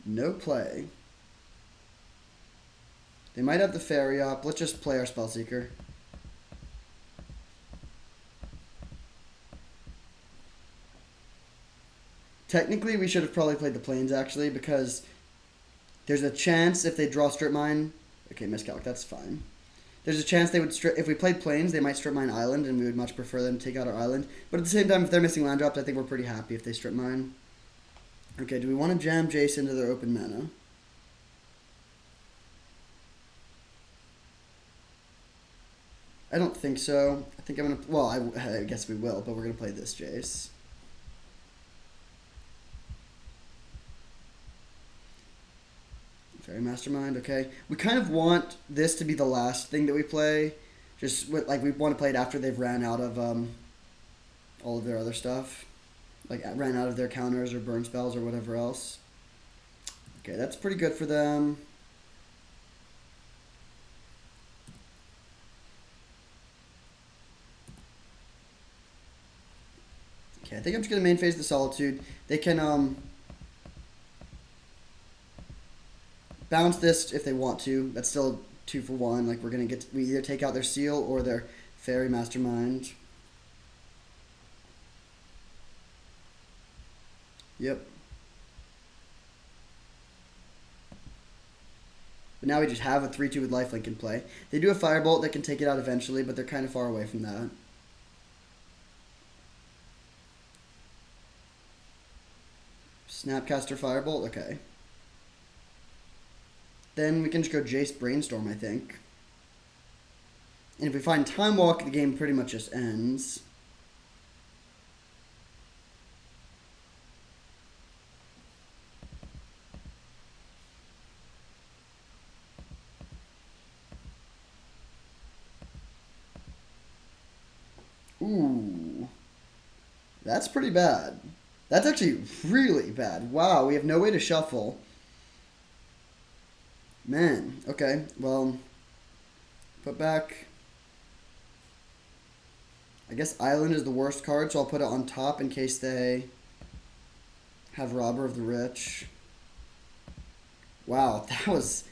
No play. They might have the Fairy up. Let's just play our Spellseeker. Technically, we should have probably played the Plains, actually, because there's a chance if they draw Strip Mine... Okay, miscalc, that's fine. There's a chance they would strip... If we played Plains, they might Strip Mine Island, and we would much prefer them to take out our Island. But at the same time, if they're missing land drops, I think we're pretty happy if they Strip Mine. Okay, do we want to jam Jace into their open mana? I don't think so. I think I'm going to... Well, I guess we will, but we're going to play this Jace. Fairy Mastermind, okay. We kind of want this to be the last thing that we play. Just, like, we want to play it after they've ran out of all of their other stuff. Like, ran out of their counters or burn spells or whatever else. Okay, that's pretty good for them. Okay, I think I'm just going to main phase the Solitude. They can bounce this if they want to. That's still 2 for 1. Like, we're going to we either take out their Seal or their Fairy Mastermind. Yep. But now we just have a 3-2 with lifelink in play. They do a Firebolt that can take it out eventually, but they're kind of far away from that. Snapcaster Firebolt, okay. Then we can just go Jace Brainstorm, I think. And if we find Time Walk, the game pretty much just ends. Ooh. That's pretty bad. That's actually really bad. Wow, we have no way to shuffle. Man, okay, well, put back. I guess Island is the worst card, so I'll put it on top in case they have Robber of the Rich. Wow, that was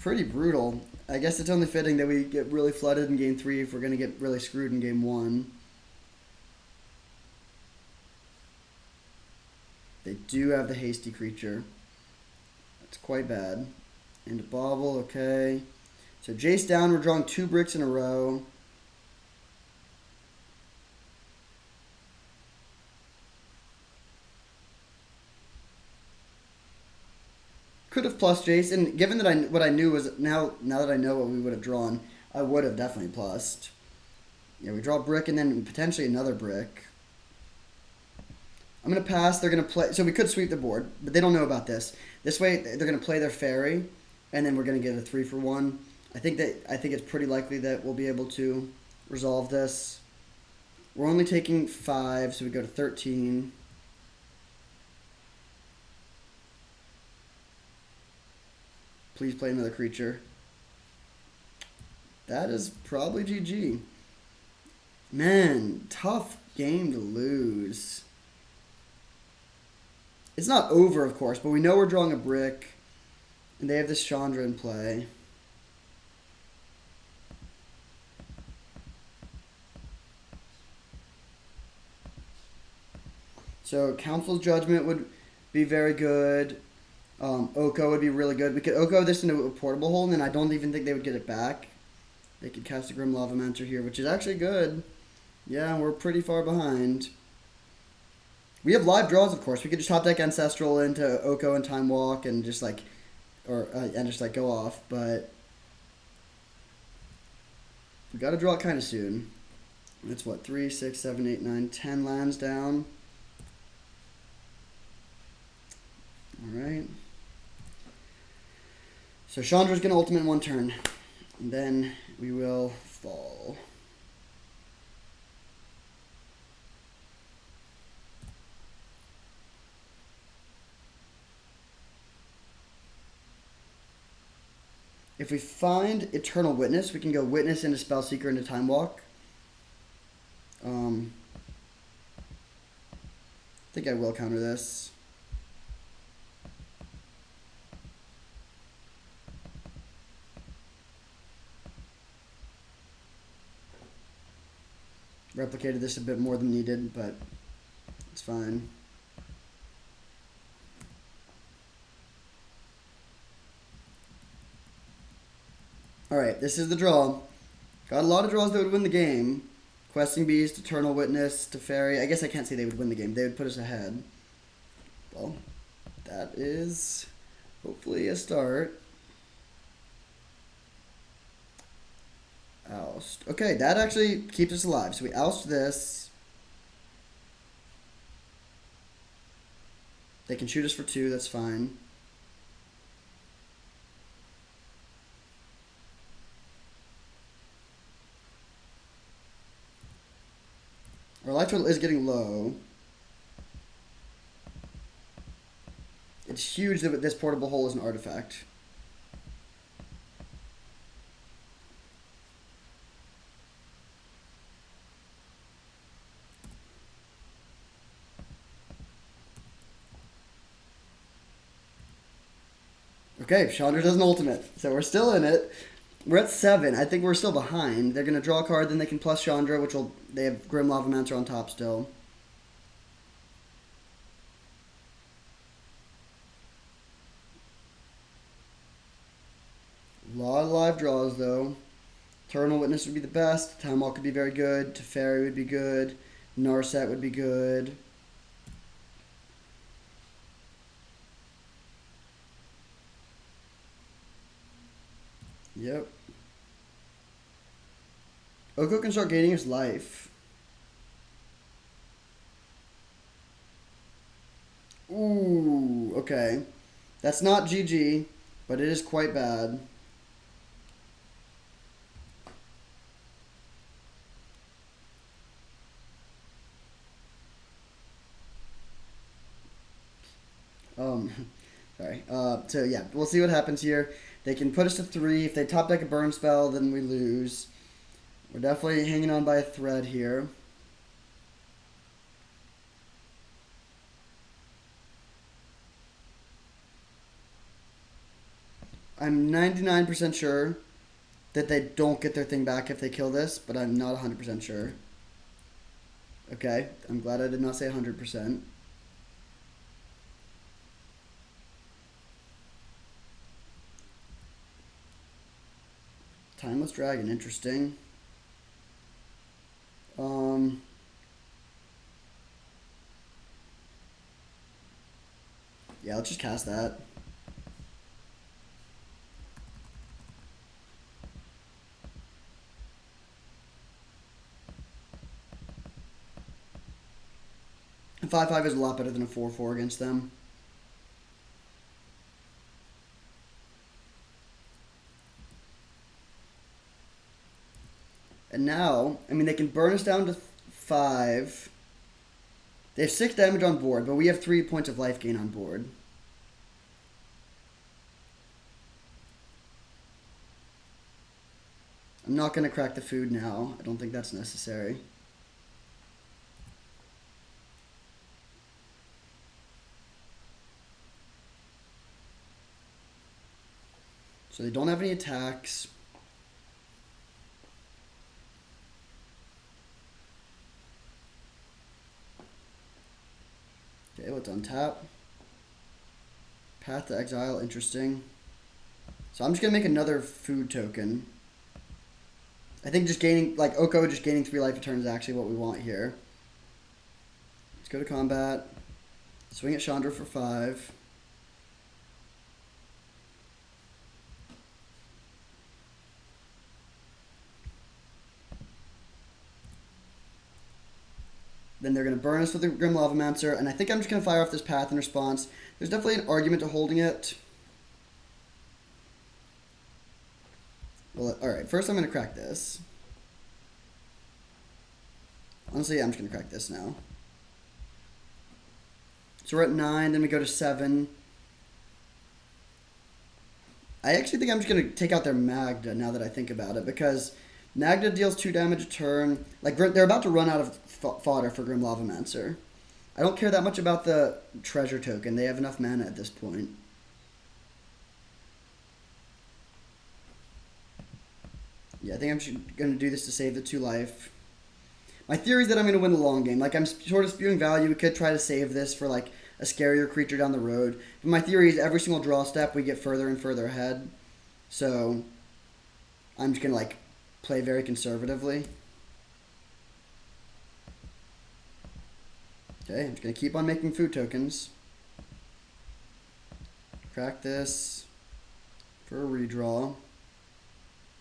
pretty brutal. I guess it's only fitting that we get really flooded in game 3 if we're going to get really screwed in game 1. They do have the Hasty Creature. That's quite bad. And a Bauble, okay. So Jace down, we're drawing 2 bricks in a row. Could have plus Jace, and given that what I knew was now that I know what we would have drawn, I would have definitely plussed. Yeah, we draw a brick and then potentially another brick. I'm going to pass. They're going to play. So we could sweep the board, but they don't know about this. This way, they're going to play their Fairy, and then we're going to get a 3 for 1. I think it's pretty likely that we'll be able to resolve this. We're only taking 5, so we go to 13. Please play another creature. That is probably GG. Man, tough game to lose. It's not over, of course, but we know we're drawing a brick. And they have this Chandra in play. So Council's Judgment would be very good. Oko would be really good. We could Oko this into a portable hole, and then I don't even think they would get it back. They could cast a Grim Lavamancer here, which is actually good. Yeah, we're pretty far behind. We have live draws, of course. We could just top deck Ancestral into Oko and Time Walk and just like, and just like go off. But we got to draw it kind of soon. That's what, 3, 6, 7, 8, 9, 10 lands down. All right. So Chandra's gonna ultimate in 1 turn, and then we will fall. If we find Eternal Witness, we can go Witness into Spellseeker into Time Walk. I think I will counter this. Replicated this a bit more than needed, but it's fine. Alright, this is the draw. Got a lot of draws that would win the game. Questing Beast, Eternal Witness, Teferi. I guess I can't say they would win the game. They would put us ahead. Well, that is hopefully a start. Oust. Okay, that actually keeps us alive. So we oust this. They can shoot us for 2, that's fine. Our life total is getting low. It's huge that this portable hole is an artifact. Okay, Chandra does an ultimate, so we're still in it. We're at 7. I think we're still behind. They're gonna draw a card, then they can plus Chandra, which will they have Grim Lavamancer on top still. A lot of live draws though. Eternal Witness would be the best. Time Walk could be very good. Teferi would be good. Narset would be good. Yep. Oko can start gaining his life. Ooh, okay. That's not GG, but it is quite bad. Sorry. So yeah, we'll see what happens here. They can put us to 3. If they top deck a burn spell, then we lose. We're definitely hanging on by a thread here. I'm 99% sure that they don't get their thing back if they kill this, but I'm not 100% sure. Okay, I'm glad I did not say 100%. Timeless Dragon, interesting. Yeah, let's just cast that. A 5/5 is a lot better than a 4/4 against them. And now, I mean, they can burn us down to 5. They have 6 damage on board, but we have 3 points of life gain on board. I'm not going to crack the food now. I don't think that's necessary. So they don't have any attacks. Okay, let's untap. Path to Exile, interesting. So I'm just going to make another food token. I think just gaining, like Oko, just gaining 3 life a turn is actually what we want here. Let's go to combat. Swing at Chandra for 5. Then they're going to burn us with the Grim Lavamancer, and I think I'm just going to fire off this path in response. There's definitely an argument to holding it. Well, alright, first I'm going to crack this. Honestly, I'm just going to crack this now. So we're at 9, then we go to 7. I actually think I'm just going to take out their Magda now that I think about it, because Magda deals 2 damage a turn. Like, they're about to run out of fodder for Grim Lavamancer. I don't care that much about the treasure token. They have enough mana at this point. Yeah, I think I'm just going to do this to save the 2 life. My theory is that I'm going to win the long game. Like, I'm sort of spewing value. We could try to save this for, like, a scarier creature down the road. But my theory is every single draw step, we get further and further ahead. So, I'm just going to, like, play very conservatively. Okay, I'm just going to keep on making food tokens. Crack this for a redraw.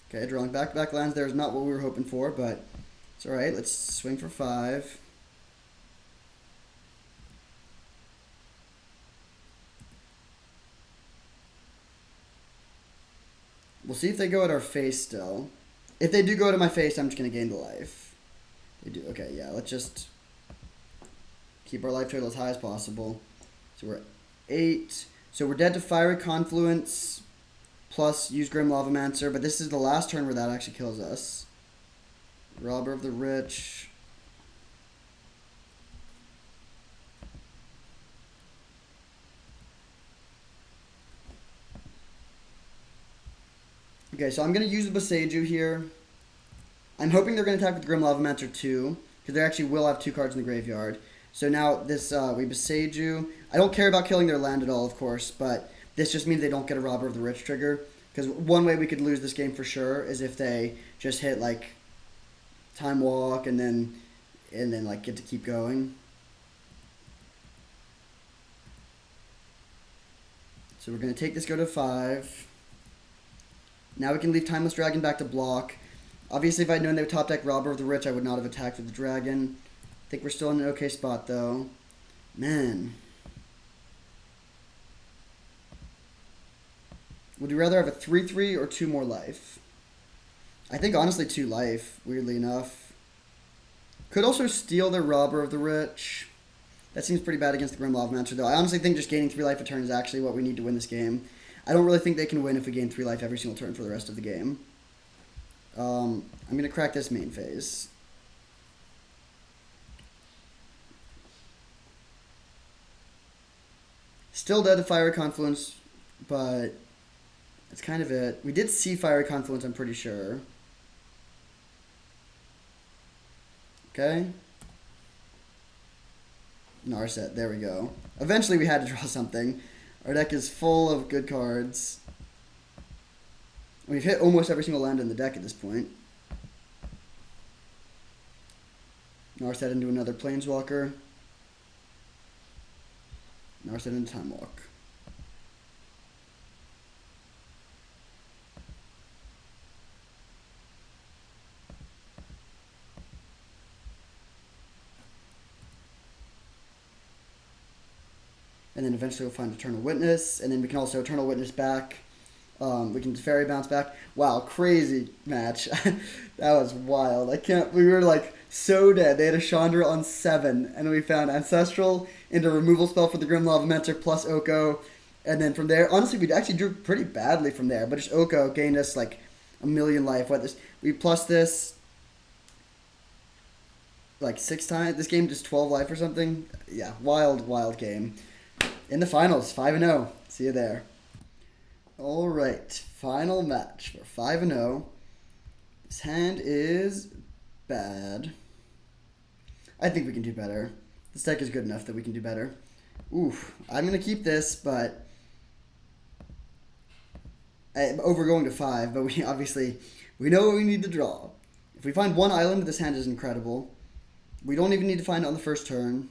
Okay, drawing back-to-back lands there is not what we were hoping for, but it's alright. Let's swing for 5. We'll see if they go at our face still. If they do go to my face, I'm just going to gain the life. They do. Okay, yeah, let's just keep our life total as high as possible. So we're at 8. So we're dead to Fiery Confluence plus use Grim Lavamancer, but this is the last turn where that actually kills us. Robber of the Rich. Okay, so I'm going to use the Boseiju here. I'm hoping they're going to attack with Grim Lavamancer too, because they actually will have 2 cards in the graveyard. So now this, we Boseiju. I don't care about killing their land at all, of course, but this just means they don't get a Robber of the Rich trigger. Because one way we could lose this game for sure is if they just hit, like, Time Walk and then like, get to keep going. So we're going to take this, go to 5. Now we can leave Timeless Dragon back to block. Obviously, if I'd known they would top deck Robber of the Rich, I would not have attacked with the Dragon. I think we're still in an okay spot, though. Man. Would you rather have a 3/3 or 2 more life? I think, honestly, 2 life, weirdly enough. Could also steal their Robber of the Rich. That seems pretty bad against the Grim Lavamancer, though. I honestly think just gaining 3 life a turn is actually what we need to win this game. I don't really think they can win if we gain 3 life every single turn for the rest of the game. I'm going to crack this main phase. Still dead to Fiery Confluence, but that's kind of it. We did see Fiery Confluence, I'm pretty sure. Okay. Narset, there we go. Eventually we had to draw something. Our deck is full of good cards. We've hit almost every single land in the deck at this point. Narset into another Planeswalker. Narset into Time Walk. And then eventually we'll find Eternal Witness, and then we can also Eternal Witness back We can fairy bounce back. Wow, crazy match. That was wild. I can't. We were like so dead. They had a Chandra on 7, and we found Ancestral into removal spell for the Grim Lava Mentor plus Oko. And then from there, honestly, we actually drew pretty badly from there. But just Oko gained us like a million life. What this? We plus this like 6 times. This game just 12 life or something. Yeah, wild, wild game. In the finals, 5-0. See you there. All right, final match for 5-0. This hand is bad. I think we can do better. This deck is good enough that we can do better. Oof, I'm gonna keep this, but I'm over going to 5. But we obviously we know what we need to draw. If we find 1 island, this hand is incredible. We don't even need to find it on the first turn.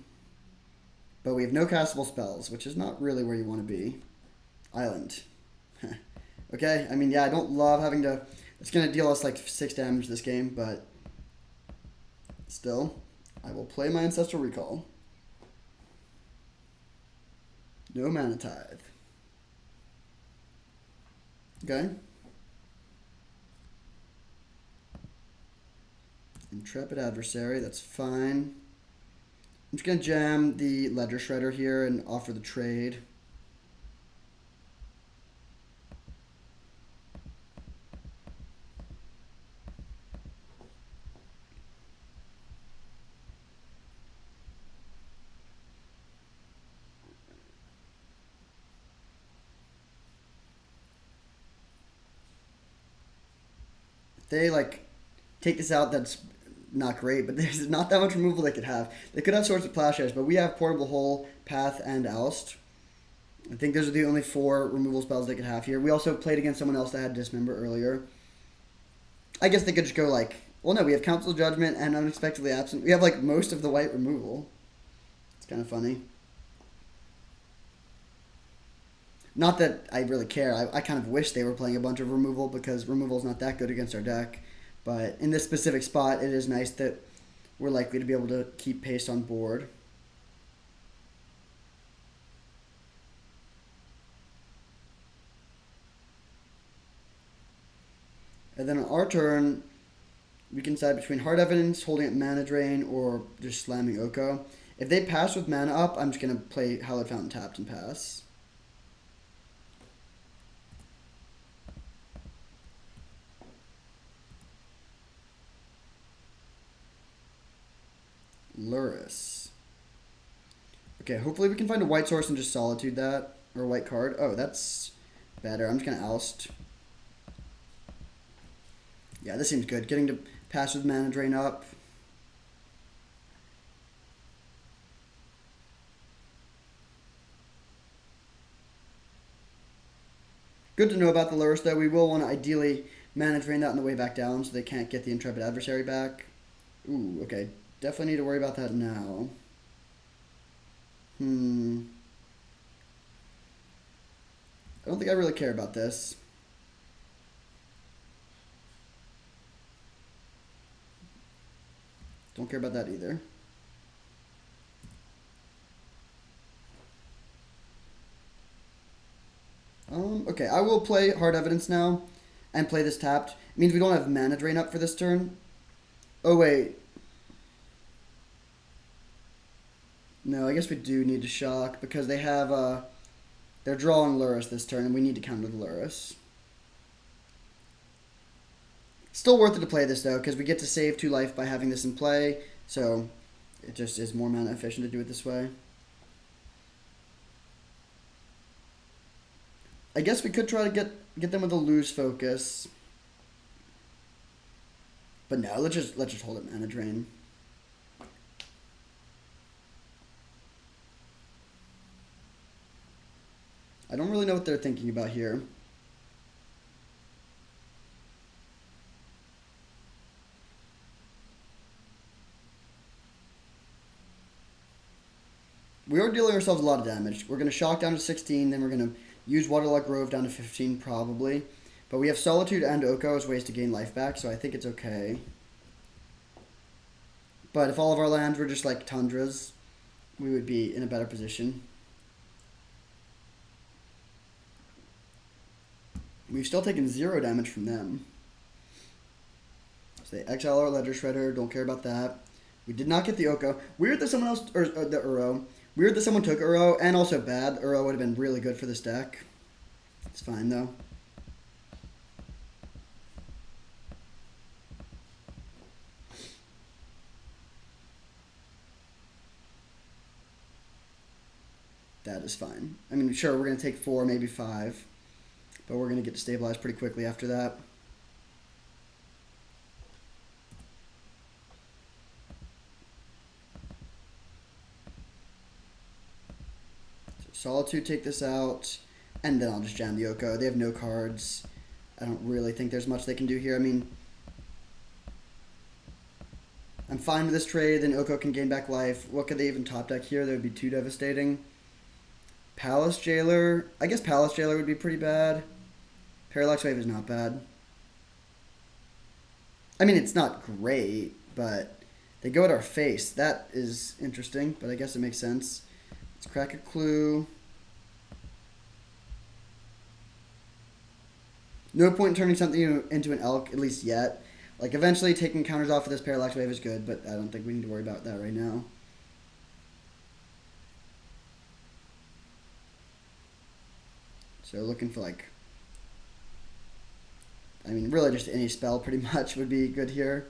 But we have no castable spells, which is not really where you want to be. Island. Okay, I mean, yeah, I don't love having to... It's going to deal us like 6 damage this game, but... Still, I will play my Ancestral Recall. No Mana Tithe. Okay. Intrepid Adversary, that's fine. I'm just going to jam the Ledger Shredder here and offer the trade. If they, like, take this out, that's not great, but there's not that much removal they could have. They could have Swords of Plowshares, but we have Portable Hole, Path, and Oust. I think those are the only 4 removal spells they could have here. We also played against someone else that had Dismember earlier. I guess they could just go like... Well, no, we have Council Judgment and Unexpectedly Absent. We have, like, most of the white removal. It's kind of funny. Not that I really care. I kind of wish they were playing a bunch of removal because removal is not that good against our deck. But in this specific spot, it is nice that we're likely to be able to keep pace on board. And then on our turn, we can decide between Hard Evidence, holding up Mana Drain, or just slamming Oko. If they pass with mana up, I'm just going to play Hallowed Fountain tapped and pass. Lurrus. Okay, hopefully we can find a white source and just Solitude that. Or a white card. Oh, that's better. I'm just going to Oust. Yeah, this seems good. Getting to pass with Mana Drain up. Good to know about the Lurrus, though. We will want to ideally Mana Drain that on the way back down so they can't get the Intrepid Adversary back. Ooh, okay. Definitely need to worry about that now. I don't think I really care about this. Don't care about that either. Okay, I will play Hard Evidence now and play this tapped. It means we don't have Mana Drain up for this turn. Oh, wait. No, I guess we do need to shock because they have, they're drawing Lurrus this turn and we need to counter the Lurrus. Still worth it to play this, though, because we get to save 2 life by having this in play, so it just is more mana efficient to do it this way. I guess we could try to get them with a lose focus. But no, let's just hold it Mana Drain. I don't really know what they're thinking about here. We are dealing ourselves a lot of damage. We're going to shock down to 16, then we're going to use Waterlogged Grove down to 15 probably. But we have Solitude and Oko as ways to gain life back, so I think it's okay. But if all of our lands were just like Tundras, we would be in a better position. We've still taken 0 damage from them. So they exile our Ledger Shredder. Don't care about that. We did not get the Oko. Weird that someone else, or the Uro. Weird that someone took Uro, and also bad. Uro would have been really good for this deck. It's fine, though. That is fine. I mean, sure, we're going to take 4, maybe 5. But we're going to get to stabilize pretty quickly after that. Solitude, take this out, and then I'll just jam the Oko. They have no cards. I don't really think there's much they can do here. I mean, I'm fine with this trade, then Oko can gain back life. What could they even top deck here? That would be too devastating. Palace Jailer. I guess Palace Jailer would be pretty bad. Parallax Wave is not bad. I mean, it's not great, but they go at our face. That is interesting, but I guess it makes sense. Let's crack a clue. No point in turning something into an elk, at least yet. Like, eventually taking counters off of this Parallax Wave is good, but I don't think we need to worry about that right now. So looking for, like, I mean, really just any spell pretty much would be good here.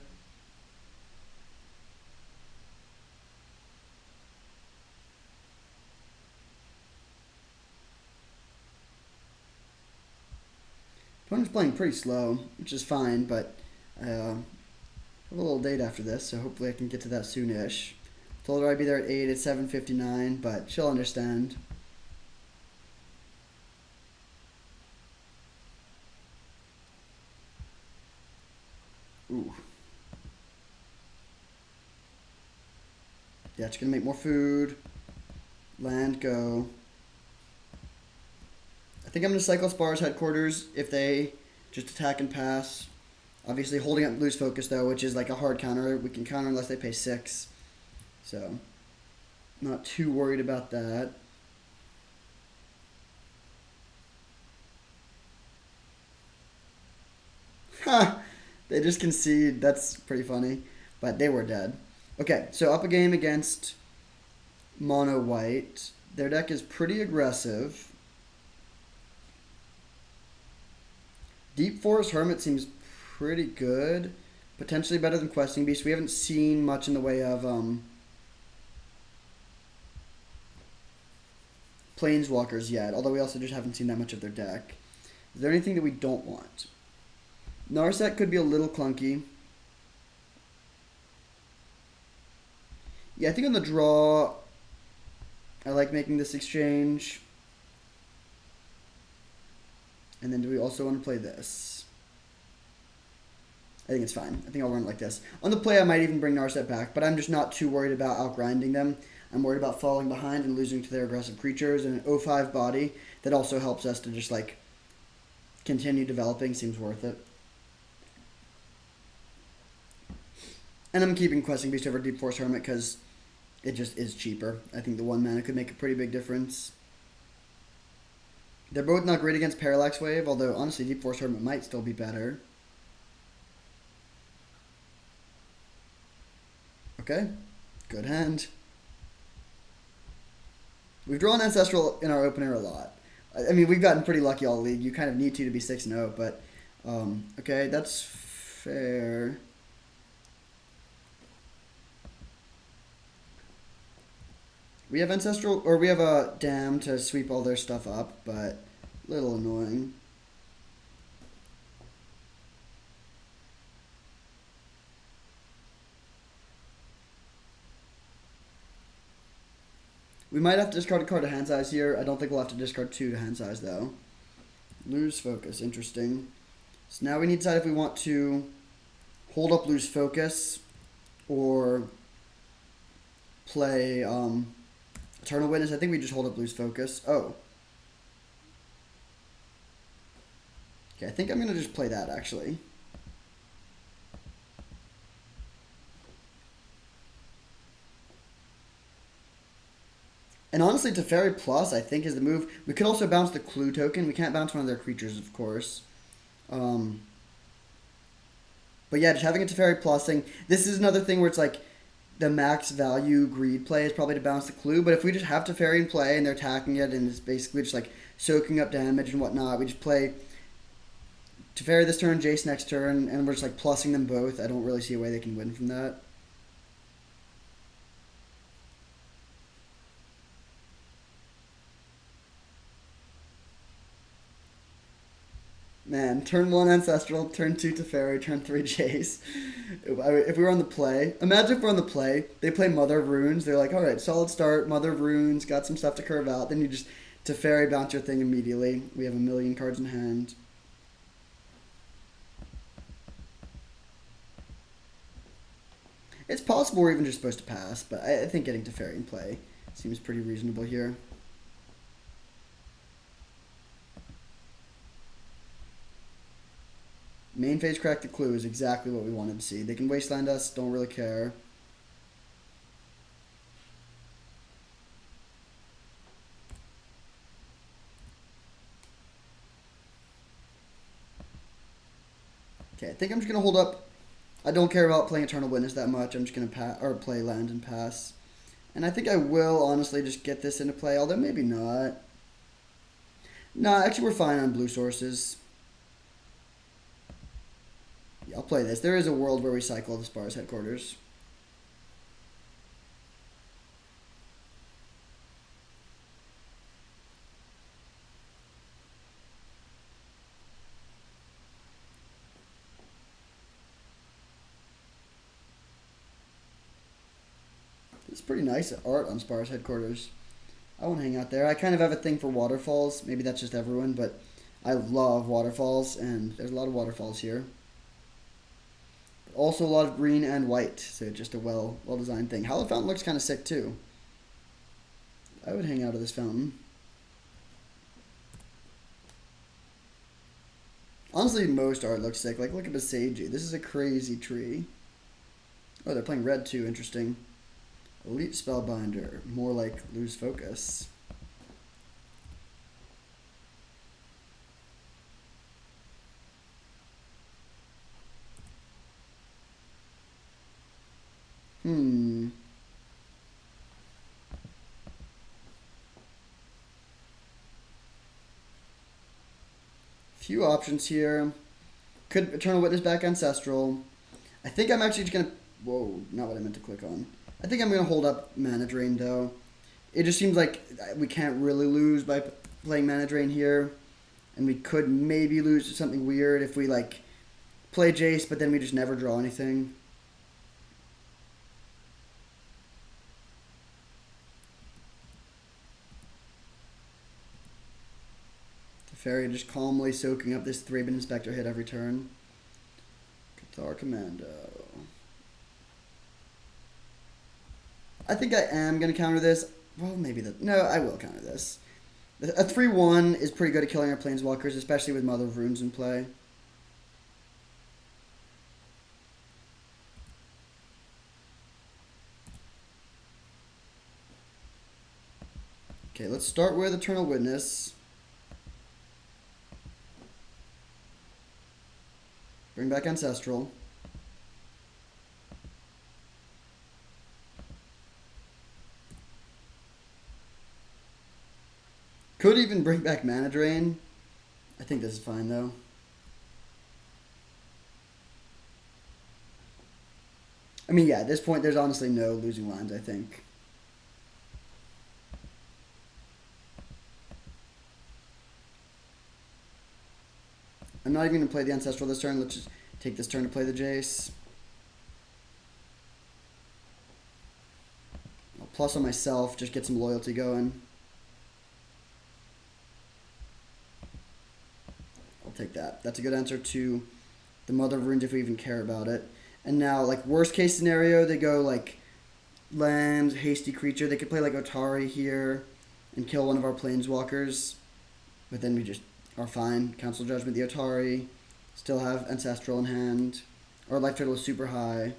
Opponent's playing pretty slow, which is fine, but I have a little date after this, so hopefully I can get to that soon-ish. Told her I'd be there at 8, it's 7:59, but she'll understand. Ooh. Yeah, it's going to make more food. Land, go. I think I'm going to cycle Spar's headquarters if they just attack and pass. Obviously holding up lose focus, though, which is like a hard counter. We can counter unless they pay 6. So, not too worried about that. Ha! They just concede. That's pretty funny. But they were dead. Okay, so up a game against Mono White. Their deck is pretty aggressive. Deep Forest Hermit seems pretty good. Potentially better than Questing Beast. We haven't seen much in the way of Planeswalkers yet, although we also just haven't seen that much of their deck. Is there anything that we don't want? Narset could be a little clunky. Yeah, I think on the draw, I like making this exchange. And then do we also want to play this? I think it's fine. I think I'll run it like this. On the play, I might even bring Narset back, but I'm just not too worried about outgrinding them. I'm worried about falling behind and losing to their aggressive creatures, and an 0-5 body that also helps us to just, like, continue developing seems worth it. And I'm keeping Questing Beast over Deep Force Hermit because it just is cheaper. I think the 1 mana could make a pretty big difference. They're both not great against Parallax Wave, although honestly Deep Force Hermit might still be better. Okay, good hand. We've drawn Ancestral in our opener a lot. I mean, we've gotten pretty lucky all league. You kind of need to be 6-0, but okay, that's fair. We have Ancestral, or we have a Dam to sweep all their stuff up, but a little annoying. We might have to discard a card to hand size here. I don't think we'll have to discard 2 to hand size, though. Lose focus, interesting. So now we need to decide if we want to hold up lose focus or play Eternal Witness. I think we just hold up lose focus. Oh. Okay, I think I'm going to just play that, actually. And honestly, Teferi Plus, I think, is the move. We could also bounce the Clue token. We can't bounce one of their creatures, of course. Um, but yeah, just having a Teferi plusing. This is another thing where it's like the max value greed play is probably to bounce the clue. But if we just have Teferi in play and they're attacking it and it's basically just like soaking up damage and whatnot, we just play Teferi this turn, Jace next turn, and we're just like plussing them both. I don't really see a way they can win from that. Man, turn 1 Ancestral, turn 2 Teferi, turn 3 Jace. If we were on the play, imagine if we're on the play, they play Mother of Runes, they're like, alright, solid start, Mother of Runes, got some stuff to curve out, then you just Teferi bounce your thing immediately. We have a million cards in hand. It's possible we're even just supposed to pass, but I think getting Teferi in play seems pretty reasonable here. Main phase crack the clue is exactly what we wanted to see. They can wasteland us, don't really care. Okay, I think I'm just gonna hold up. I don't care about playing Eternal Witness that much. I'm just gonna play land and pass. And I think I will honestly just get this into play, although maybe not. No, actually we're fine on blue sources. Yeah, I'll play this. There is a world where we cycle the Spar's headquarters. It's pretty nice art on Spar's headquarters. I want to hang out there. I kind of have a thing for waterfalls. Maybe that's just everyone, but I love waterfalls, and there's a lot of waterfalls here. Also a lot of green and white, so just a well designed thing. Hallowed Fountain looks kind of sick too. I would hang out at this fountain. Honestly, most art looks sick. Like, look at Basagi. This is a crazy tree. Oh, they're playing red too. Interesting. Elite Spellbinder. More like lose focus. Few options here. Could Eternal Witness back Ancestral. I think I'm actually just going to... Whoa, not what I meant to click on. I think I'm going to hold up Mana Drain, though. It just seems like we can't really lose by playing Mana Drain here. And we could maybe lose to something weird if we, like, play Jace, but then we just never draw anything. Teferi just calmly soaking up this Thraben Inspector hit every turn. Cathar Commando. I think I am going to counter this. Well, maybe no, I will counter this. A 3-1 is pretty good at killing our Planeswalkers, especially with Mother of Runes in play. Okay, let's start with Eternal Witness. Bring back Ancestral. Could even bring back Mana Drain. I think this is fine, though. I mean, yeah, at this point, there's honestly no losing lines, I think. I'm not even going to play the Ancestral this turn. Let's just take this turn to play the Jace. I'll plus on myself, just get some loyalty going. I'll take that. That's a good answer to the Mother of Runes if we even care about it. And now, like, worst case scenario, they go, like, land, hasty creature. They could play, like, Otari here and kill one of our Planeswalkers. But then we just are fine. Council Judgment, the Otari. Still have Ancestral in hand. Our life total is super high.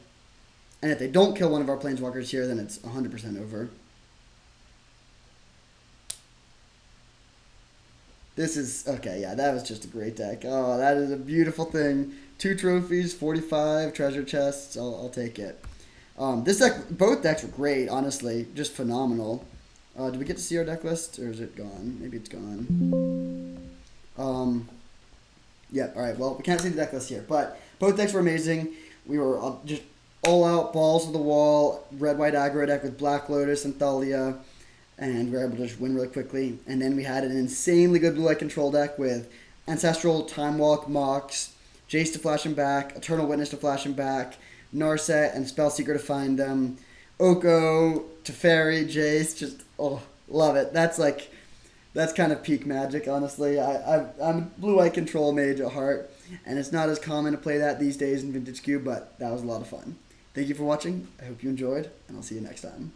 And if they don't kill one of our Planeswalkers here, then it's 100% over. This is okay. Yeah, that was just a great deck. Oh, that is a beautiful thing. 2 trophies, 45 treasure chests. I'll take it. This deck, both decks were great. Honestly, just phenomenal. Did we get to see our deck list, or is it gone? Maybe it's gone. Yeah. All right. Well, we can't see the deck list here, but both decks were amazing. We were just all out, balls to the wall, red white aggro deck with Black Lotus and Thalia, and we were able to just win really quickly. And then we had an insanely good blue white control deck with Ancestral, Time Walk, Mox, Jace to flash him back, Eternal Witness to flash him back, Narset and Spellseeker to find them, Oko, Teferi, Jace, just love it. That's kind of peak Magic, honestly. I'm a blue white control mage at heart, and it's not as common to play that these days in Vintage Cube, but that was a lot of fun. Thank you for watching. I hope you enjoyed, and I'll see you next time.